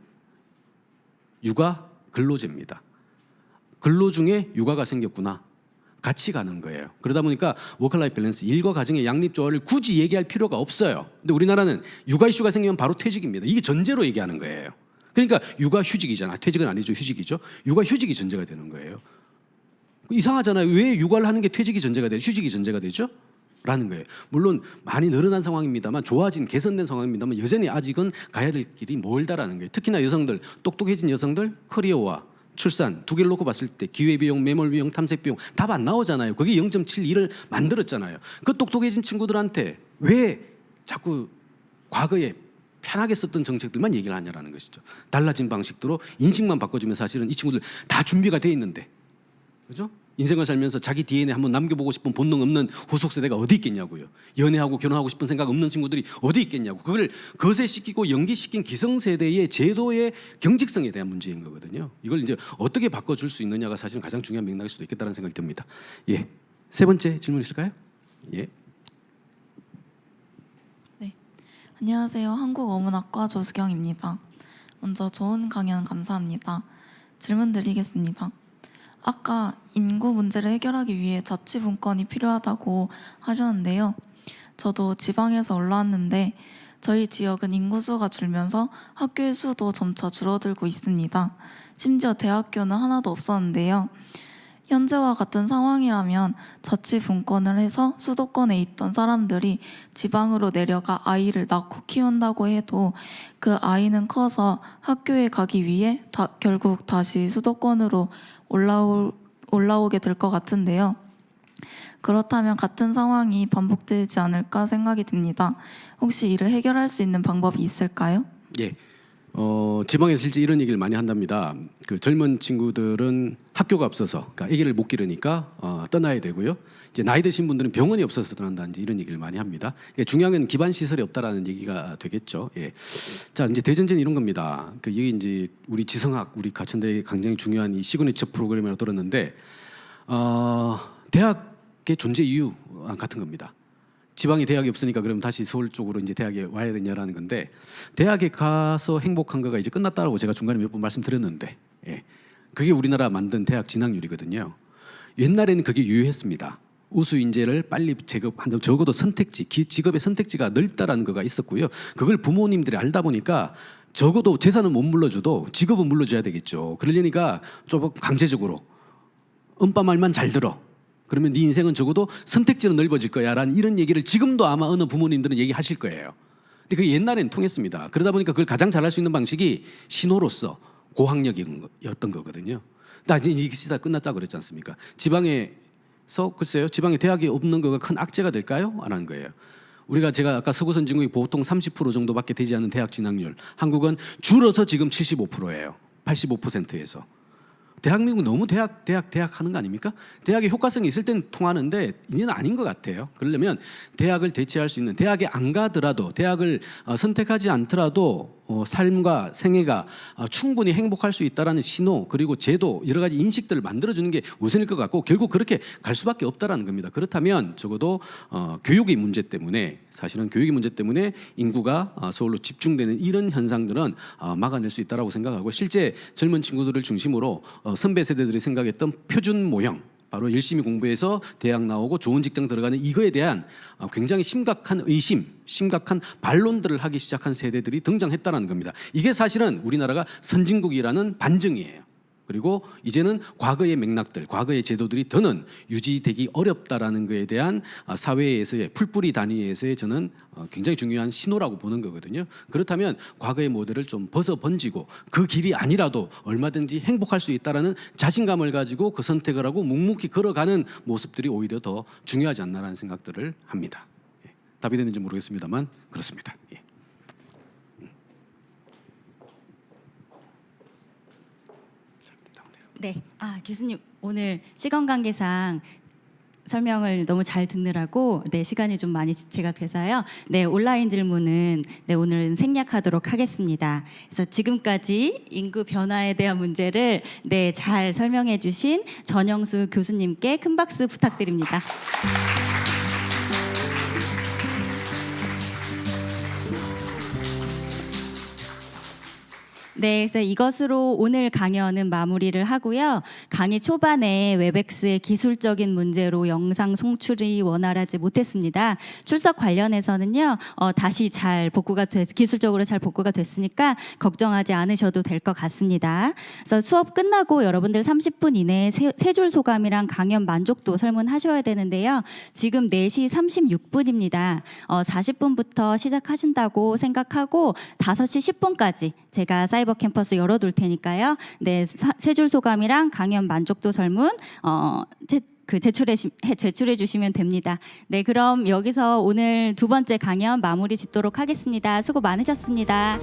육아 근로제입니다. 근로 중에 육아가 생겼구나. 같이 가는 거예요. 그러다 보니까 워크라이프 밸런스, 일과 가정의 양립 조화를 굳이 얘기할 필요가 없어요. 근데 우리나라는 육아 이슈가 생기면 바로 퇴직입니다. 이게 전제로 얘기하는 거예요. 그러니까 육아 휴직이잖아. 퇴직은 아니죠. 휴직이죠. 육아 휴직이 전제가 되는 거예요. 이상하잖아요. 왜 육아를 하는 게 퇴직이 전제가 되죠? 휴직이 전제가 되죠? 라는 거예요. 물론 많이 늘어난 상황입니다만, 좋아진 개선된 상황입니다만 여전히 아직은 가야 될 길이 멀다라는 거예요. 특히나 여성들, 똑똑해진 여성들, 커리어와 출산 두 개를 놓고 봤을 때 기회비용, 매몰비용, 탐색비용 답 안 나오잖아요. 그게 0.72를 만들었잖아요. 그 똑똑해진 친구들한테 왜 자꾸 과거에 편하게 썼던 정책들만 얘기를 하냐라는 것이죠. 달라진 방식대로 인식만 바꿔주면 사실은 이 친구들 다 준비가 돼 있는데, 그죠? 인생을 살면서 자기 DNA 한번 남겨보고 싶은 본능 없는 후속 세대가 어디 있겠냐고요. 연애하고 결혼하고 싶은 생각 없는 친구들이 어디 있겠냐고. 그걸 거세시키고 연기시킨 기성세대의 제도의 경직성에 대한 문제인 거거든요. 이걸 이제 어떻게 바꿔줄 수 있느냐가 사실은 가장 중요한 맥락일 수도 있겠다는 생각이 듭니다. 예, 세 번째 질문 있을까요? 예. 네, 안녕하세요. 한국어문학과 조수경입니다. 먼저 좋은 강연 감사합니다. 질문 드리겠습니다. 아까 인구 문제를 해결하기 위해 자치분권이 필요하다고 하셨는데요. 저도 지방에서 올라왔는데 저희 지역은 인구수가 줄면서 학교의 수도 점차 줄어들고 있습니다. 심지어 대학교는 하나도 없었는데요. 현재와 같은 상황이라면 자치 분권을 해서 수도권에 있던 사람들이 지방으로 내려가 아이를 낳고 키운다고 해도 그 아이는 커서 학교에 가기 위해 결국 다시 수도권으로 올라오게 될 것 같은데요. 그렇다면 같은 상황이 반복되지 않을까 생각이 듭니다. 혹시 이를 해결할 수 있는 방법이 있을까요? 예. 지방에서 실제 이런 얘기를 많이 한답니다. 그 젊은 친구들은 학교가 없어서, 그러니까 아기를 못 기르니까 떠나야 되고요. 이제 나이 드신 분들은 병원이 없어서 떠난다, 이제 이런 얘기를 많이 합니다. 예, 중요한 건 기반 시설이 없다라는 얘기가 되겠죠. 예. 자, 이제 대전제는 이런 겁니다. 그 이게 이제 우리 지성학, 우리 가천대에 굉장히 중요한 이 시그니처 프로그램이라고 들었는데, 대학의 존재 이유 같은 겁니다. 지방에 대학이 없으니까 그럼 다시 서울 쪽으로 이제 대학에 와야 되냐라는 건데, 대학에 가서 행복한 거가 이제 끝났다라고 제가 중간에 몇 번 말씀드렸는데, 예. 그게 우리나라 만든 대학 진학률이거든요. 옛날에는 그게 유효했습니다. 우수 인재를 빨리 제급한다, 적어도 선택지, 직업의 선택지가 넓다라는 거가 있었고요. 그걸 부모님들이 알다 보니까 적어도 재산은 못 물러줘도 직업은 물러줘야 되겠죠. 그러려니까 좀 강제적으로 음빠 말만 잘 들어. 그러면 네 인생은 적어도 선택지는 넓어질 거야 라는 이런 얘기를 지금도 아마 어느 부모님들은 얘기하실 거예요. 근데 그게 옛날엔 통했습니다. 그러다 보니까 그걸 가장 잘할 수 있는 방식이 신호로서 고학력이었던 거거든요. 근데 이제 이 시대가 끝났다고 그랬지 않습니까? 지방에서 글쎄요, 지방에 대학이 없는 거가 큰 악재가 될까요? 안 한 거예요. 제가 아까 서구 선진국이 보통 30% 정도밖에 되지 않는 대학 진학률, 한국은 줄어서 지금 75%예요. 85%에서. 대한민국 너무 대학 하는 거 아닙니까? 대학의 효과성이 있을 땐 통하는데 이제는 아닌 것 같아요. 그러려면 대학을 대체할 수 있는, 대학에 안 가더라도, 대학을 선택하지 않더라도 삶과 생애가 충분히 행복할 수 있다라는 신호, 그리고 제도, 여러 가지 인식들을 만들어주는 게 우선일 것 같고, 결국 그렇게 갈 수밖에 없다라는 겁니다. 그렇다면 적어도 교육의 문제 때문에, 사실은 교육의 문제 때문에 인구가 서울로 집중되는 이런 현상들은 막아낼 수 있다라고 생각하고, 실제 젊은 친구들을 중심으로 선배 세대들이 생각했던 표준 모형, 바로 열심히 공부해서 대학 나오고 좋은 직장 들어가는 이거에 대한 굉장히 심각한 의심, 심각한 반론들을 하기 시작한 세대들이 등장했다는 겁니다. 이게 사실은 우리나라가 선진국이라는 반증이에요. 그리고 이제는 과거의 맥락들, 과거의 제도들이 더는 유지되기 어렵다라는 것에 대한 사회에서의 풀뿌리 단위에서의 저는 굉장히 중요한 신호라고 보는 거거든요. 그렇다면 과거의 모델을 좀 벗어 번지고 그 길이 아니라도 얼마든지 행복할 수 있다라는 자신감을 가지고 그 선택을 하고 묵묵히 걸어가는 모습들이 오히려 더 중요하지 않나라는 생각들을 합니다. 예. 답이 되는지 모르겠습니다만 그렇습니다. 예. 네, 교수님 오늘 시간 관계상 설명을 너무 잘 듣느라고 시간이 좀 많이 지체가 돼서요. 온라인 질문은 오늘은 생략하도록 하겠습니다. 그래서 지금까지 인구 변화에 대한 문제를 잘 설명해 주신 전영수 교수님께 큰 박수 부탁드립니다. 그래서 이것으로 오늘 강연은 마무리를 하고요. 강의 초반에 웹엑스의 기술적인 문제로 영상 송출이 원활하지 못했습니다. 출석 관련해서는요, 다시 기술적으로 잘 복구가 됐으니까 걱정하지 않으셔도 될 것 같습니다. 그래서 수업 끝나고 여러분들 30분 이내에 세 줄 소감이랑 강연 만족도 설문하셔야 되는데요. 지금 4시 36분입니다. 40분부터 시작하신다고 생각하고 5시 10분까지 제가 사이버 캠퍼스 열어둘 테니까요. 세 줄 소감이랑 강연 만족도 설문 제출해 주시면 됩니다. 그럼 여기서 오늘 두 번째 강연 마무리 짓도록 하겠습니다. 수고 많으셨습니다.